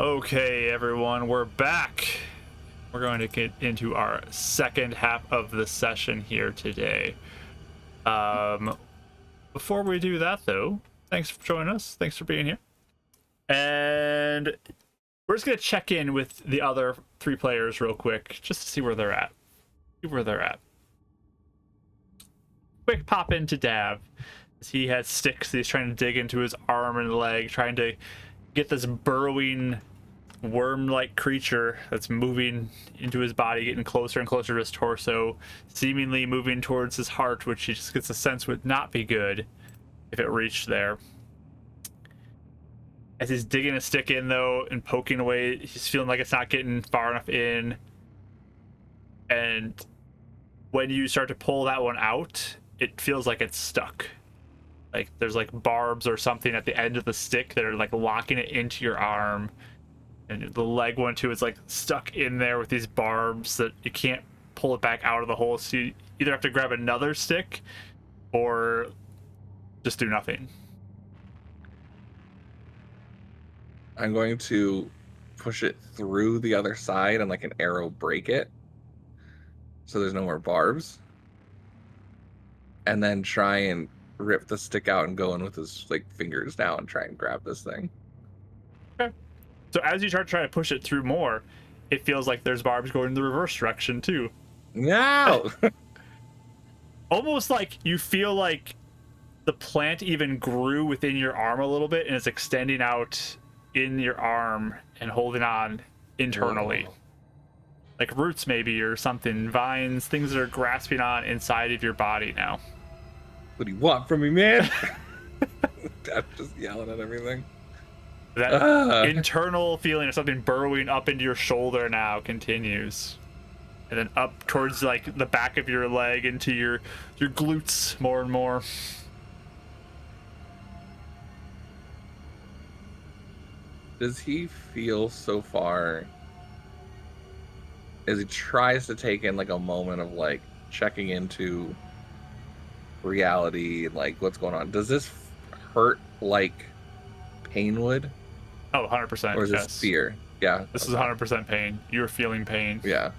Okay, everyone, we're back. We're going to get into our second half of the session here today. Before we do that, though, thanks for joining us. Thanks for being here. And we're just going to check in with the other 3 players real quick, just to see where they're at. Quick pop into Dav. He has sticks that he's trying to dig into his arm and leg, trying to get this burrowing worm-like creature that's moving into his body, getting closer and closer to his torso, seemingly moving towards his heart, which he just gets a sense would not be good if it reached there. As he's digging a stick in, though, and poking away, he's feeling like it's not getting far enough in. And when you start to pull that one out, it feels like it's stuck. Like there's like barbs or something at the end of the stick that are like locking it into your arm. And the leg one too is like stuck in there with these barbs that you can't pull it back out of the hole. So you either have to grab another stick or just do nothing. I'm going to push it through the other side and like an arrow break it, so there's no more barbs. And then try and rip the stick out and go in with his like fingers now and try and grab this thing. Okay. So as you start trying to push it through more, it feels like there's barbs going in the reverse direction too. No! Almost like you feel like the plant even grew within your arm a little bit and it's extending out in your arm and holding on internally. Whoa. Like roots maybe or something, vines, things that are grasping on inside of your body now. What do you want from me, man? Dad's just yelling at everything. That internal feeling of something burrowing up into your shoulder now continues. And then up towards like the back of your leg into your glutes more and more. Does he feel so far, as he tries to take in like a moment of like checking into reality, like what's going on, does this hurt like pain would? Oh, 100%. Or is this yes. fear? Yeah. This is 100% pain. You're feeling pain. Yeah.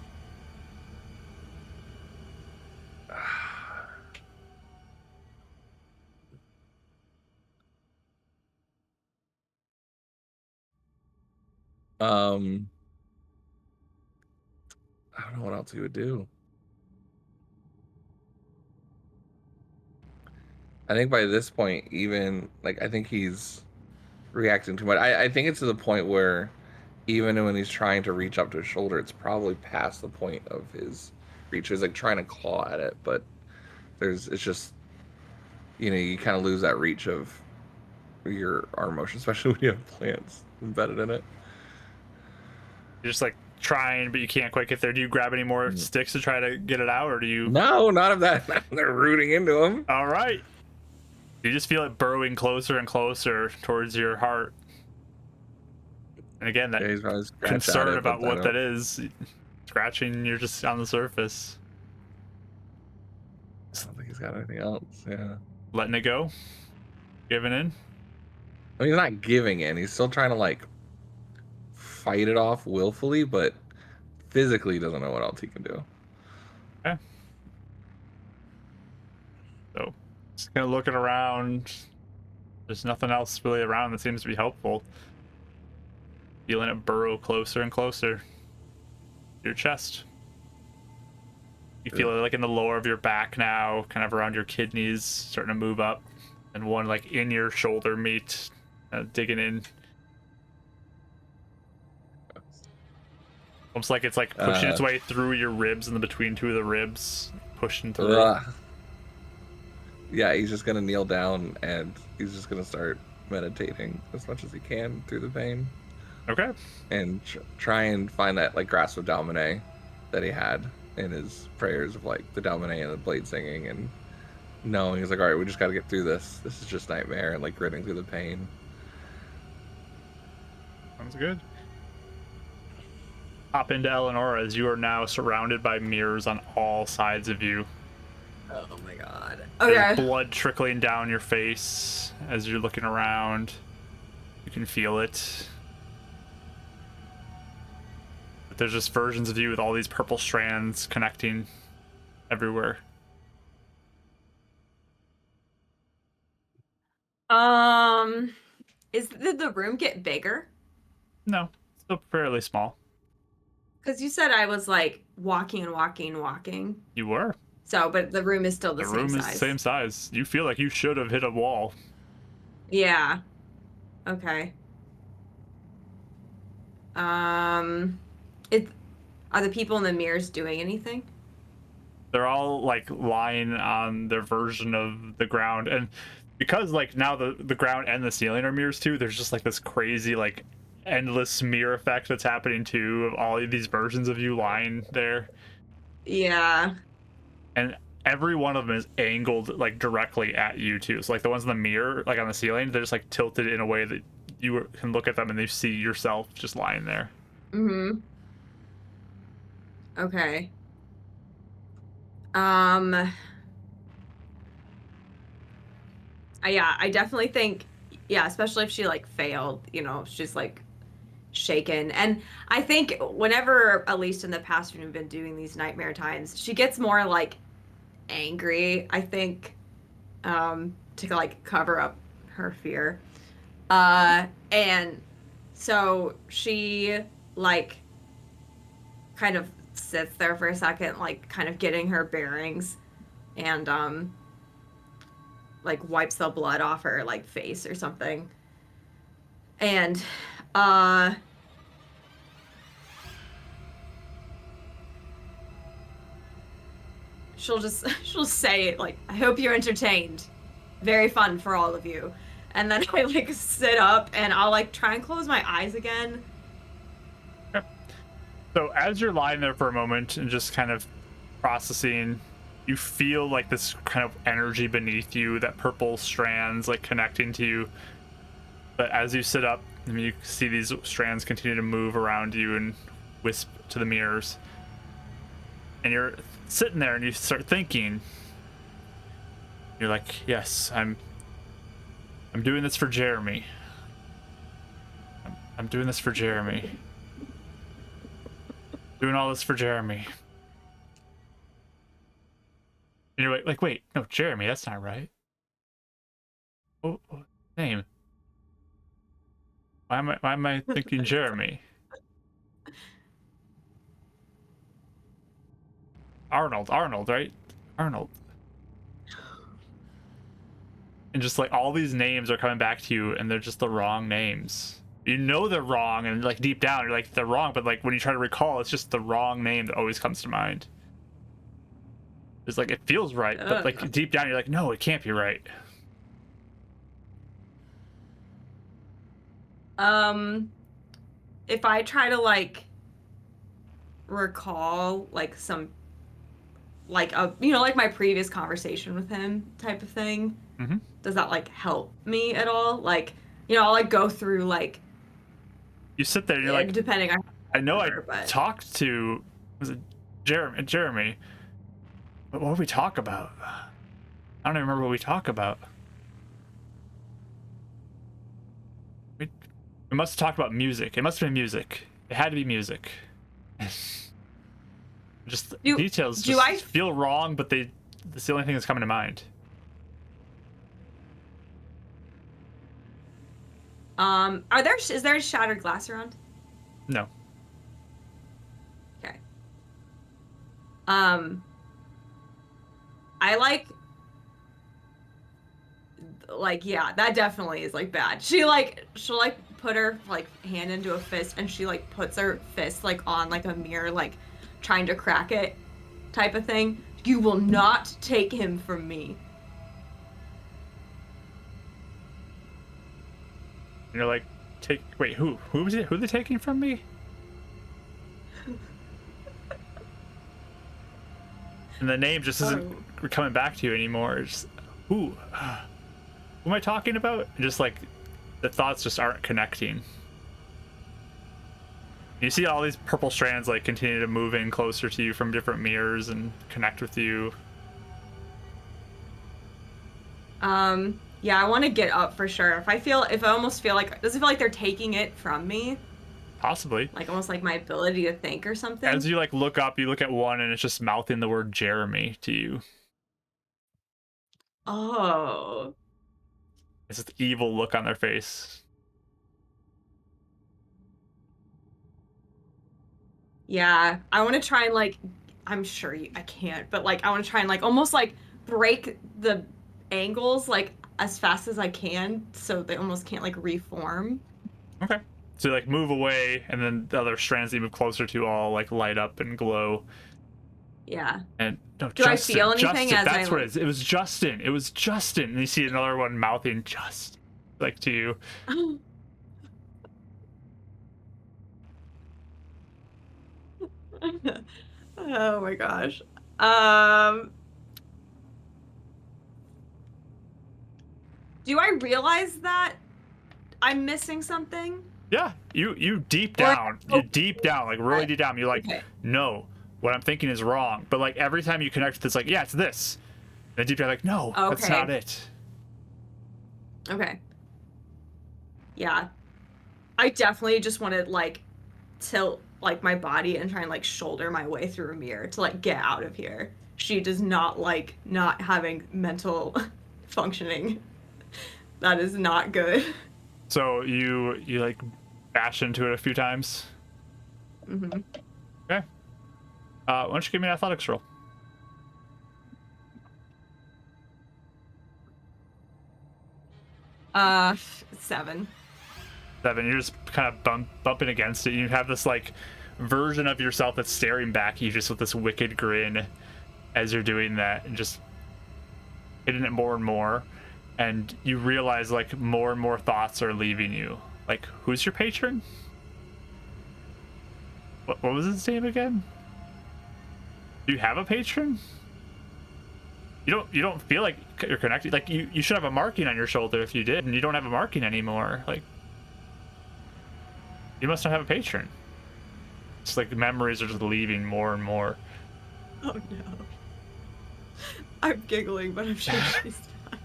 I don't know what else he would do. I think by this point, even like I think he's reacting too much. I think it's to the point where even when he's trying to reach up to his shoulder, it's probably past the point of his reach. He's like trying to claw at it, but it's just, you kind of lose that reach of your arm motion, especially when you have plants embedded in it. You're just like trying, but you can't quite get there. Do you grab any more sticks to try to get it out, or do you? No, none of that. They're rooting into him. All right. You just feel it burrowing closer and closer towards your heart. And again, that concern about what that is, scratching, you're just on the surface. I don't think he's got anything else. Yeah. Letting it go? Giving in? I mean, he's not giving in. He's still trying to like fight it off willfully, but physically doesn't know what else he can do. Okay. So, just kind of looking around. There's nothing else really around that seems to be helpful. Feeling it burrow closer and closer to your chest. You feel it like in the lower of your back now, kind of around your kidneys, starting to move up, and one like in your shoulder meat, digging in. Almost like it's like pushing its way through your ribs and between two of the ribs, pushing through. Yeah, he's just gonna kneel down and he's just gonna start meditating as much as he can through the pain. Okay. And try and find that like grasp of Dalmanet that he had in his prayers of like the Dalmanet and the blade singing, and knowing he's like, all right, we just got to get through this. This is just nightmare, and like gritting through the pain. Sounds good. Hop into Eleonora as you are now surrounded by mirrors on all sides of you. Oh my god. There's Okay. blood trickling down your face as you're looking around. You can feel it. there's just versions of you with all these purple strands connecting everywhere. Did the room get bigger? No, still fairly small. Because you said I was like walking and walking and walking. You were. So, but the room is still the The same room size. is the same size. You feel like you should have hit a wall. Yeah. Okay. It are the people in the mirrors doing anything? They're all like lying on their version of the ground, and because like now the ground and the ceiling are mirrors too, there's just like this crazy like endless mirror effect that's happening too of all of these versions of you lying there, Yeah. and every one of them is angled like directly at you too. So like the ones in the mirror, like on the ceiling, they're just like tilted in a way that you can look at them and they see yourself just lying there. Mm-hmm. Okay. Yeah, I definitely think, yeah, especially if she like failed, you know, she's like shaken. And I think whenever, at least in the past when we've been doing these nightmare times, she gets more like angry, I think, to like cover up her fear. And so she like kind of sits there for a second, like kind of getting her bearings, and like wipes the blood off her like face or something. And she'll say like, I hope you're entertained. Very fun for all of you. And then I like sit up and I'll like try and close my eyes again. So as you're lying there for a moment and just kind of processing, you feel like this kind of energy beneath you, that purple strands like connecting to you. But as you sit up, I mean, you see these strands continue to move around you and wisp to the mirrors. And you're sitting there and you start thinking. You're like, yes, I'm doing this for Jeremy. I'm doing this for Jeremy. Doing all this for Jeremy. And you're like, wait, no, Jeremy, that's not right. Oh, name. Why am I thinking Jeremy? Arnold, right? Arnold. And just like all these names are coming back to you and they're just the wrong names. You know they're wrong, and like deep down you're like they're wrong, but like when you try to recall, it's just the wrong name that always comes to mind. It's like it feels right, but like deep down you're like, no, it can't be right. If I try to like recall like some like a, you know, like my previous conversation with him type of thing, does that like help me at all? Like, you know, I'll like go through like, you sit there and you're like, depending on I know I talked to, was it Jeremy, but what did we talk about? I don't even remember what we talked about. We must have talked about music. It must have been music. It had to be music. Just details just feel wrong, but that's the only thing that's coming to mind. Is there shattered glass around? No. Okay. I like yeah, that definitely is like bad. She'll like put her like hand into a fist and she like puts her fist like on like a mirror, like trying to crack it type of thing. You will not take him from me. And you're like, wait, who was it? Who are they taking from me? And the name just isn't coming back to you anymore. It's just, who am I talking about? And just like the thoughts just aren't connecting. You see all these purple strands like continue to move in closer to you from different mirrors and connect with you. Yeah, I want to get up for sure. If I almost feel like, does it feel like they're taking it from me? Possibly. Like almost like my ability to think or something. As you like look up, you look at one and it's just mouthing the word Jeremy to you. Oh. It's this evil look on their face. Yeah, I want to try and like, I'm sure I can't, but like I want to try and like almost like break the angles like as fast as I can so they almost can't like reform. Okay. So you like move away, and then the other strands that you move closer to all like light up and glow. Yeah. And no, Do I feel anything Justin, as that's I, what like- it is. It was Justin. It was Justin. And you see another one mouthing just like to you. Oh my gosh. Um, do I realize that I'm missing something? Yeah, you deep Or- down, you deep down, like really deep down. You're like, Okay. no, what I'm thinking is wrong. But like every time you connect with, it's like, yeah, it's this. And deep down, like, no, that's Okay. not it. Okay. Yeah. I definitely just want to like tilt like my body and try and like shoulder my way through a mirror to like get out of here. She does not like not having mental functioning. That is not good. So you like bash into it a few times. Mm-hmm. Okay. Why don't you give me an athletics roll? Uh, 7. 7. You're just kind of bumping against it. You have this like version of yourself that's staring back at you just with this wicked grin as you're doing that, and just hitting it more and more. And you realize like more and more thoughts are leaving you. Like, who's your patron? What was his name again? Do you have a patron? You don't feel like you're connected. Like you should have a marking on your shoulder if you did, and you don't have a marking anymore. Like, you must not have a patron. It's like the memories are just leaving more and more. Oh no. I'm giggling, but I'm sure she's not.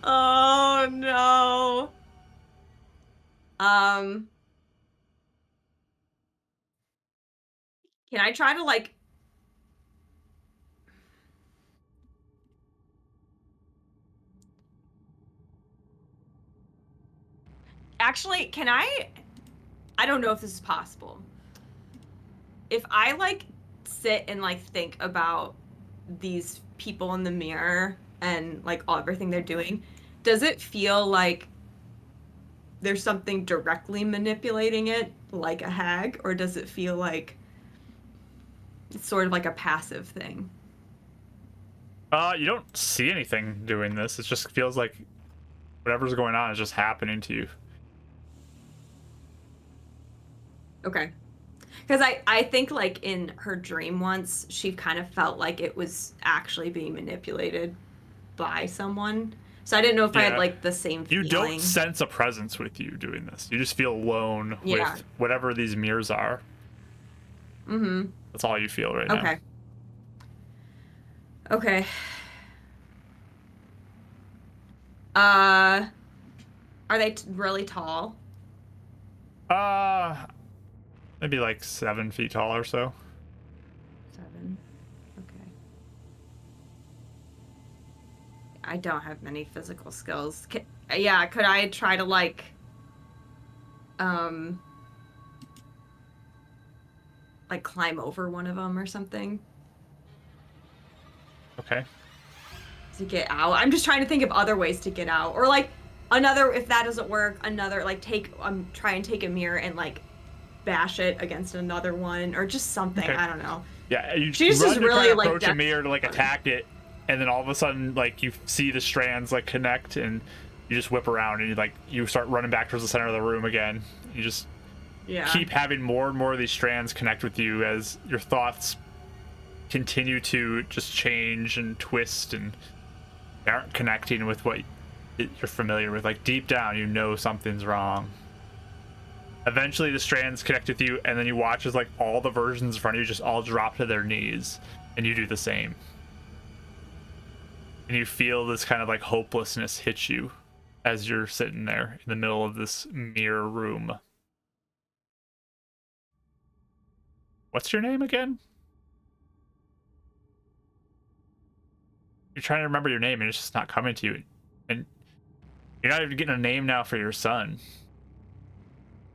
Oh no. Can I try to like actually, can I don't know if this is possible. If I like sit and like think about these people in the mirror and like everything they're doing, does it feel like there's something directly manipulating it, like a hag, or does it feel like it's sort of like a passive thing? You don't see anything doing this. It just feels like whatever's going on is just happening to you. Okay. Because I think like in her dream once, she kind of felt like it was actually being manipulated by someone. So I didn't know if I Yeah. had like the same You feeling. don't sense a presence with you doing this. You just feel alone Yeah. with whatever these mirrors are. Mm-hmm. That's all you feel right now. Okay. Okay. Are they really tall? Maybe like 7 feet tall or so. 7. Okay. I don't have many physical skills. Yeah, could I try to like climb over one of them or something Okay. to get out? I'm just trying to think of other ways to get out, or like another, if that doesn't work, another like try and take a mirror and like bash it against another one, or just something. Okay. I don't know. Yeah, you She's run just to try really, to like, approach a def- mirror to like attack it, and then all of a sudden like you see the strands like connect, and you just whip around and you start running back towards the center of the room again. You just Yeah. keep having more and more of these strands connect with you as your thoughts continue to just change and twist, and they aren't connecting with what you're familiar with. Like deep down, you know something's wrong. Eventually the strands connect with you, and then you watch as like all the versions in front of you just all drop to their knees, and you do the same. And you feel this kind of like hopelessness hit you. as you're sitting there in the middle of this mirror room. What's your name again? You're trying to remember your name and it's just not coming to you. And you're not even getting a name now for your son.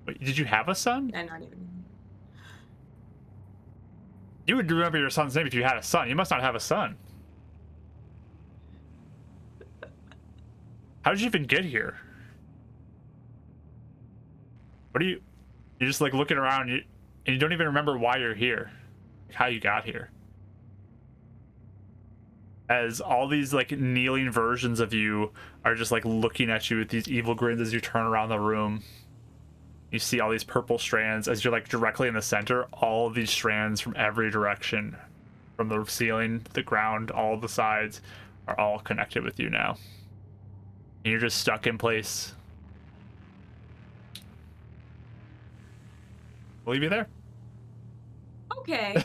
Wait, did you have a son? And not even. You would remember your son's name if you had a son. You must not have a son. How did you even get here? What are you... You're just like looking around and you don't even remember why you're here. Like, how you got here. As all these like kneeling versions of you are just like looking at you with these evil grins as you turn around the room. You see all these purple strands as you're like directly in the center. All of these strands from every direction, from the ceiling, the ground, all the sides, are all connected with you now. And you're just stuck in place. We'll leave you there. Okay.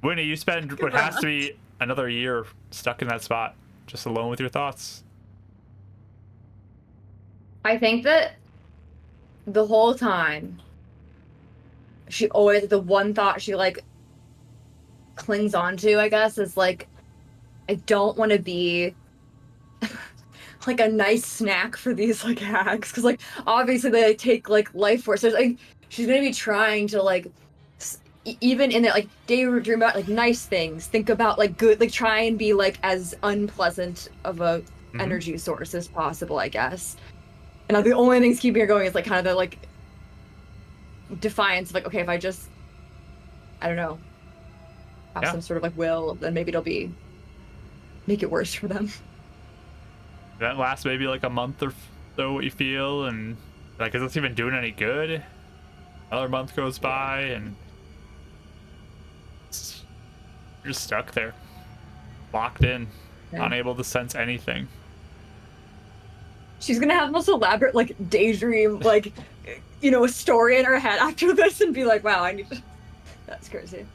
Winnie, you spend what has to be another year stuck in that spot, just alone with your thoughts. I think that the whole time, she always, the one thought she like clings on to, I guess, is like, I don't want to be like a nice snack for these like hags, because like obviously they like, take like life force. So like she's gonna be trying to like even in that like daydream about like nice things, think about like good, like try and be like as unpleasant of a energy source as possible, I guess. And the only things keeping her going is like kind of the like defiance of like, okay, if I just, I don't know, have some sort of like will, then maybe it'll be make it worse for them. That lasts maybe like a month or so, what you feel, and like, is this even doing any good? Another month goes by and you're just stuck there, locked in, unable to sense anything. She's gonna have the most elaborate like daydream, like, you know, a story in her head after this and be like, wow, I need to... That's crazy.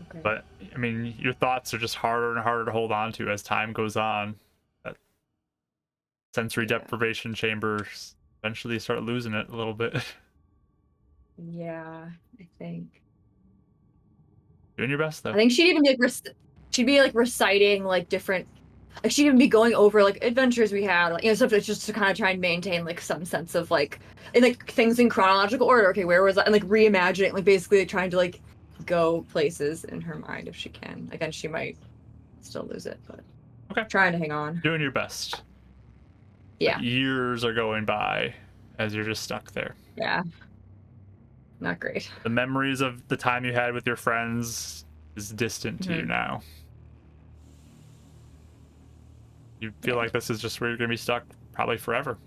Okay. But I mean, your thoughts are just harder and harder to hold on to as time goes on. That sensory deprivation chambers eventually start losing it a little bit. Yeah, I think. Doing your best though. I think she'd even be like she'd be like reciting like different, like she'd even be going over like adventures we had, like, you know, stuff that's just to kind of try and maintain like some sense of like, and, like things in chronological order. Okay, where was that? And like reimagining, like basically trying to like go places in her mind if she can. Again, she might still lose it, but trying to hang on. Doing your best. Yeah. But years are going by as you're just stuck there. Yeah. Not great. The memories of the time you had with your friends is distant to you now. You feel like this is just where you're gonna be stuck probably forever.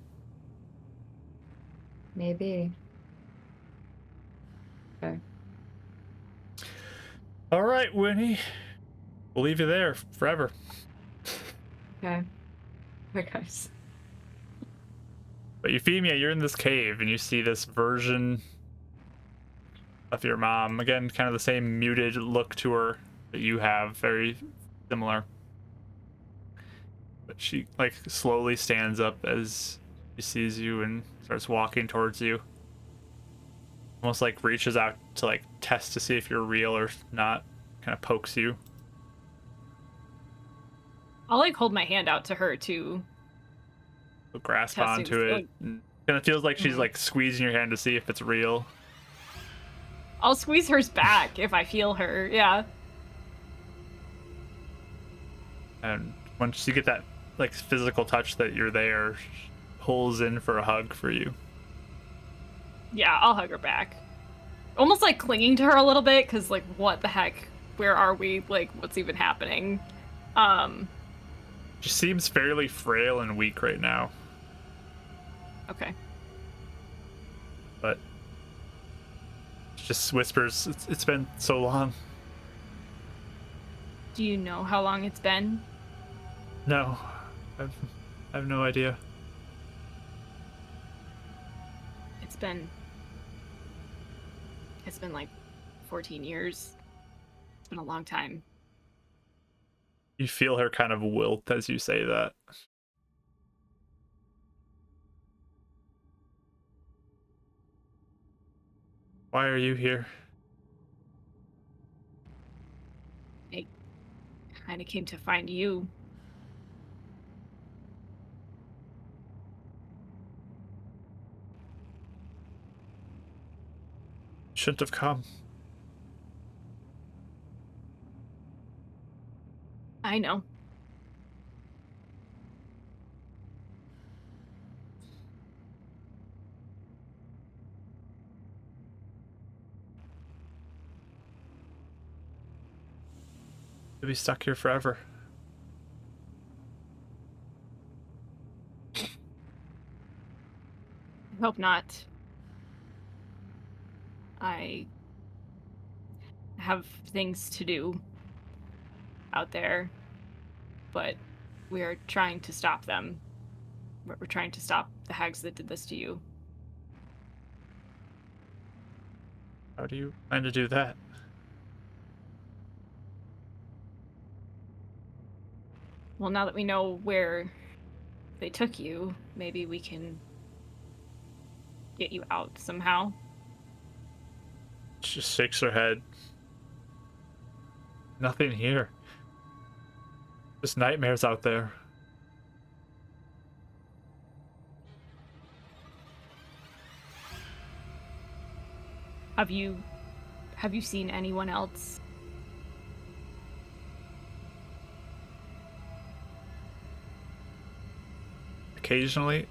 Maybe. Okay. All right, Winnie. We'll leave you there forever. Okay. Bye, guys. But Euphemia, you're in this cave and you see this version of your mom. Again, kind of the same muted look to her that you have, very similar. But she like slowly stands up as she sees you and starts walking towards you. Almost like reaches out to like test to see if you're real or not. Kind of pokes you. I'll like hold my hand out to her to Grasp testing onto it. Kind of feels like she's like squeezing your hand to see if it's real. I'll squeeze hers back if I feel her. Yeah. And once you get that like physical touch that you're there, she pulls in for a hug for you. Yeah, I'll hug her back. Almost like clinging to her a little bit, because like, what the heck? Where are we? Like, what's even happening? She seems fairly frail and weak right now. Okay. But she just whispers, it's been so long. Do you know how long it's been? No, I have no idea. It's been like 14 years. It's been a long time. You feel her kind of wilt as you say that. Why are you here? I kind of came to find you. Shouldn't have come. I know. To be stuck here forever. I hope not. I have things to do out there, but we are trying to stop them. We're trying to stop the hags that did this to you. How do you plan to do that? Well, now that we know where they took you, maybe we can get you out somehow. She just shakes her head. Nothing here. Just nightmares out there. Have you seen anyone else? Occasionally,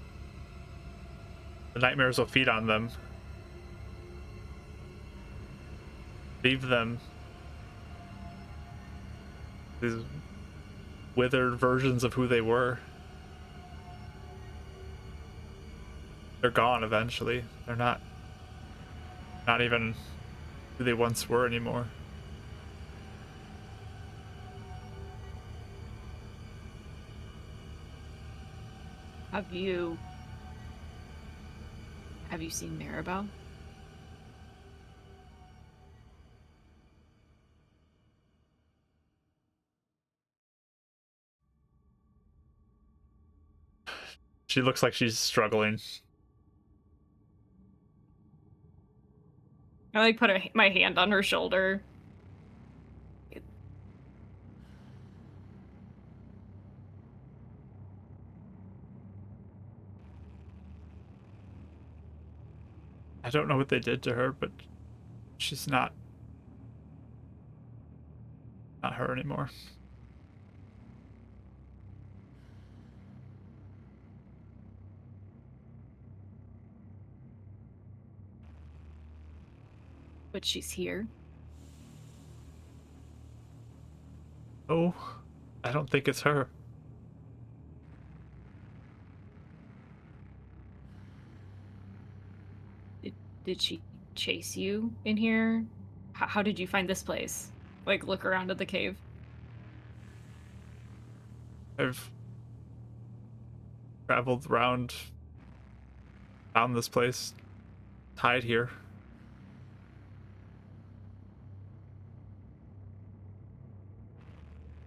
the nightmares will feed on them. Leave them. These withered versions of who they were. They're gone eventually. They're not even who they once were anymore. Have you seen Maribel? She looks like she's struggling. I like put my hand on her shoulder. I don't know what they did to her, but she's not her anymore. But she's here. Oh, I don't think it's her. Did she chase you in here? How did you find this place? Like, look around at the cave. I've traveled around, found this place, tied here.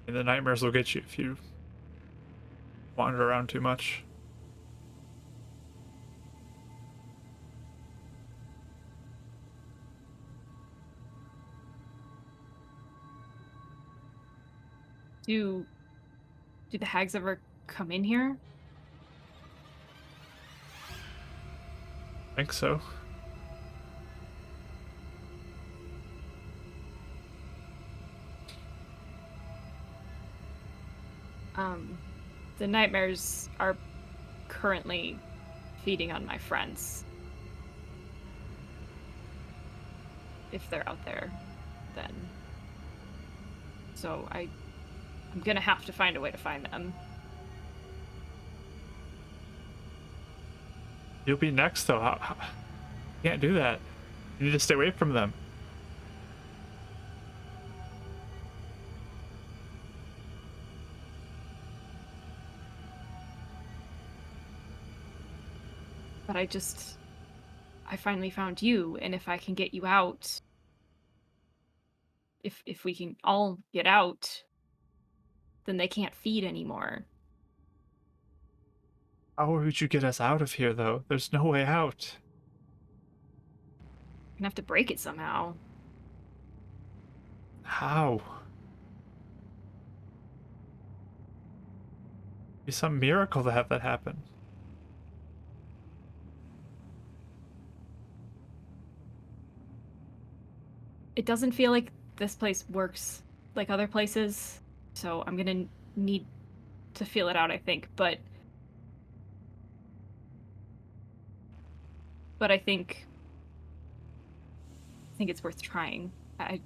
And the nightmares will get you if you wander around too much. Do the hags ever come in here? I think so. The nightmares are currently feeding on my friends. If they're out there, then. So I'm gonna have to find a way to find them. You'll be next, though. You can't do that. You need to stay away from them. But I finally found you, and if I can get you out, if we can all get out, then they can't feed anymore. How would you get us out of here, though? There's no way out. I'm gonna have to break it somehow. How? Be some miracle to have that happen. It doesn't feel like this place works like other places, so I'm gonna need to feel it out, I think. But I think it's worth trying. I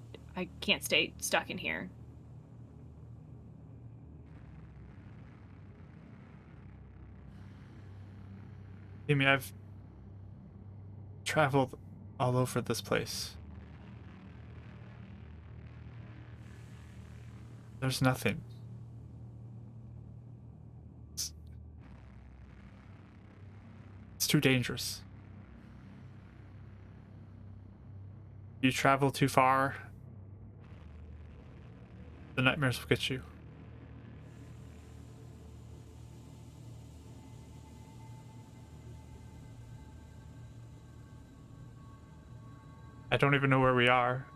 can't stay stuck in here. Amy, I've traveled all over this place. There's nothing. It's too dangerous. You travel too far, the nightmares will get you. I don't even know where we are.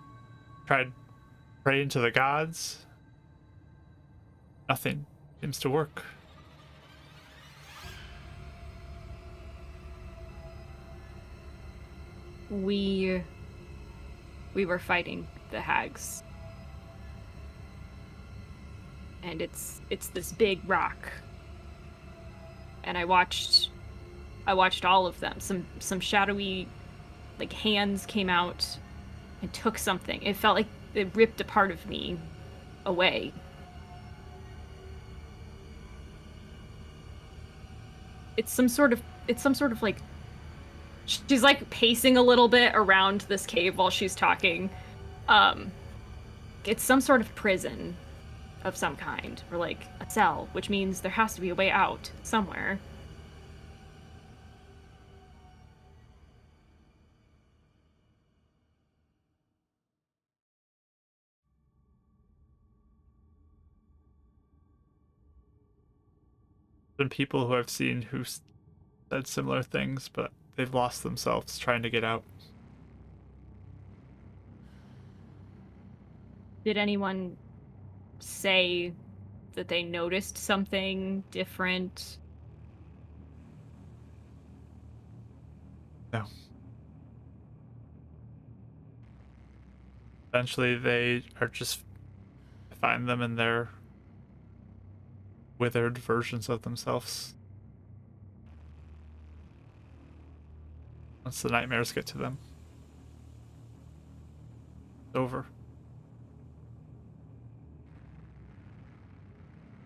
Tried praying to the gods. Nothing seems to work. We were fighting the hags. And it's this big rock. And I watched all of them. Some shadowy like hands came out and took something. It felt like it ripped a part of me away. It's some sort of like she's like pacing a little bit around this cave while she's talking. It's some sort of prison of some kind, or like a cell, which means there has to be a way out somewhere. Been people who I've seen who said similar things, but they've lost themselves trying to get out. Did anyone say that they noticed something different? No. Eventually they are just find them in their withered versions of themselves. Once the nightmares get to them. It's over.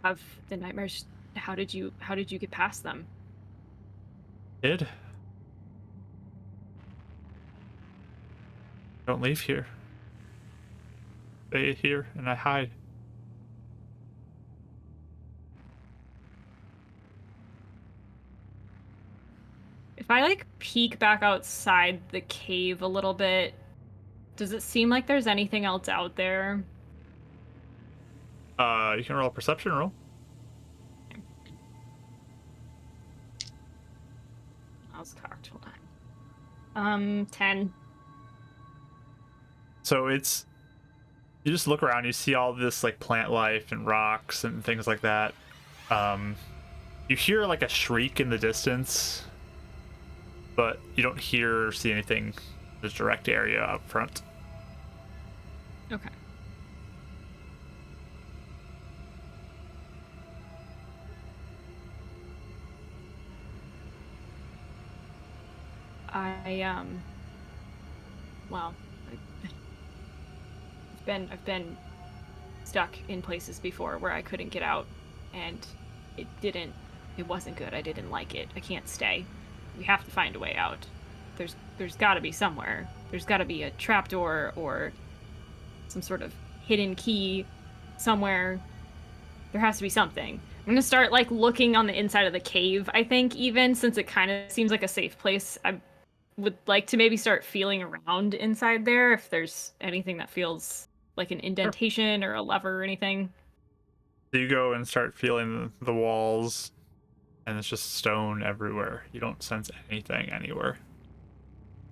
Of the nightmares, how did you get past them? Kid? Don't leave here. Stay here and I hide. If I like peek back outside the cave a little bit, does it seem like there's anything else out there? You can roll a perception roll. I was cocked. Hold on. 10. So it's you just look around, you see all this like plant life and rocks and things like that. You hear like a shriek in the distance, but you don't hear or see anything in the direct area up front. Okay. Well, I've been stuck in places before where I couldn't get out, and it wasn't good. I didn't like it. I can't stay. We have to find a way out. There's got to be somewhere. There's got to be a trapdoor or some sort of hidden key somewhere. There has to be something. I'm gonna start like looking on the inside of the cave, I think, even since it kind of seems like a safe place. I would like to maybe start feeling around inside there if there's anything that feels like an indentation or a lever or anything. So you go and start feeling the walls, and it's just stone everywhere. You don't sense anything anywhere.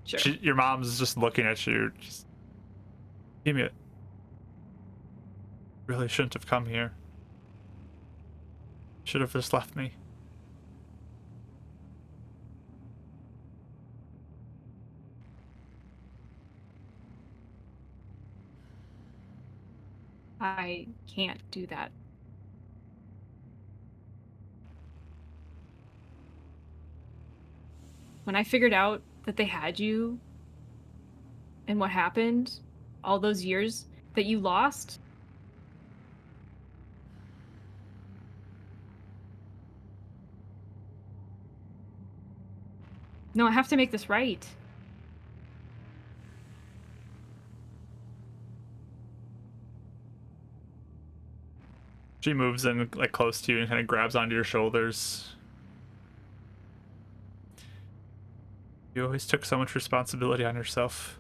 Sure. Your mom's just looking at you. Just give me it. Really shouldn't have come here. Should have just left me. I can't do that. When I figured out that they had you and what happened, all those years that you lost, no, I have to make this right. She moves in like close to you and kind of grabs onto your shoulders. You always took so much responsibility on yourself.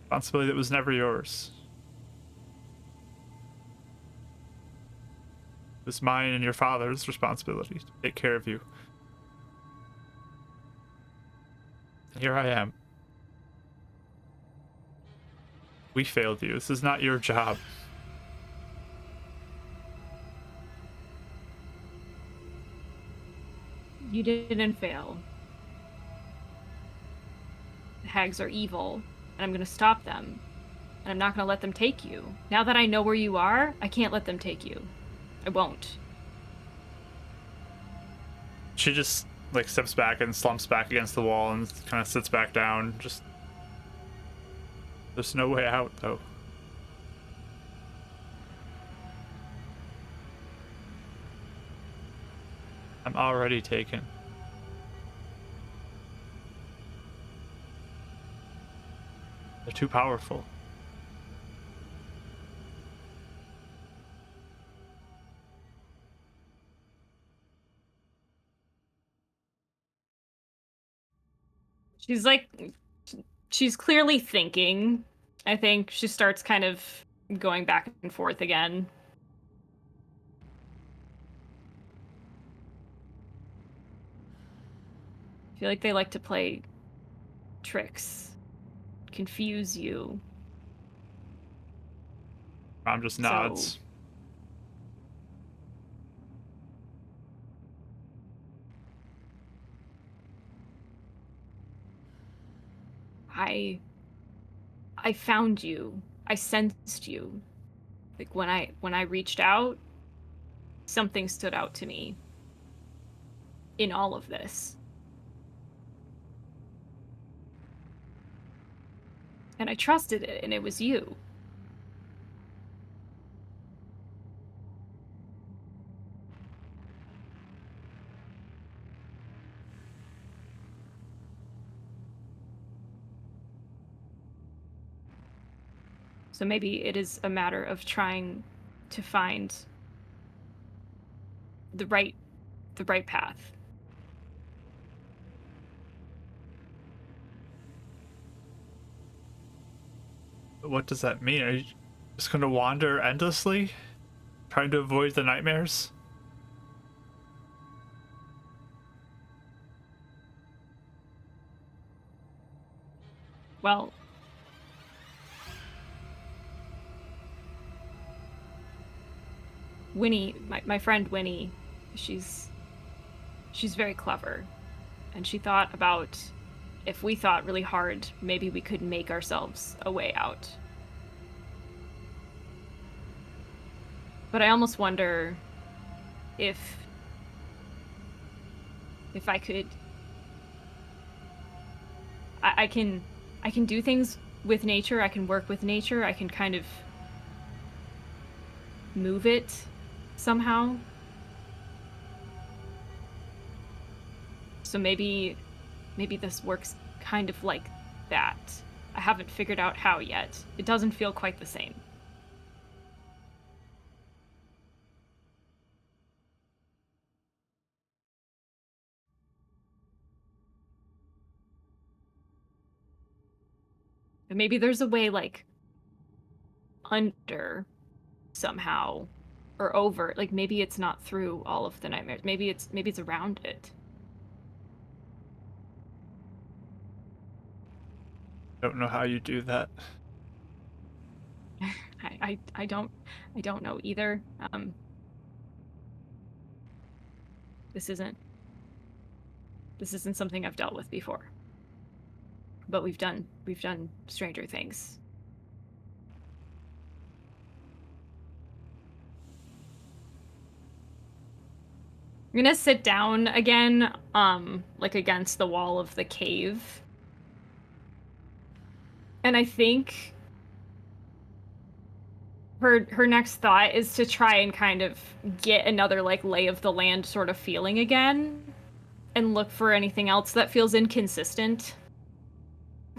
Responsibility that was never yours. It was mine and your father's responsibility to take care of you. And here I am. We failed you. This is not your job. You didn't fail. The hags are evil, and I'm gonna stop them. And I'm not gonna let them take you. Now that I know where you are, I can't let them take you. I won't. She just like steps back and slumps back against the wall and kind of sits back down. Just there's no way out though. I'm already taken. They're too powerful. She's like, she's clearly thinking. I think she starts kind of going back and forth again. I feel like they like to play tricks, confuse you. Mom just nods. I found you. I sensed you. Like when I reached out, something stood out to me in all of this. And I trusted it, and it was you. So maybe it is a matter of trying to find the right path. What does that mean? Are you just going to wander endlessly, trying to avoid the nightmares? Well, Winnie, my friend Winnie, she's very clever. And she thought about if we thought really hard, maybe we could make ourselves a way out. But I almost wonder if I could I can do things with nature, I can work with nature, I can kind of move it somehow. So maybe this works kind of like that. I haven't figured out how yet. It doesn't feel quite the same. But maybe there's a way like under somehow or over. Like maybe it's not through all of the nightmares. Maybe it's around it. Don't know how you do that. I don't know either. This isn't something I've dealt with before. But we've done stranger things. I'm gonna sit down again, like against the wall of the cave. And I think her next thought is to try and kind of get another like lay of the land sort of feeling again and look for anything else that feels inconsistent.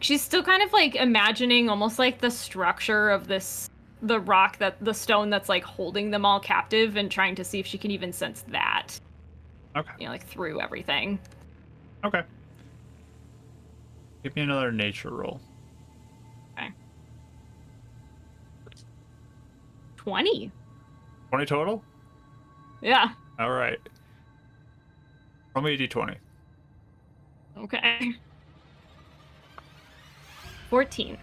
She's still kind of like imagining almost like the structure of the rock, that the stone that's like holding them all captive, and trying to see if she can even sense that. Okay. You know, like through everything. Okay. Give me another nature roll. Okay. 20. 20 total? Yeah. All right. Roll me a d20. Okay. 14.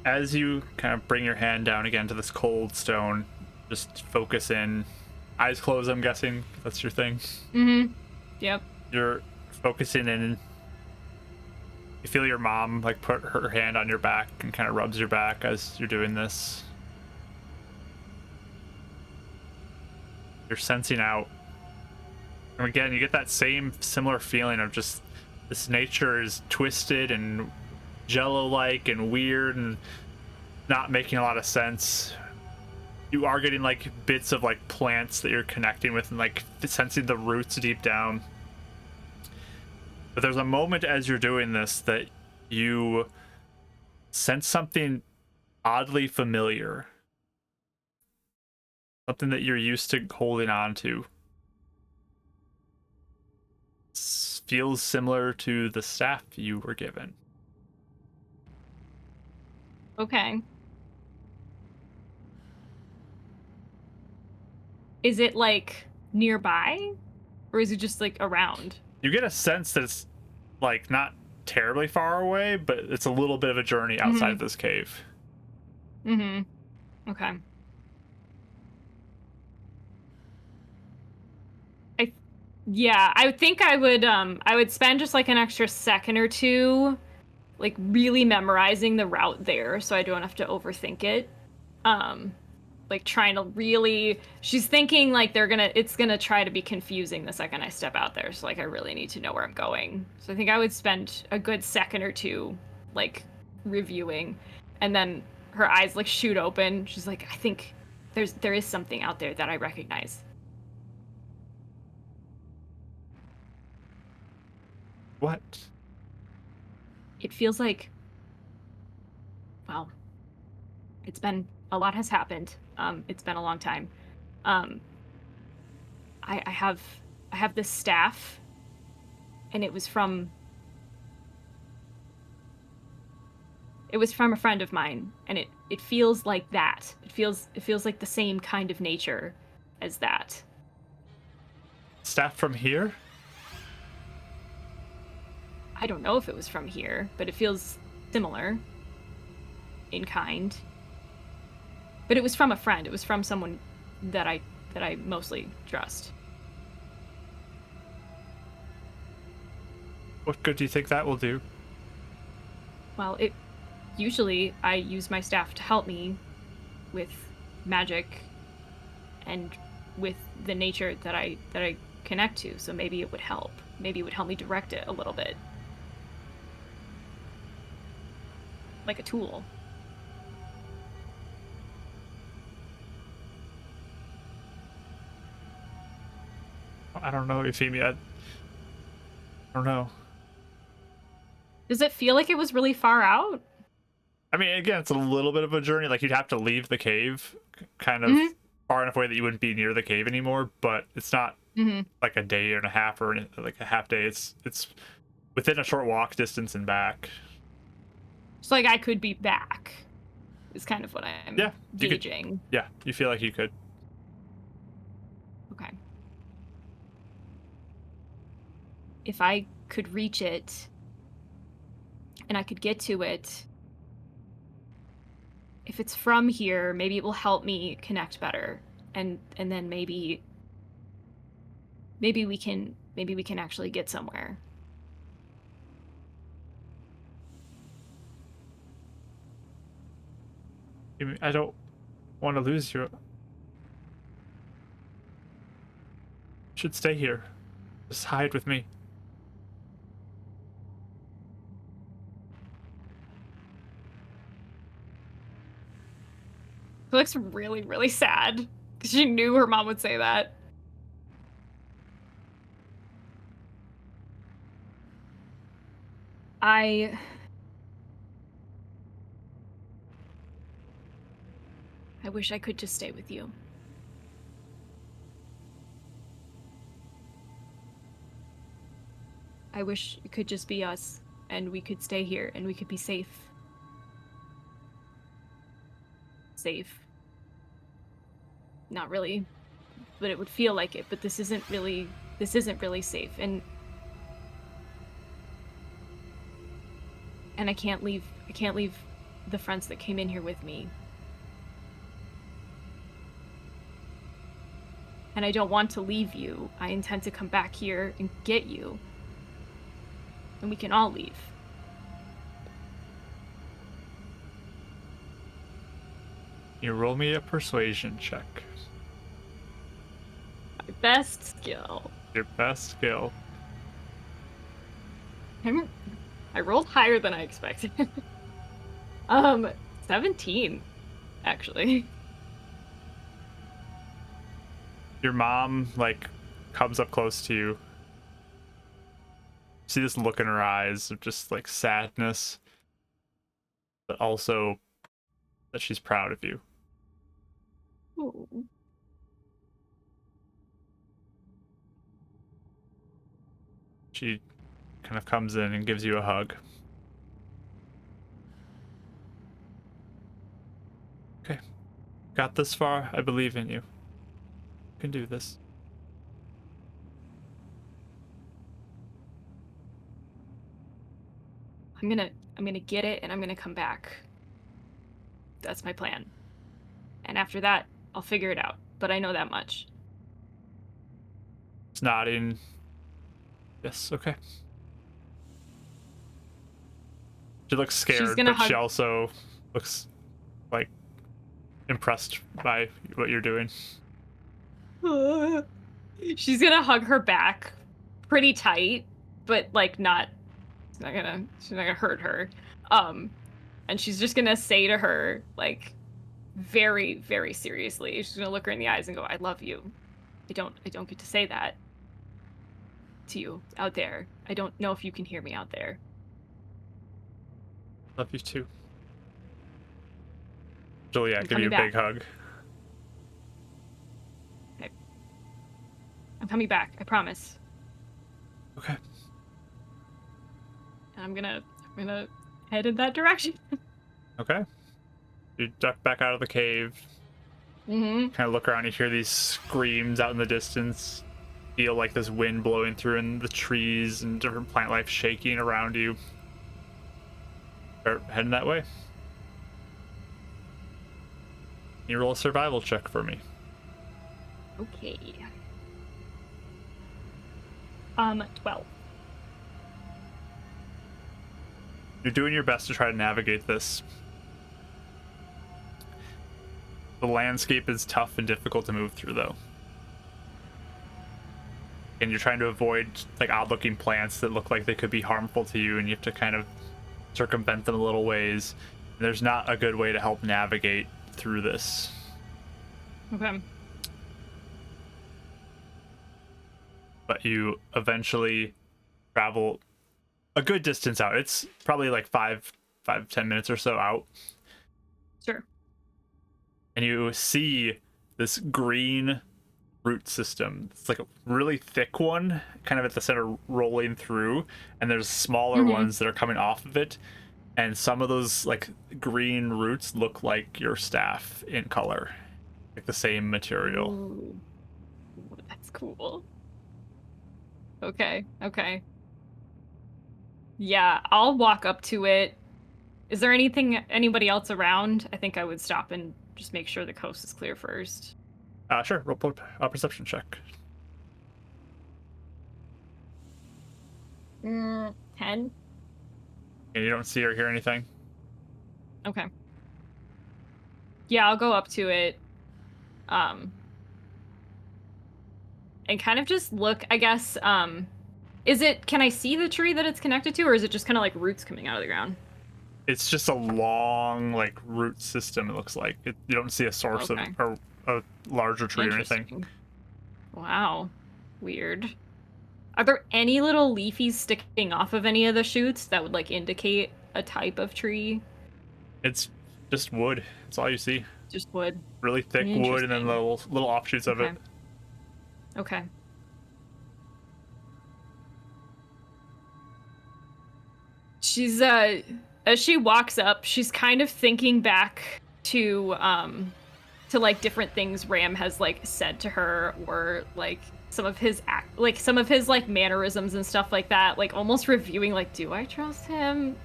As you kind of bring your hand down again to this cold stone, just focus in. Eyes closed, I'm guessing. That's your thing. Mm-hmm. Yep. You're focusing in. You feel your mom like put her hand on your back and kind of rubs your back as you're doing this. You're sensing out. And again, you get that same similar feeling of just this nature is twisted and jello-like and weird and not making a lot of sense. You are getting like bits of like plants that you're connecting with and like sensing the roots deep down. But there's a moment as you're doing this that you sense something oddly familiar. Something that you're used to holding on to. Feels similar to the staff you were given. Okay. Is it like nearby? Or is it just like around? You get a sense that it's like not terribly far away, but it's a little bit of a journey outside of this cave. Mm-hmm. Okay. I think I would spend just like an extra second or two like really memorizing the route there so I don't have to overthink it. Like trying to really, she's thinking like it's gonna try to be confusing the second I step out there, so like I really need to know where I'm going. So I think I would spend a good second or two like reviewing, and then her eyes like shoot open. She's like, I think there is something out there that I recognize. What? It feels like, well, a lot has happened. It's been a long time. I have this staff, and it was from a friend of mine, and it feels like that. It feels like the same kind of nature as that. Staff from here? I don't know if it was from here, but it feels similar in kind. But it was from a friend. It was from someone that I mostly trust. What good do you think that will do? Well, usually I use my staff to help me with magic and with the nature that I connect to. So maybe it would help. Maybe it would help me direct it a little bit. Like a tool. I don't know, Euphemia. I don't know. Does it feel like it was really far out? I mean, again, it's a little bit of a journey. Like, you'd have to leave the cave kind of far enough away that you wouldn't be near the cave anymore, but it's not like a day and a half or like a half day. It's within a short walk distance and back. So, like, I could be back. is kind of what I'm Yeah, you could- gauging. Yeah, you feel like you could. Okay. If I could reach it and I could get to it, if it's from here, maybe it will help me connect better. And then maybe we can actually get somewhere. I don't want to lose you. Should stay here. Just hide with me. She looks really, really sad because she knew her mom would say that. I wish I could just stay with you. I wish it could just be us and we could stay here and we could be safe. Safe. Not really, but it would feel like it, but this isn't really safe, and I can't leave the friends that came in here with me. And I don't want to leave you. I intend to come back here and get you. And we can all leave. You roll me a persuasion check. My best skill. Your best skill. I rolled higher than I expected. 17, actually. Your mom, like, comes up close to you. See this look in her eyes of just, like, sadness. But also that she's proud of you. Ooh. She kind of comes in and gives you a hug. Okay. Got this far. I believe in you. You can do this. I'm gonna get it and I'm gonna come back. That's my plan. And after that, I'll figure it out. But I know that much. It's nodding. Yes, okay. She looks scared, gonna but she hug- also looks like impressed by what you're doing. She's gonna hug her back pretty tight, but like she's not gonna hurt her. And she's just gonna say to her, like, very, very seriously, she's gonna look her in the eyes and go, I love you. I don't get to say that to you out there. I don't know if you can hear me out there. Love you too. Juliet, I'm give you a coming big hug. I'm coming back, I promise. Okay. And I'm gonna head in that direction. Okay. You duck back out of the cave. Mm-hmm. Kind of look around, you hear these screams out in the distance. Feel like this wind blowing through and the trees and different plant life shaking around you. Start heading that way. You roll a survival check for me. Okay. 12. You're doing your best to try to navigate this. The landscape is tough and difficult to move through, though. And you're trying to avoid like odd-looking plants that look like they could be harmful to you, and you have to kind of circumvent them a little ways. And there's not a good way to help navigate through this. Okay. But you eventually travel a good distance out. It's probably like 10 minutes or so out. Sure. And you see this green root system. It's like a really thick one, kind of at the center rolling through, and there's smaller ones that are coming off of it. And some of those like green roots look like your staff in color, like the same material. Ooh. That's cool. Okay, okay. Yeah, I'll walk up to it. Is there anybody else around? I think I would stop and just make sure the coast is clear first. Sure. Roll a perception check. 10? And you don't see or hear anything. Okay. Yeah, I'll go up to it. And kind of just look, I guess, can I see the tree that it's connected to, or is it just kind of like roots coming out of the ground? It's just a long like root system. It looks like you don't see a source of Okay. or a larger tree or anything. Interesting. Wow. Weird. Are there any little leafies sticking off of any of the shoots that would like indicate a type of tree? It's just wood. That's all you see. Just wood. Really thick wood, and then Interesting. little offshoots of it. Okay. She's as she walks up, she's kind of thinking back to like different things Ram has like said to her, or like some of his like mannerisms and stuff like that, like almost reviewing like, do I trust him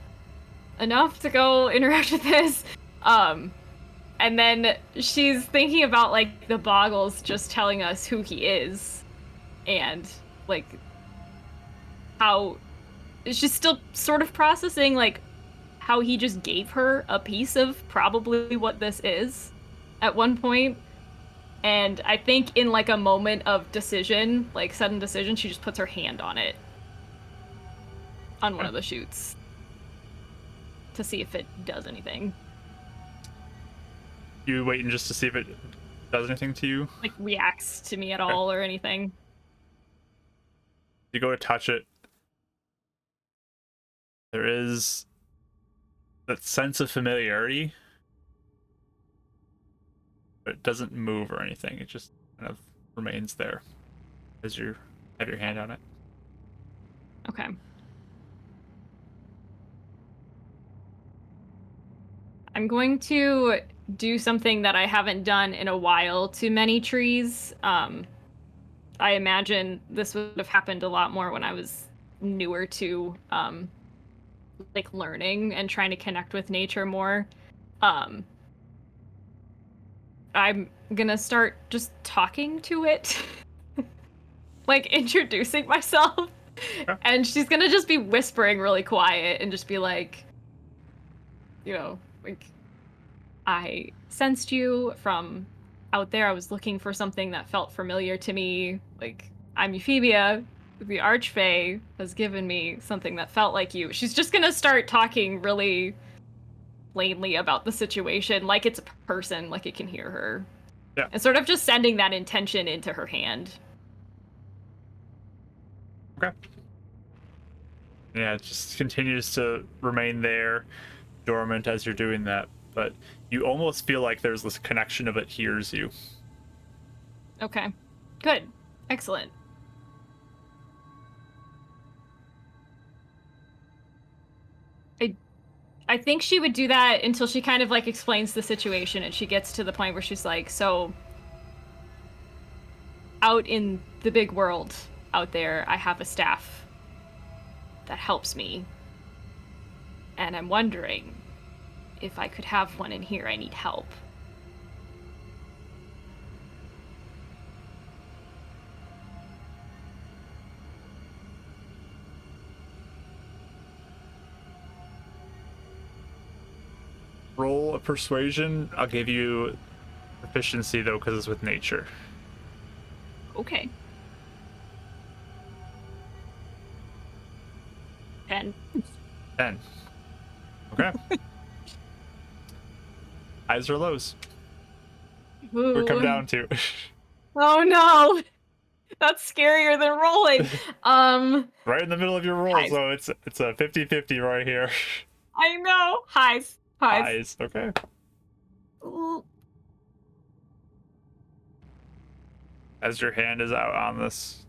enough to go interact with this? And then she's thinking about like the Boggles just telling us who he is, and like how she's still sort of processing like how he just gave her a piece of probably what this is at one point. And I think in like a moment of decision, like sudden decision, she just puts her hand on it, on one of the shoots, to see if it does anything. You waiting just to see if it does anything to you? Like reacts to me at all or anything. You go to touch it. There is that sense of familiarity, but it doesn't move or anything. It just kind of remains there as you have your hand on it. Okay. I'm going to do something that I haven't done in a while to many trees. I imagine this would have happened a lot more when I was newer to like learning and trying to connect with nature more. I'm gonna start just talking to it, like introducing myself. Okay. And she's gonna just be whispering really quiet and just be like, you know, like, I sensed you from out there. I was looking for something that felt familiar to me. Like, I'm Euphemia. The Archfey has given me something that felt like you. She's just gonna start talking really plainly about the situation, like it's a person, like it can hear her. Yeah. And sort of just sending that intention into her hand. Okay. Yeah, it just continues to remain there, dormant as you're doing that, but you almost feel like there's this connection of it hears you. Okay. Good. Excellent. I think she would do that until she kind of like explains the situation and she gets to the point where she's like, so out in the big world out there, I have a staff that helps me. And I'm wondering if I could have one in here. I need help. Roll a persuasion. I'll give you proficiency though, because it's with nature. Okay. 10. 10. Okay. Highs or lows? We come down to. Oh no! That's scarier than rolling. Right in the middle of your roll, highs. so it's a 50-50 right here. I know. Highs. Highs. Okay. Ooh. As your hand is out on this,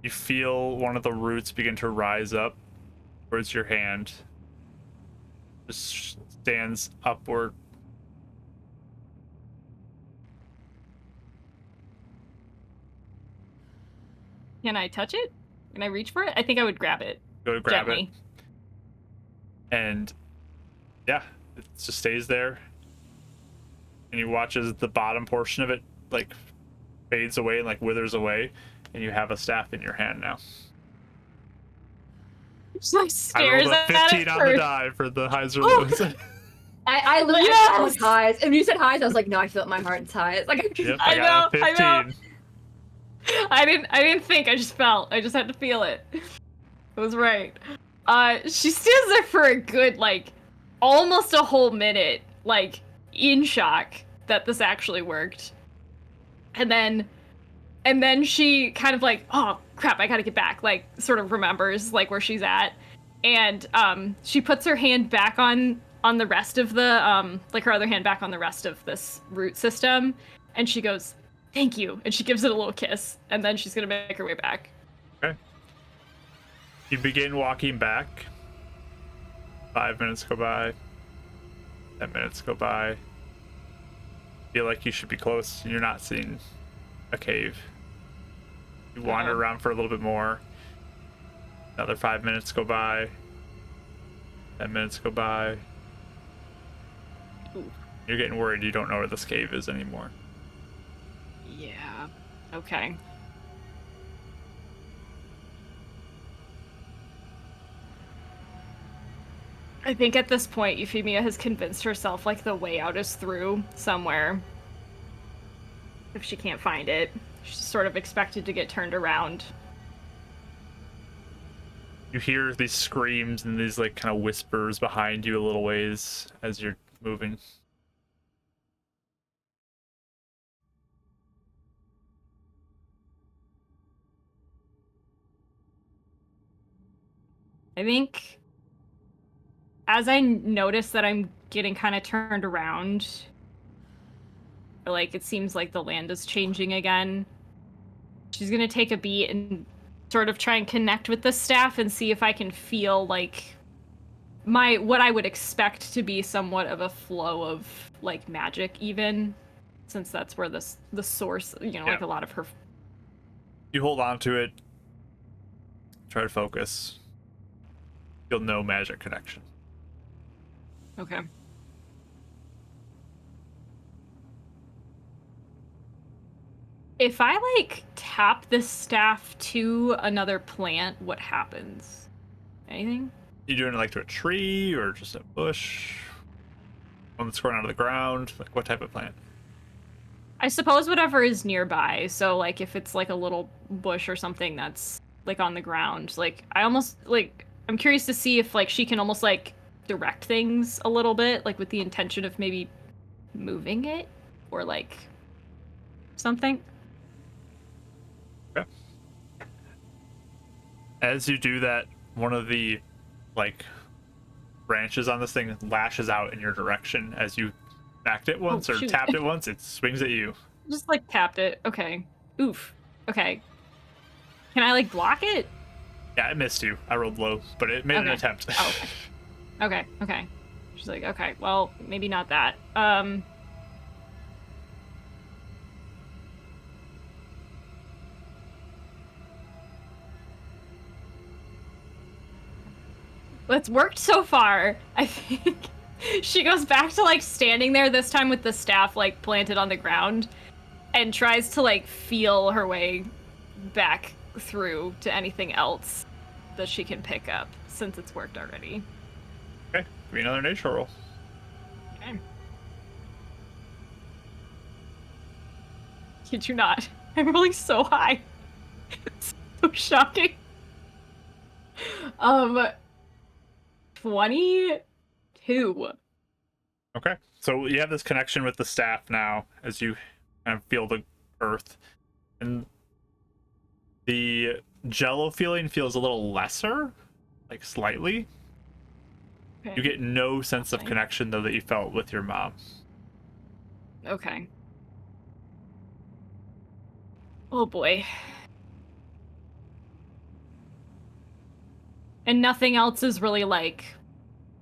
You feel one of the roots begin to rise up towards your hand. Just stands upward. Can I touch it? Can I reach for it? I think I would grab it. Go to grab Gently. it. And yeah, it just stays there. And you watch as the bottom portion of it like fades away and like withers away, and you have a staff in your hand now. Just like I stares rolled a at 15 it on the first. die for the highs or Oh. lows. I literally Yes! felt like highs. And when you said highs, I was like, no, I feel it in my heart. It's highs. Like, Yep, I I got know, a I know. 15. I didn't think, I just felt. I just had to feel it. It was right. She stands there for a good, like, almost a whole minute, like, in shock that this actually worked. And then she kind of like, oh crap, I gotta get back, like, sort of remembers like where she's at. And she puts her hand back on the rest of the like her other hand back on the rest of this root system, and she goes, thank you, and she gives it a little kiss, and then she's gonna make her way back. Okay. You begin walking back. 5 minutes go by. 10 minutes go by. Feel like you should be close. You're not seeing a cave. You wander around for a little bit more. Another 5 minutes go by. 10 minutes go by. Ooh. You're getting worried you don't know where this cave is anymore. Yeah. Okay. I think at this point, Euphemia has convinced herself like the way out is through somewhere. If she can't find it, she's sort of expected to get turned around. You hear these screams and these like kind of whispers behind you a little ways as you're moving. I think as I notice that I'm getting kind of turned around, like it seems like the land is changing again, she's gonna take a beat and sort of try and connect with the staff and see if I can feel like what I would expect to be somewhat of a flow of like magic, even since that's where the source, like a lot of her. You hold on to it. Try to focus. Feel no magic connection. Okay. If I like tap this staff to another plant, what happens? Anything? You doing it like to a tree or just a bush? One that's growing out of the ground? Like what type of plant? I suppose whatever is nearby. So like if it's like a little bush or something that's like on the ground, like I almost like I'm curious to see if like she can almost like direct things a little bit, like with the intention of maybe moving it or like something. Okay. As you do that, one of the like branches on this thing lashes out in your direction. As you backed it once or shoot. tapped it once, it swings at you. Just like tapped it. Okay. Oof. Okay. Can I like block it? Yeah, it missed you. I rolled low, but it made an Okay. attempt. Oh, okay. Okay. She's like, okay, well, maybe not that. It's worked so far. I think she goes back to like standing there, this time with the staff like planted on the ground, and tries to like feel her way back through to anything else that she can pick up since it's worked already. Okay, give me another nature roll. Okay. Kid you not. I'm rolling so high. It's so shocking. 22. Okay, so you have this connection with the staff now as you kind of feel the earth, and the jello feeling feels a little lesser, like slightly. Okay. You get no sense of Fine. connection though that you felt with your mom. Okay. Oh boy. And nothing else is really like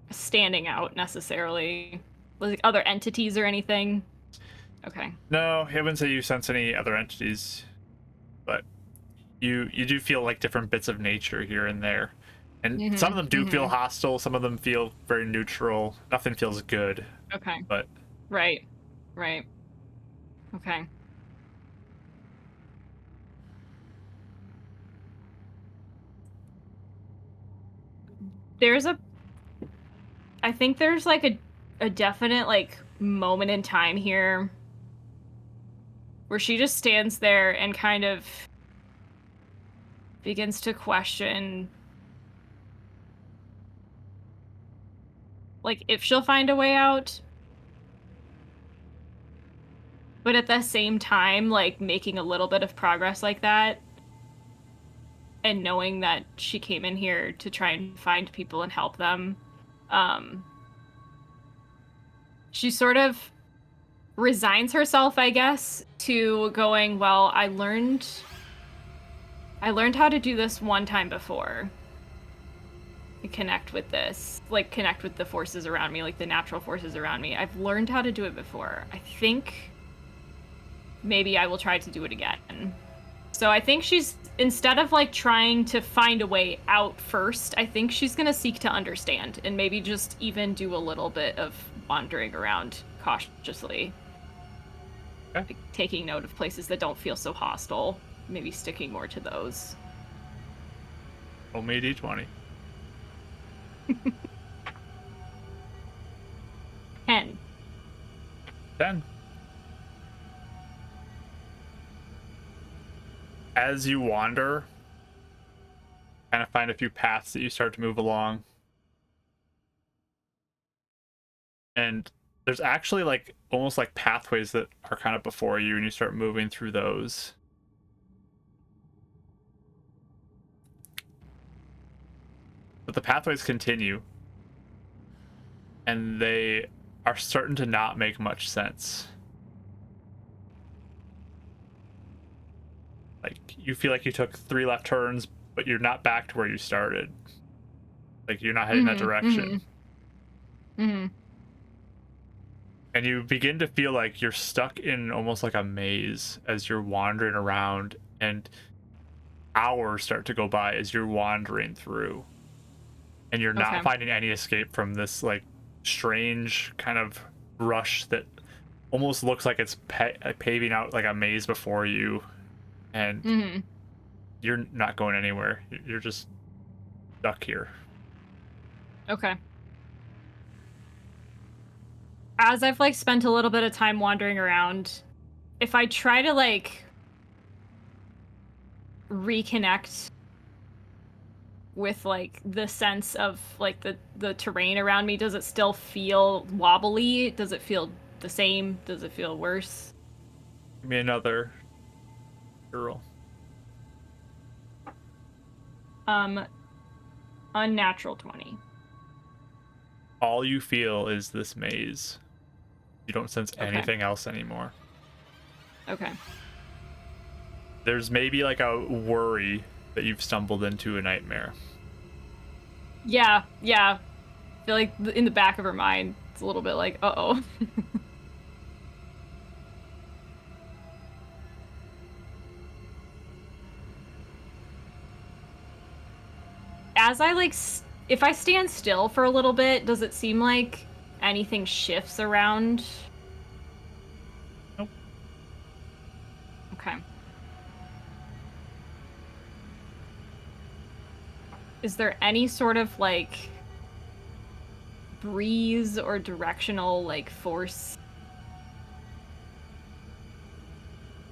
standing out necessarily. Like other entities or anything. Okay. No, I wouldn't say you sense any other entities, but you do feel like different bits of nature here and there. And some of them do feel hostile, some of them feel very neutral. Nothing feels good. Okay. But Right. Okay. I think there's like a definite like moment in time here where she just stands there and kind of begins to question like if she'll find a way out. But at the same time, like making a little bit of progress like that and knowing that she came in here to try and find people and help them, she sort of resigns herself, I guess, to going, well, I learned how to do this one time before. Connect with this, like connect with the forces around me, like the natural forces around me. I've learned how to do it before. I think maybe I will try to do it again. So I think she's, instead of like trying to find a way out first, I think she's gonna seek to understand and maybe just even do a little bit of wandering around cautiously. Okay. Like, taking note of places that don't feel so hostile, maybe sticking more to those. roll me a d20. 10. 10. As you wander, kind of find a few paths that you start to move along. And there's actually like almost like pathways that are kind of before you, and you start moving through those. But the pathways continue, and they are starting to not make much sense. Like, you feel like you took 3 left turns, but you're not back to where you started. Like, you're not heading that direction. And you begin to feel like you're stuck in almost like a maze as you're wandering around, and hours start to go by as you're wandering through. And you're not finding any escape from this, like, strange kind of rush that almost looks like it's paving out like a maze before you. And you're not going anywhere. You're just stuck here. Okay. As I've like spent a little bit of time wandering around, if I try to like reconnect with like the sense of like the terrain around me, does it still feel wobbly? Does it feel the same? Does it feel worse? Give me another roll. Unnatural 20. All you feel is this maze. You don't sense anything else anymore. Okay. There's maybe like a worry that you've stumbled into a nightmare. Yeah. I feel like in the back of her mind, it's a little bit like, uh-oh. As I like, if I stand still for a little bit, does it seem like anything shifts around? Nope. Okay. Is there any sort of like breeze or directional like force?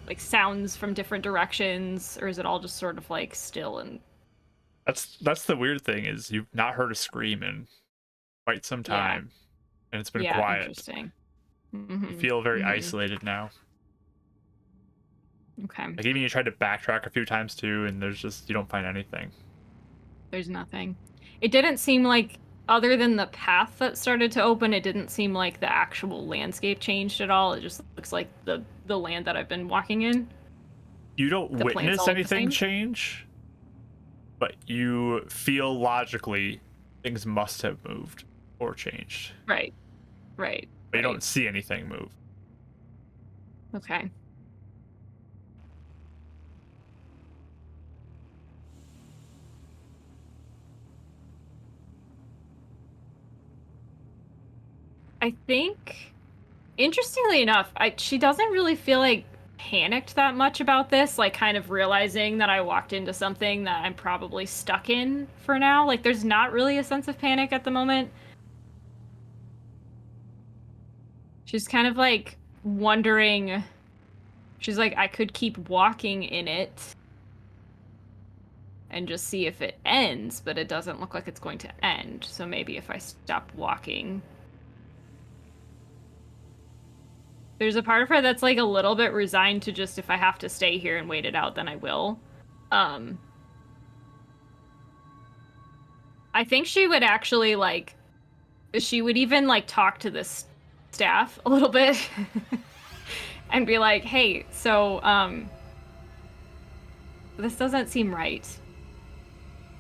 Like sounds from different directions, or is it all just sort of like still and That's the weird thing, is you've not heard a scream in quite some time, and it's been quiet. Interesting. You feel very isolated now. Okay. Like, even you tried to backtrack a few times too, and you don't find anything. There's nothing. It didn't seem like, other than the path that started to open, it didn't seem like the actual landscape changed at all. It just looks like the land that I've been walking in. You don't The plant's witness all the anything same? change, but you feel logically things must have moved or changed. Right. But you don't see anything move. Okay. I think, interestingly enough, she doesn't really feel like panicked that much about this, like kind of realizing that I walked into something that I'm probably stuck in for now. Like there's not really a sense of panic at the moment. She's kind of like wondering, she's like, I could keep walking in it and just see if it ends, but it doesn't look like it's going to end. So maybe if I stop walking. There's a part of her that's like a little bit resigned to just, if I have to stay here and wait it out, then I will. I think she would actually like, she would even like talk to this staff a little bit and be like, hey, so this doesn't seem right.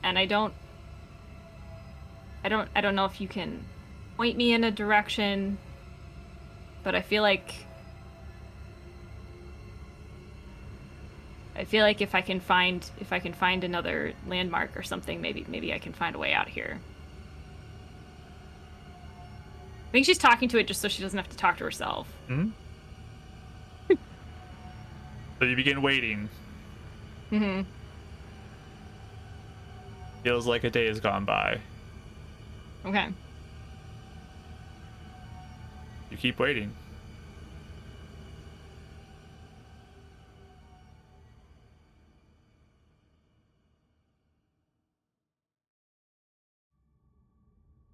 And I don't know if you can point me in a direction, but I feel like if I can find another landmark or something, maybe I can find a way out here. I think she's talking to it just so she doesn't have to talk to herself. Mm-hmm. So you begin waiting. Mm-hmm. Feels like a day has gone by. Okay. You keep waiting.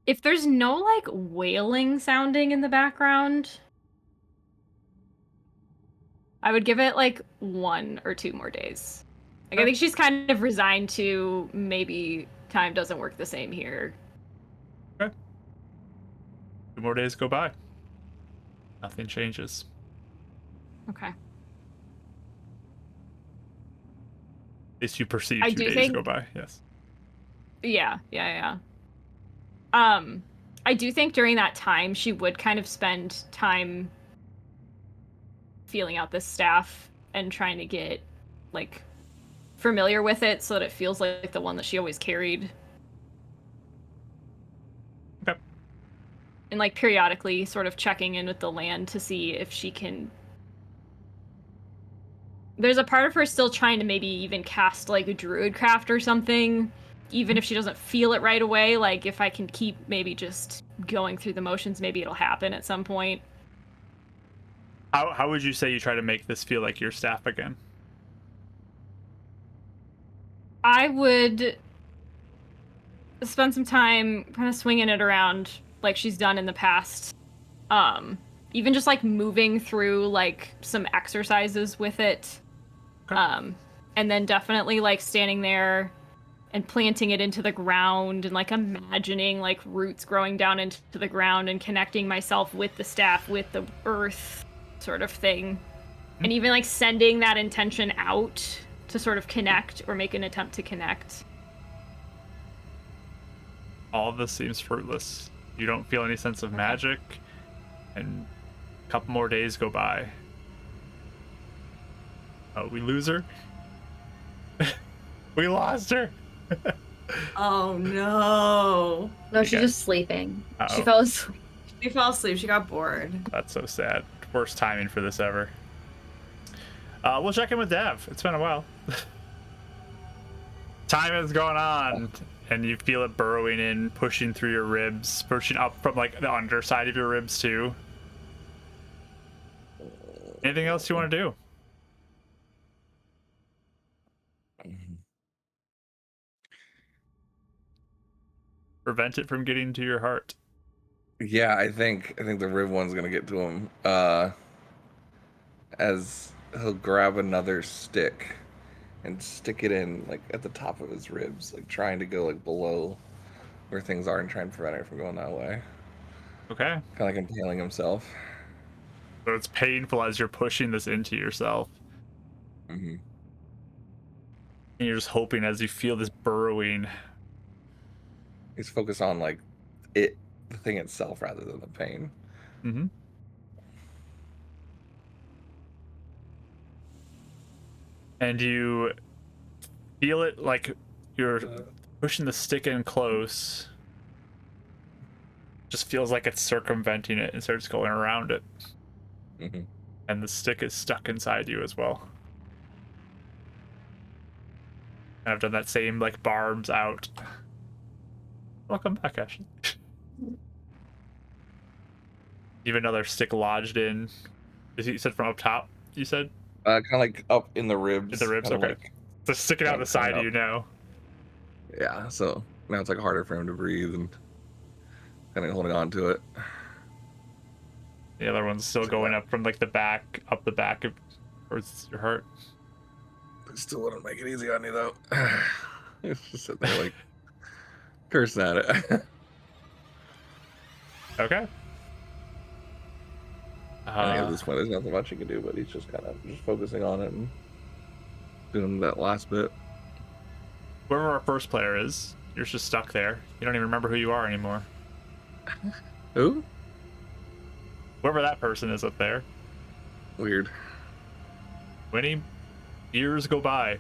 If there's no like wailing sounding in the background, I would give it like 1 or 2 more days. Like I think she's kind of resigned to maybe time doesn't work the same here. Okay. 2 more days go by. Nothing changes. Okay. At least you perceive I 2 do days think- go by. Yes. Yeah. I do think during that time she would kind of spend time feeling out this staff and trying to get like familiar with it so that it feels like the one that she always carried. Okay. And like periodically sort of checking in with the land to see if she can. There's a part of her still trying to maybe even cast like a druidcraft or something, even if she doesn't feel it right away. Like if I can keep maybe just going through the motions, maybe it'll happen at some point. How would you say you try to make this feel like your staff again? I would spend some time kind of swinging it around like she's done in the past. Even just like moving through like some exercises with it. Okay. And then definitely like standing there and planting it into the ground and like imagining like roots growing down into the ground and connecting myself with the staff, with the earth sort of thing. Mm-hmm. And even like sending that intention out to sort of connect or make an attempt to connect. All of this seems fruitless. You don't feel any sense of magic, and a couple more days go by. Oh, we lose her? We lost her! Oh no. No, she's Okay. just sleeping. She Uh-oh. fell asleep. She fell asleep. She got bored. That's so sad. Worst timing for this ever. We'll check in with Dev. It's been a while. Time has gone on, and you feel it burrowing in, pushing through your ribs, pushing up from like the underside of your ribs too. Anything else you want to do? Prevent it from getting to your heart. Yeah, I think the rib one's gonna get to him. As he'll grab another stick and stick it in like at the top of his ribs, like trying to go like below where things are and trying to prevent it from going that way. Okay. Kind of like impaling himself. So it's painful as you're pushing this into yourself. Mm-hmm. And you're just hoping as you feel this burrowing. He's focused on like the thing itself rather than the pain. Mm-hmm. And you feel it like you're pushing the stick in close. Just feels like it's circumventing it and starts going around it. Mm-hmm. And the stick is stuck inside you as well. And I've done that same like barbs out. Welcome back, Ashley. You have another stick lodged in. You said from up top, you said? Kind of like up in the ribs. In the ribs, kinda okay. like- So it's sticking out kind the of side of up. you now. Yeah, so now it's like harder for him to breathe and kind of holding on to it. The other one's still going up from like the back, up the back of towards your heart. They still wouldn't make it easy on you though. It's just sitting there like cursing at it. Okay. I think at this point there's nothing much he can do, but he's just kind of just focusing on it and doing that last bit. Whoever our first player is, you're just stuck there. You don't even remember who you are anymore. Who? Whoever that person is up there. Weird. Winnie, years go by.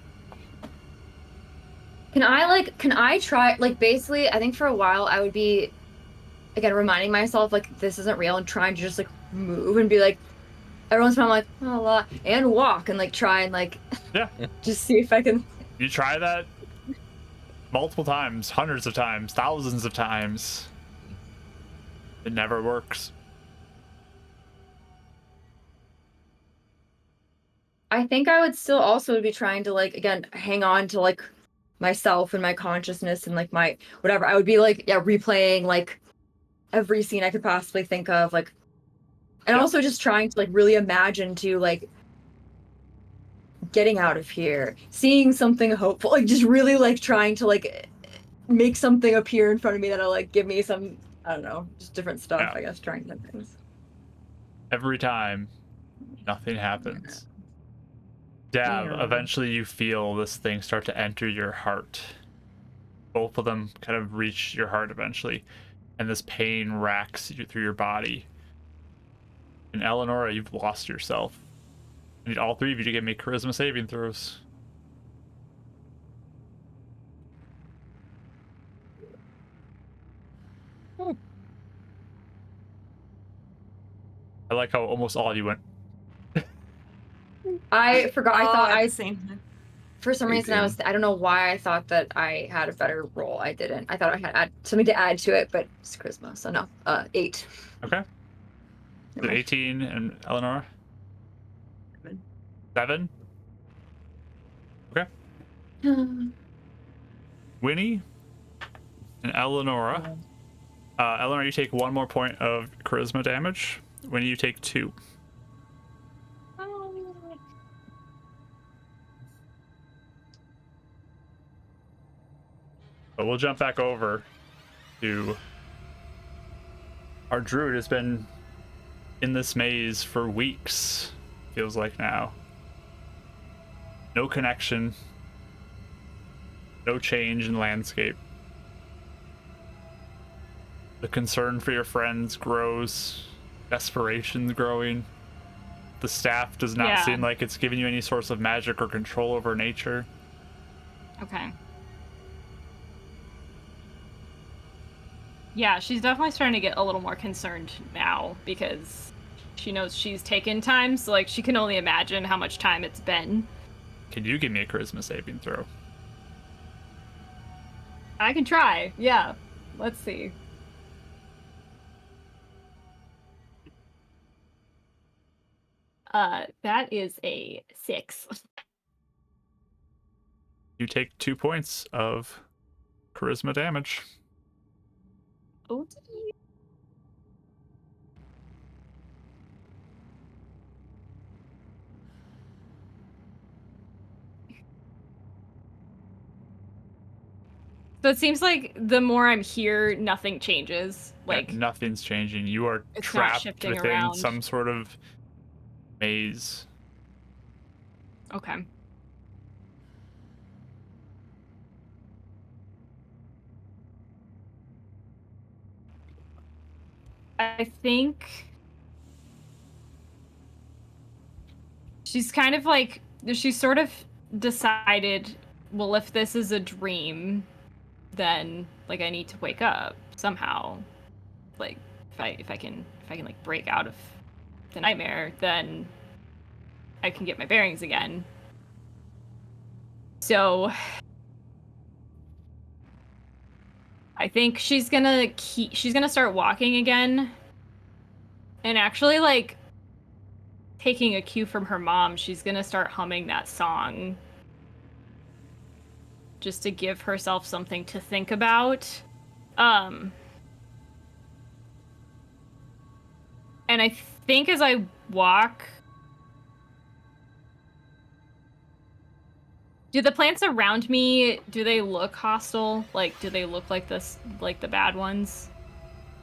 Can I try, like, basically, I think for a while I would be, again, reminding myself, like, this isn't real and trying to just, like, move and be like, every once in a while I'm like, oh, la, and walk and, like, try and, like, Yeah. just see if I can. You try that multiple times, hundreds of times, thousands of times. It never works. I think I would still also be trying to, like, again, hang on to, like, myself and my consciousness and, like, my whatever. I would be, like, yeah, replaying, like, every scene I could possibly think of, like, and Yeah. also just trying to, like, really imagine to, like, getting out of here, seeing something hopeful, like, just really, like, trying to, like, make something appear in front of me that'll, like, give me some, I don't know, just different stuff, Yeah. I guess, trying different things. Every time, nothing happens. Dab, Yeah. eventually you feel this thing start to enter your heart. Both of them kind of reach your heart eventually, and this pain racks you through your body. And Eleonora, you've lost yourself. I need all three of you to give me charisma saving throws. I like how almost all of you went. I forgot, I thought at I, the same time. for some reason, I don't know why I thought that I had a better roll. I didn't. I thought I had something to add to it, but it's charisma, so no. 8. Okay. So 18 and Eleonora? 7? Okay. Winnie and Eleonora. Eleanor, you take 1 more point of charisma damage. Winnie, you take 2. But we'll jump back over to our druid has been in this maze for weeks, feels like now. No connection, no change in landscape. The concern for your friends grows, desperation's growing. The staff does not Yeah. seem like it's giving you any source of magic or control over nature. Okay. Yeah, she's definitely starting to get a little more concerned now because she knows she's taken time, so like she can only imagine how much time it's been. Can you give me a charisma saving throw? I can try. Yeah. Let's see. That is a 6. You take 2 points of charisma damage. Oh, so it seems like the more I'm here, nothing changes. Like, Nothing's changing. You are It's not trapped shifting within around. some sort of maze. okay. I think she's kind of like, she's sort of decided, well, if this is a dream, then like I need to wake up somehow. Like if I can like break out of the nightmare, then I can get my bearings again. So I think she's gonna start walking again. And actually, like, taking a cue from her mom, she's gonna start humming that song just to give herself something to think about. And I think as I walk, do the plants around me, do they look hostile? Like, do they look like this, like the bad ones?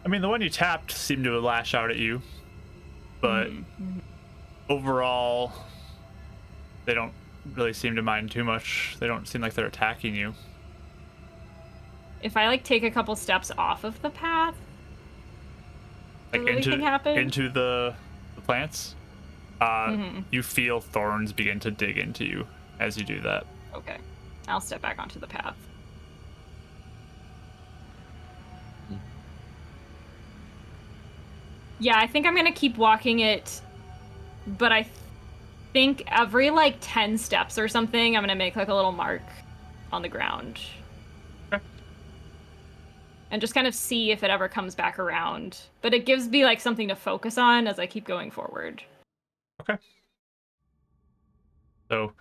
I mean, the one you tapped seemed to lash out at you, but overall, they don't really seem to mind too much. They don't seem like they're attacking you. If I like take a couple steps off of the path, Like does anything happen? into the plants, you feel thorns begin to dig into you as you do that. Okay, I'll step back onto the path. Yeah, I think I'm gonna keep walking it, but I think every like 10 steps or something, I'm gonna make like a little mark on the ground. Okay. And just kind of see if it ever comes back around. But it gives me like something to focus on as I keep going forward. Okay. So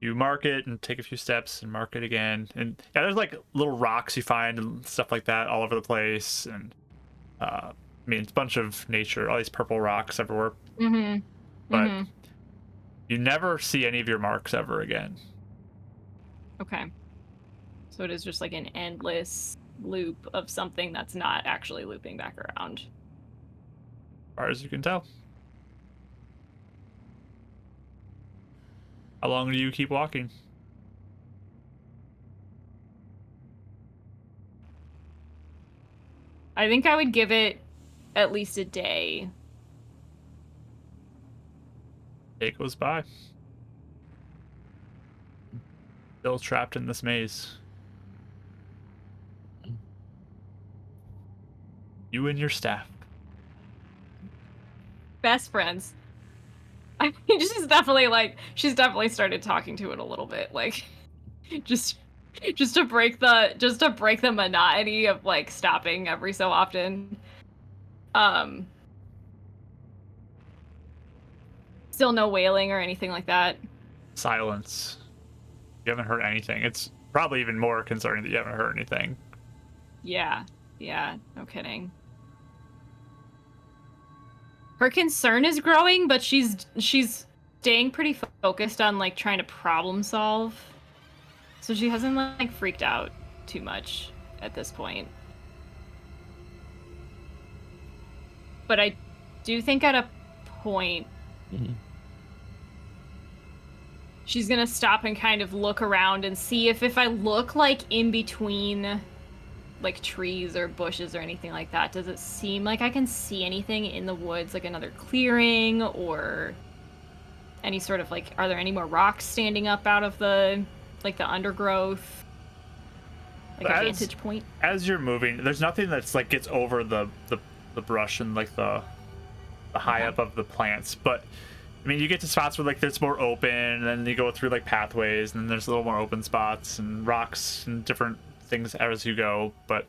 you mark it and take a few steps and mark it again. And yeah, there's like little rocks you find and stuff like that all over the place. And I mean, it's a bunch of nature, all these purple rocks everywhere. But you never see any of your marks ever again. Okay. So it is just like an endless loop of something that's not actually looping back around. As far as you can tell. How long do you keep walking? I think I would give it at least a day. Day goes by. Still trapped in this maze. You and your staff. Best friends. I mean, she's definitely started talking to it a little bit, like just to break the monotony of like stopping every so often. Still no wailing or anything like that. Silence. You haven't heard anything. It's probably even more concerning that you haven't heard anything. Yeah, no kidding. Her concern is growing, but she's staying pretty focused on like trying to problem solve. So she hasn't like freaked out too much at this point. But I do think at a point she's gonna stop and kind of look around and see if I look like in between like trees or bushes or anything like that, does it seem like I can see anything in the woods, like another clearing or any sort of like, are there any more rocks standing up out of the like the undergrowth, like a vantage point? As you're moving, there's nothing that's like gets over the brush and like the high up of the plants, but I mean, you get to spots where like there's more open, and then you go through like pathways, and then there's a little more open spots and rocks and different things as you go, but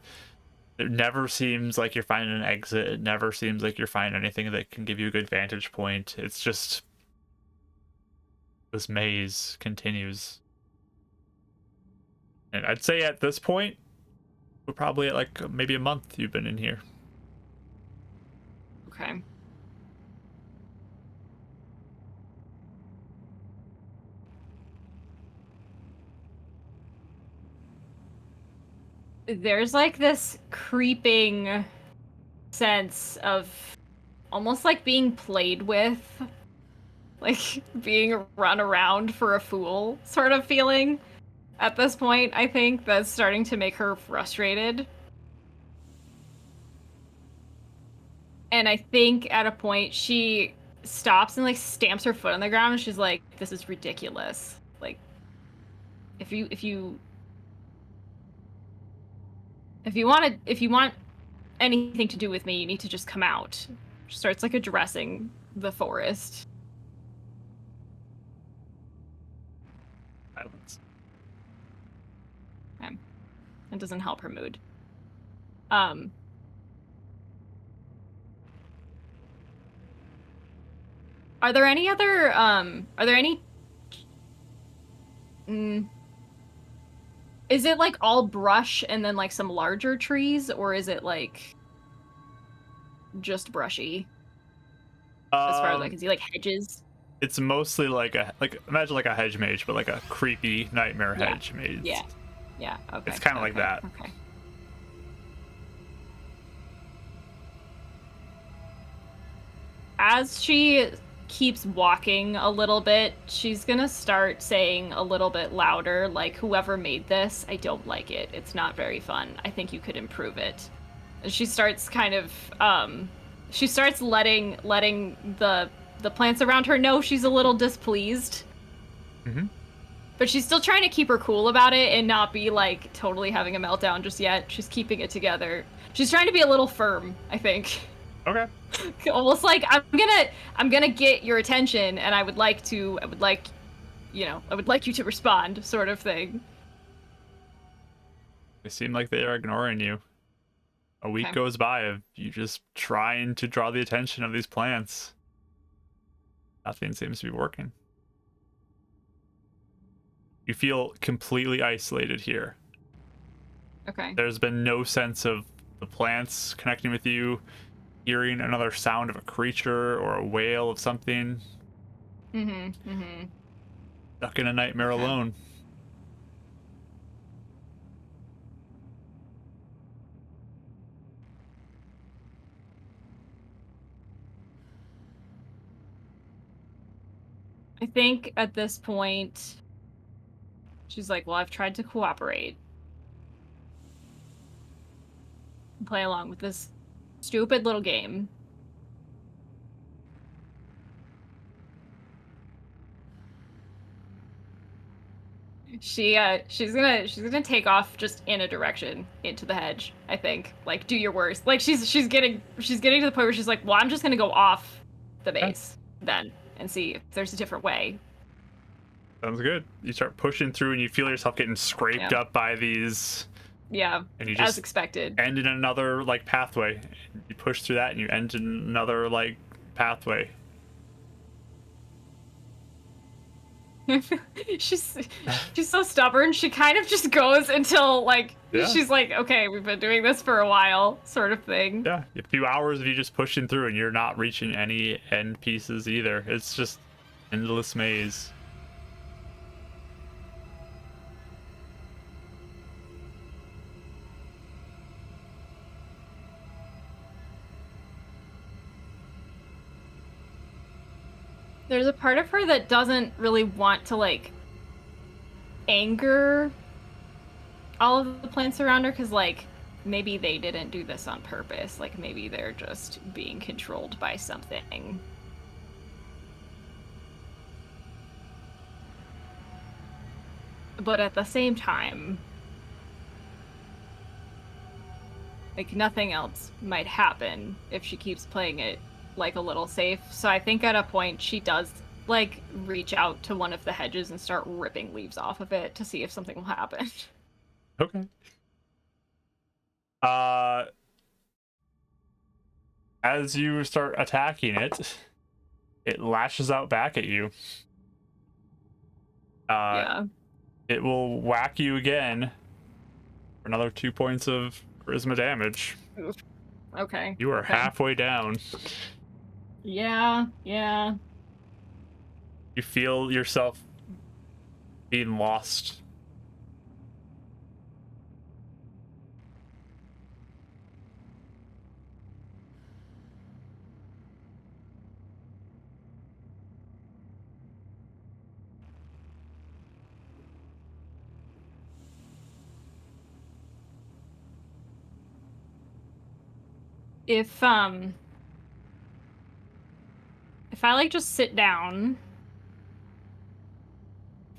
it never seems like you're finding an exit. It never seems like you're finding anything that can give you a good vantage point. It's just this maze continues. And I'd say at this point, we're probably at like maybe a month you've been in here. Okay. There's like this creeping sense of almost like being played with, like being run around for a fool sort of feeling at this point. I think that's starting to make her frustrated. and I think at a point she stops and like stamps her foot on the ground, and she's like, "This is ridiculous. Like, if you want anything to do with me, you need to just come out." She starts like addressing the forest. Silence. Okay. It doesn't help her mood. Are there any other is it like all brush and then like some larger trees, or is it like just brushy as far as I can see, like hedges? It's mostly like imagine like a hedge mage, but like a creepy nightmare Yeah. hedge mage. Yeah, okay. It's kind of like that. Okay. As she keeps walking a little bit, she's gonna start saying a little bit louder, like, "Whoever made this, I don't like it. It's not very fun. I think you could improve it." And she starts kind of she starts letting the plants around her know she's a little displeased. Mm-hmm. But she's still trying to keep her cool about it and not be like totally having a meltdown just yet. She's keeping it together. She's trying to be a little firm, I think. Okay. Almost like I'm gonna get your attention, and I would like you to respond, sort of thing. They seem like they are ignoring you. A week Okay. goes by of you just trying to draw the attention of these plants. Nothing seems to be working. You feel completely isolated here. Okay. There's been no sense of the plants connecting with you, hearing another sound of a creature or a wail of something. Stuck in a nightmare Okay. alone. I think at this point, she's like, "Well, I've tried to cooperate and play along with this stupid little game. She's gonna take off just in a direction into the hedge, I think. Like, do your worst. Like she's getting to the point where she's like, "Well, I'm just gonna go off the base then and see if there's a different way." Sounds good. You start pushing through and you feel yourself getting scraped up by these. Yeah, and you as just expected. end in another like pathway. You push through that and you end in another like pathway. she's so stubborn. She kind of just goes until like Yeah. she's like, "Okay, we've been doing this for a while," sort of thing. Yeah, a few hours of you just pushing through and you're not reaching any end pieces either. It's just endless maze. There's a part of her that doesn't really want to like anger all of the plants around her, because like maybe they didn't do this on purpose. Like maybe they're just being controlled by something. But at the same time, like nothing else might happen if she keeps playing it like a little safe. So I think at a point she does like reach out to one of the hedges and start ripping leaves off of it to see if something will happen. Okay. As you start attacking it, it lashes out back at you. Yeah. It will whack you again for another 2 points of charisma damage. Oof. Okay. You are Okay. halfway down. Yeah. You feel yourself being lost. If if I like just sit down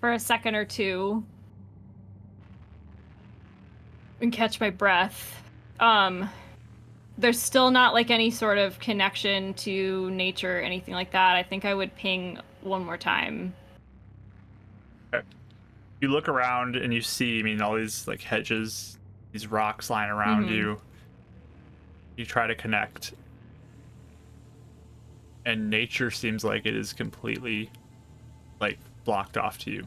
for a second or two and catch my breath, there's still not like any sort of connection to nature or anything like that. I think I would ping one more time. Okay. You look around and you see, I mean, all these like hedges, these rocks lying around you. You try to connect, and nature seems like it is completely like blocked off to you.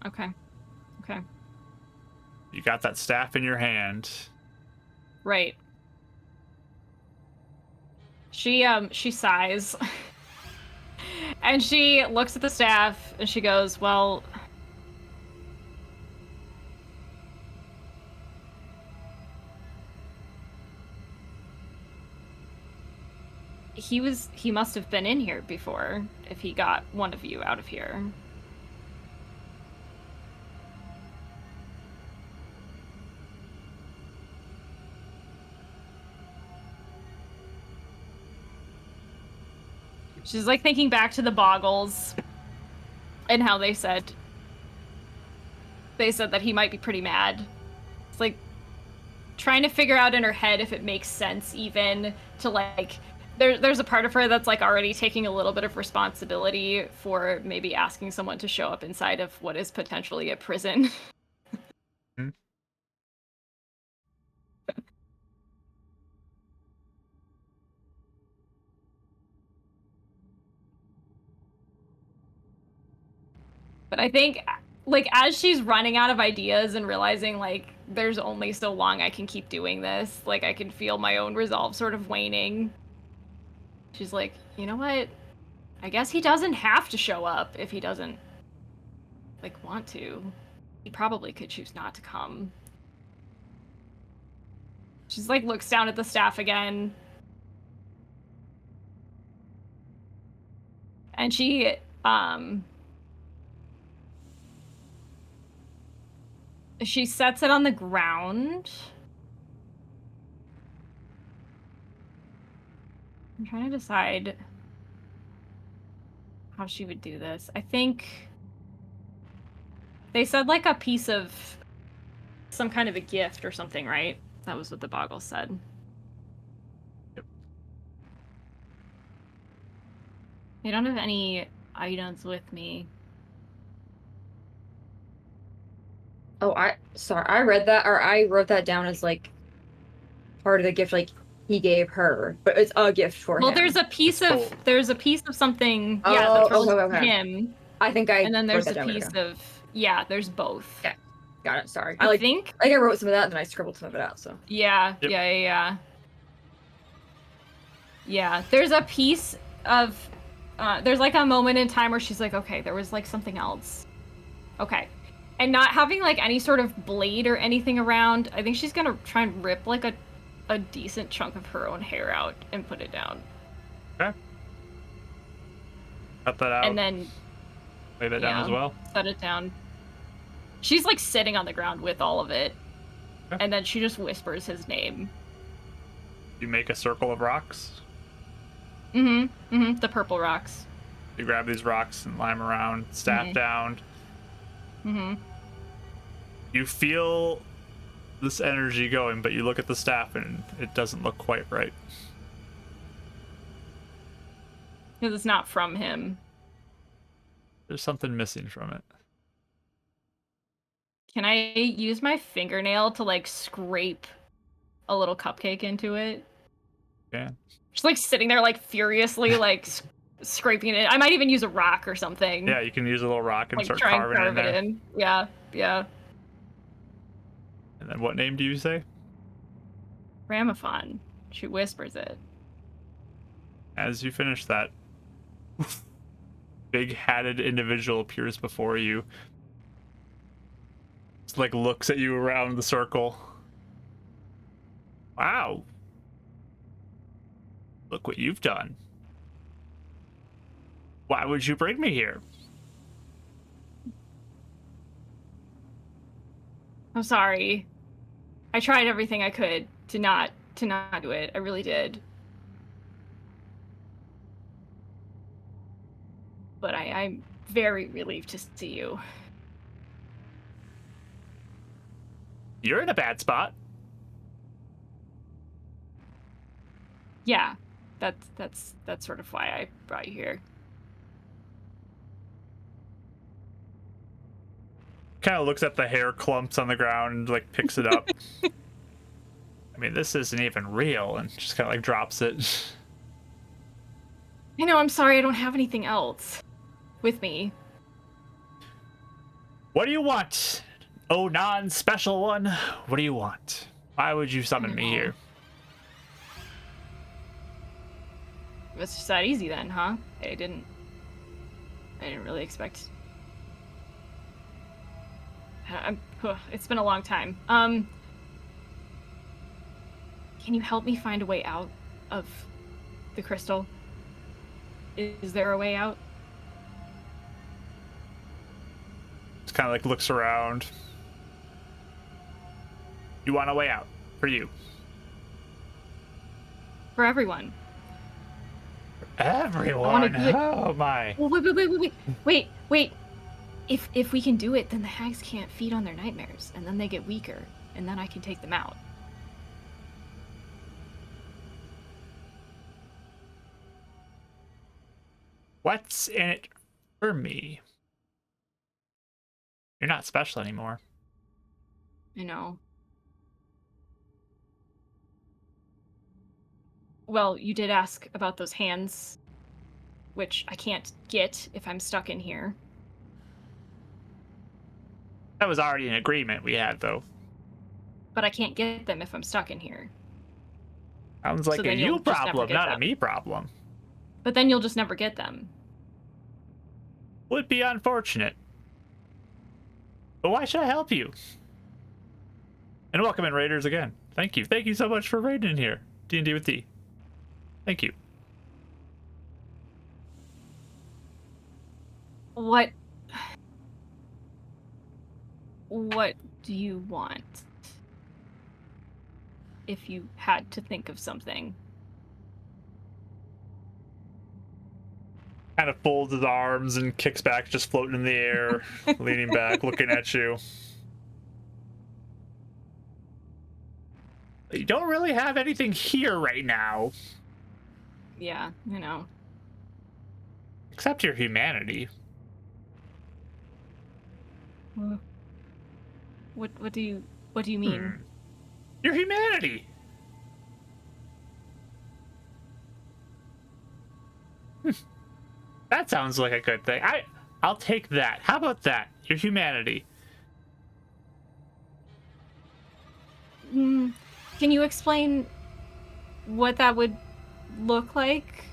Okay. Okay. You got that staff in your hand. Right. She sighs. And she looks at the staff and she goes, well, he must have been in here before if he got one of you out of here. She's like thinking back to the Boggles and how they said that he might be pretty mad. It's like trying to figure out in her head if it makes sense even to like there's a part of her that's like already taking a little bit of responsibility for maybe asking someone to show up inside of what is potentially a prison. But I think, like, as she's running out of ideas and realizing, like, there's only so long I can keep doing this, like, I can feel my own resolve sort of waning. She's like, you know what? I guess he doesn't have to show up if he doesn't, like, want to. He probably could choose not to come. She's, like, looks down at the staff again. And she, she sets it on the ground. I'm trying to decide how she would do this. I think they said like a piece of some kind of a gift or something, right? That was what the Boggle said. Yep. I don't have any items with me. Oh, I read that, or I wrote that down as like part of the gift, like he gave her, but it's a gift for Well, him. there's a piece It's of full. there's a piece of something. Oh, Yeah, that's okay. him. I think I And then wrote there's that a down piece later. of there's both. Okay. Got it. Sorry. I think. I wrote some of that and then I scribbled some of it out. So. Yeah. Yep. Yeah. Yeah. There's a piece of. There's like a moment in time where she's like, okay, there was like something else. Okay. And not having like any sort of blade or anything around, I think she's gonna try and rip like a decent chunk of her own hair out and put it down. Okay. Cut that out. And then lay that down as well. Set it down. She's like sitting on the ground with all of it. Okay. And then she just whispers his name. You make a circle of rocks. The purple rocks. You grab these rocks and lie them around, staff down. You feel this energy going, but you look at the staff and it doesn't look quite right. Because it's not from him. There's something missing from it. Can I use my fingernail to like scrape a little cupcake into it? Yeah. Just like sitting there like furiously like scraping it. I might even use a rock or something. Yeah, you can use a little rock and like start try and carving it in carve there. it in. Yeah. And then what name do you say? Gramophone. She whispers it. As you finish that, big hatted individual appears before you. Just like looks at you around the circle. Wow. Look what you've done. Why would you bring me here? I'm sorry. I tried everything I could to not do it. I really did. but I'm very relieved to see you. You're in a bad spot. Yeah, that's sort of why I brought you here. Kind of looks at the hair clumps on the ground and like picks it up. I mean, this isn't even real, and just kind of like drops it. I know, I'm sorry I don't have anything else with me. What do you want? Oh, non-special one. What do you want? Why would you summon me here? It's just that easy then, huh? I didn't really expect. It's been a long time. Can you help me find a way out of the crystal? Is there a way out? Just kind of like looks around. You want a way out for you? For everyone. Everyone. do it. Oh my. Well, wait. If we can do it, then the hags can't feed on their nightmares, and then they get weaker, and then I can take them out. What's in it for me? You're not special anymore. I know. Well, you did ask about those hands, which I can't get if I'm stuck in here. That was already an agreement we had, though. But I can't get them if I'm stuck in here. Sounds like So a then you'll you just never problem, get not a them. me problem. But then you'll just never get them. Would be unfortunate. But why should I help you? And welcome in, Raiders, again. Thank you. Thank you so much for raiding in here. D&D with D. Thank you. What do you want? If you had to think of something. Kind of folds his arms and kicks back, just floating in the air, leaning back, looking at you. You don't really have anything here right now. Yeah, you know. Except your humanity. What do you mean? Your humanity. That sounds like a good thing. I'll take that. How about that? Your humanity. Can you explain what that would look like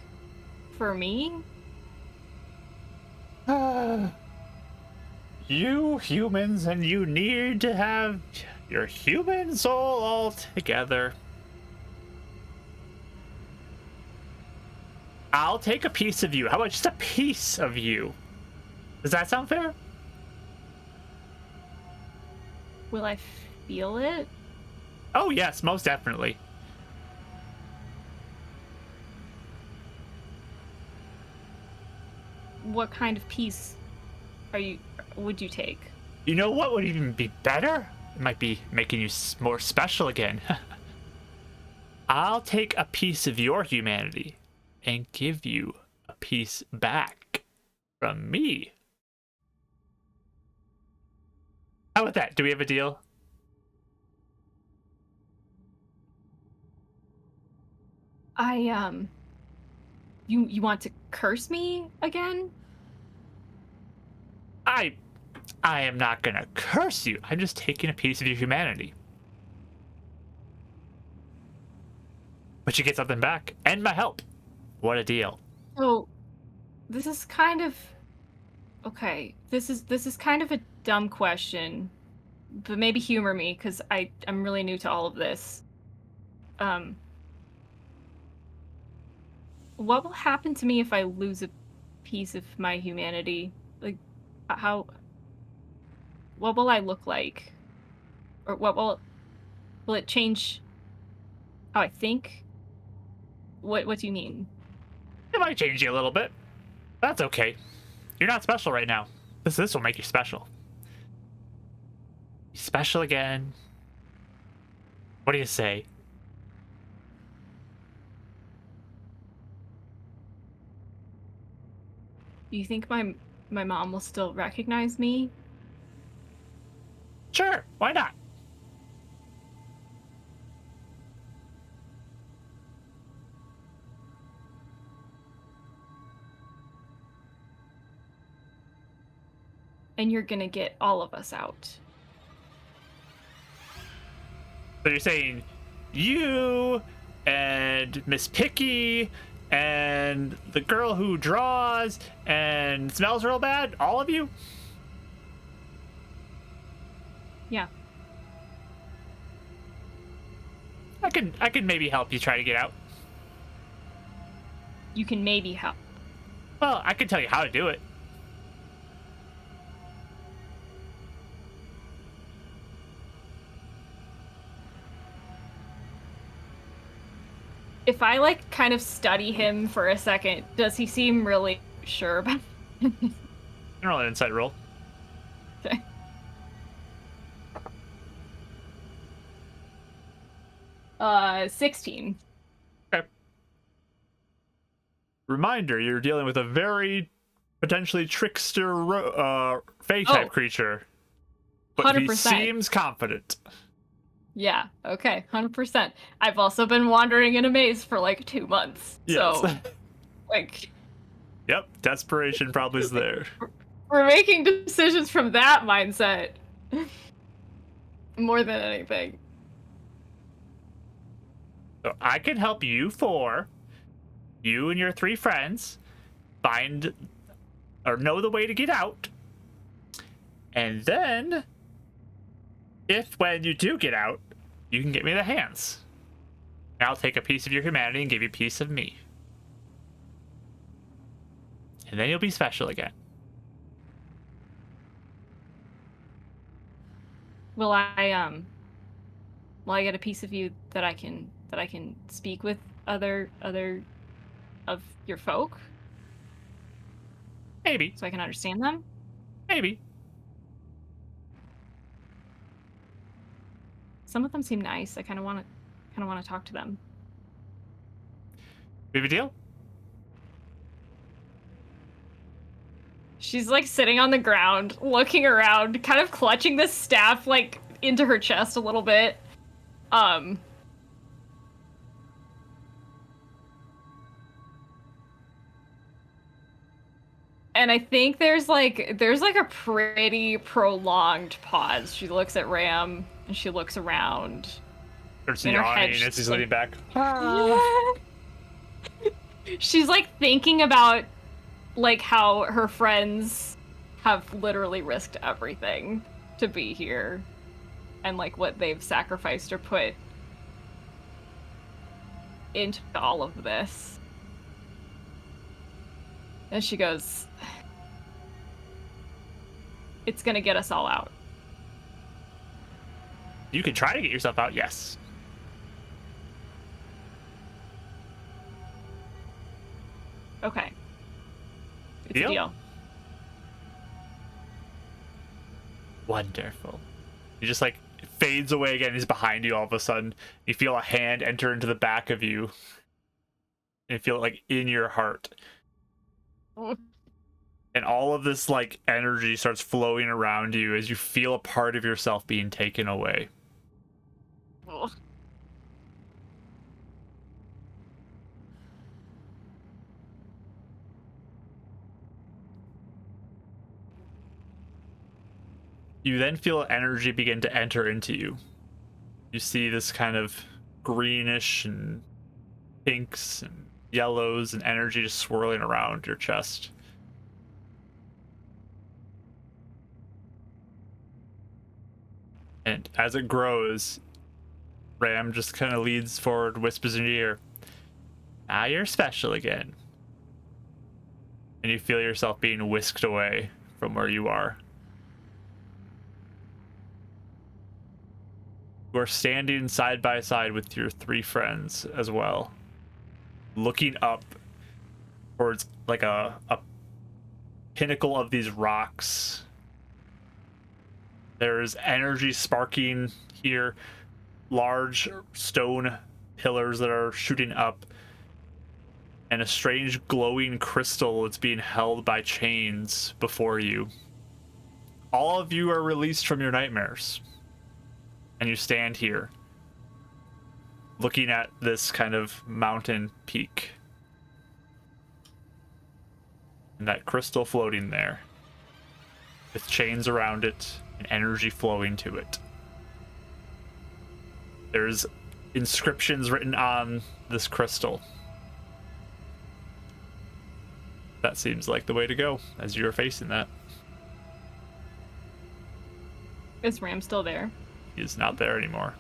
for me? You humans, and you need to have your human soul all together. I'll take a piece of you. How about just a piece of you? Does that sound fair? Will I feel it? Oh, yes, most definitely. What kind of piece would you take? You know what would even be better? It might be making you more special again. I'll take a piece of your humanity and give you a piece back from me. How about that? Do we have a deal? You want to curse me again? I am not gonna curse you. I'm just taking a piece of your humanity. But you get something back, and my help. What a deal. So, this is kind of okay. This is kind of a dumb question, but maybe humor me because I'm really new to all of this. What will happen to me if I lose a piece of my humanity? Like, what will I look like? Or will it change how I think? What do you mean? It might change you a little bit. That's okay. You're not special right now. This will make you special. Special again. What do you say? Do you think my mom will still recognize me? Sure, why not? And you're gonna get all of us out. So you're saying you and Miss Picky and the girl who draws and smells real bad, all of you? Yeah. I can maybe help you try to get out. You can maybe help. Well, I can tell you how to do it. If I like kind of study him for a second, does he seem really sure about it? Roll an insight roll. Okay. Uh, 16. Okay. Reminder, you're dealing with a very potentially trickster Fey type creature. But he 100%. seems confident. Yeah, okay, 100%. I've also been wandering in a maze for like 2 months. Yes. So, like, Yep, desperation probably is there. we're making decisions from that mindset. More than anything. So I can help you and your 3 friends, find or know the way to get out. And then, when you do get out, you can get me the hands. And I'll take a piece of your humanity and give you a piece of me. And then you'll be special again. Will I get a piece of you that I can speak with other of your folk Maybe. so I can understand them? Maybe. Some of them seem nice. I kind of want to talk to them. Big a deal? She's like sitting on the ground, looking around, kind of clutching this staff like into her chest a little bit. And I think there's like a pretty prolonged pause. She looks at Ram and she looks around. Starts In her head, yawning as he's she's leaning back. She's like thinking about like how her friends have literally risked everything to be here and like what they've sacrificed or put into all of this. And she goes, it's gonna get us all out. You can try to get yourself out, yes. Okay. It's Deal? a deal. Wonderful. He just like fades away again. He's behind you all of a sudden. You feel a hand enter into the back of you. And you feel it like in your heart. And all of this like energy starts flowing around you as you feel a part of yourself being taken away. Ugh. You then feel energy begin to enter into you. You see this kind of greenish and pinks and yellows and energy just swirling around your chest. And as it grows, Ram just kind of leads forward, whispers in your ear, "Now you're special again." And you feel yourself being whisked away from where you are. You are standing side by side with your 3 friends as well, looking up towards like a pinnacle of these rocks. There's energy sparking here, large stone pillars that are shooting up, and a strange glowing crystal that's being held by chains before you. All of you are released from your nightmares, and you stand here looking at this kind of mountain peak and that crystal floating there with chains around it and energy flowing to it. There's inscriptions written on this crystal. That seems like the way to go as you're facing that. Is Ram still there? He's not there anymore.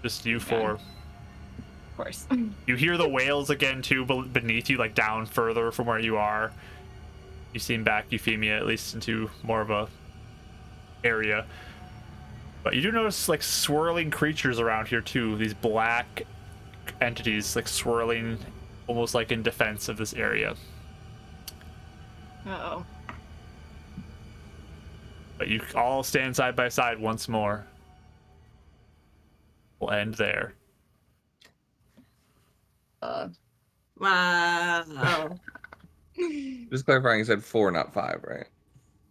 Just you four. Of course. You hear the whales again too beneath you, like down further from where you are. You seem back Euphemia at least into more of a area. But you do notice like swirling creatures around here too. These black entities like swirling almost like in defense of this area. Uh-oh. But you all stand side by side once more. We'll end there. Wow. Just clarifying, you said 4, not 5, right?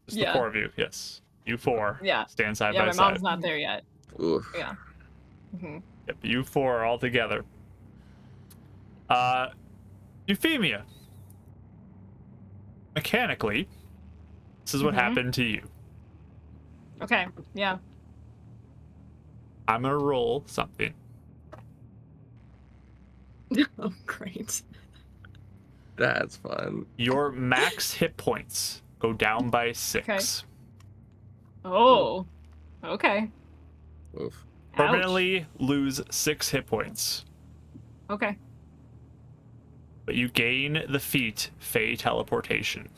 Just Yeah. the 4 of you, yes. You 4 Yeah. stand side Yeah, by my side. mom's not there yet. Oof. Yeah. Hmm. Yep, you 4 are all together. Euphemia. Mechanically, this is what Mhm. happened to you. Okay. Yeah. I'm gonna roll something. Oh, great. That's fun. Your max hit points go down by 6. Oh. Okay. Oof. Ouch. Permanently lose 6 hit points. Okay. But you gain the feat Fey Teleportation.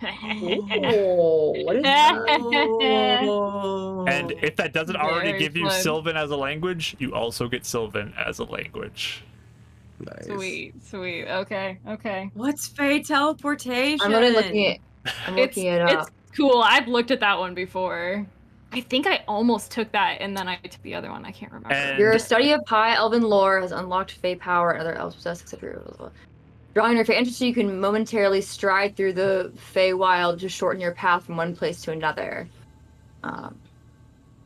Oh, what is that? Oh. And if that doesn't already Very give you fun. Sylvan as a language, you also get Sylvan as a language. Nice. Sweet. Sweet. Okay. Okay. What's Fey teleportation? I'm looking it It's up. cool. I've looked at that one before. I think I almost took that and then I took the other one. I can't remember. And- Your study of high elven lore has unlocked Fey power and other elves possess, etc. Drawing your Fey entity, you can momentarily stride through the Fey wild to shorten your path from one place to another.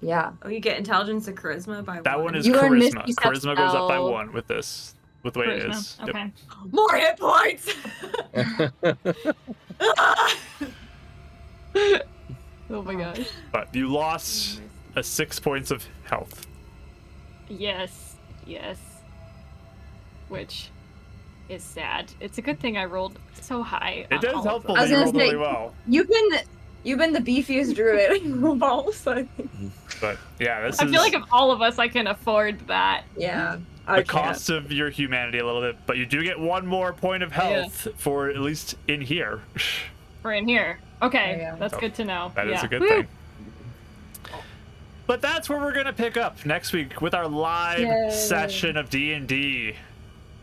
Yeah. Oh, you get intelligence and charisma by That one is You learn charisma. Mishaps Charisma goes up by spell. 1 with this, with the way it Charisma. is. Yep. Okay. more hit points. Oh my gosh. But you lost 6 points of health. Yes. Yes. Which is sad. It's a good thing I rolled so high. It on does all of helpful them. I was that you gonna rolled say- really well. You've been the beefiest druid of all, so I think. But yeah, this I is feel like of all of us, I can afford that. Yeah. the cost of your humanity a little bit, but you do get 1 more point of health for at least in here. We're in here. Okay, Yeah. that's good to know. That is yeah. a good Woo! thing. But that's where we're gonna pick up next week with our live Yay. session of D&D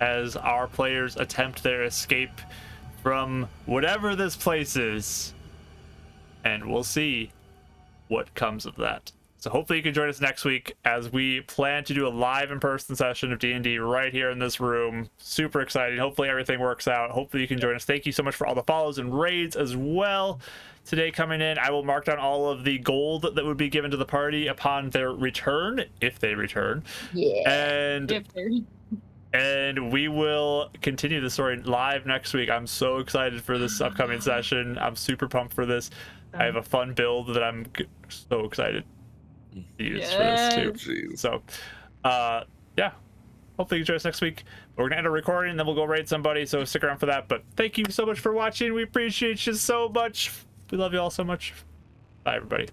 as our players attempt their escape from whatever this place is, and we'll see what comes of that. So hopefully you can join us next week as we plan to do a live in-person session of D&D right here in this room. Super exciting. Hopefully everything works out. Hopefully you can join us. Thank you so much for all the follows and raids as well. Today coming in, I will mark down all of the gold that would be given to the party upon their return, if they return. Yeah. And If they're- and we will continue the story live next week. I'm so excited for this upcoming session. I'm super pumped for this. I have a fun build that I'm so excited to use for this too. Jeez. So, yeah. Hopefully you join us next week. We're going to end a recording, then we'll go raid somebody, so stick around for that. But thank you so much for watching. We appreciate you so much. We love you all so much. Bye, everybody.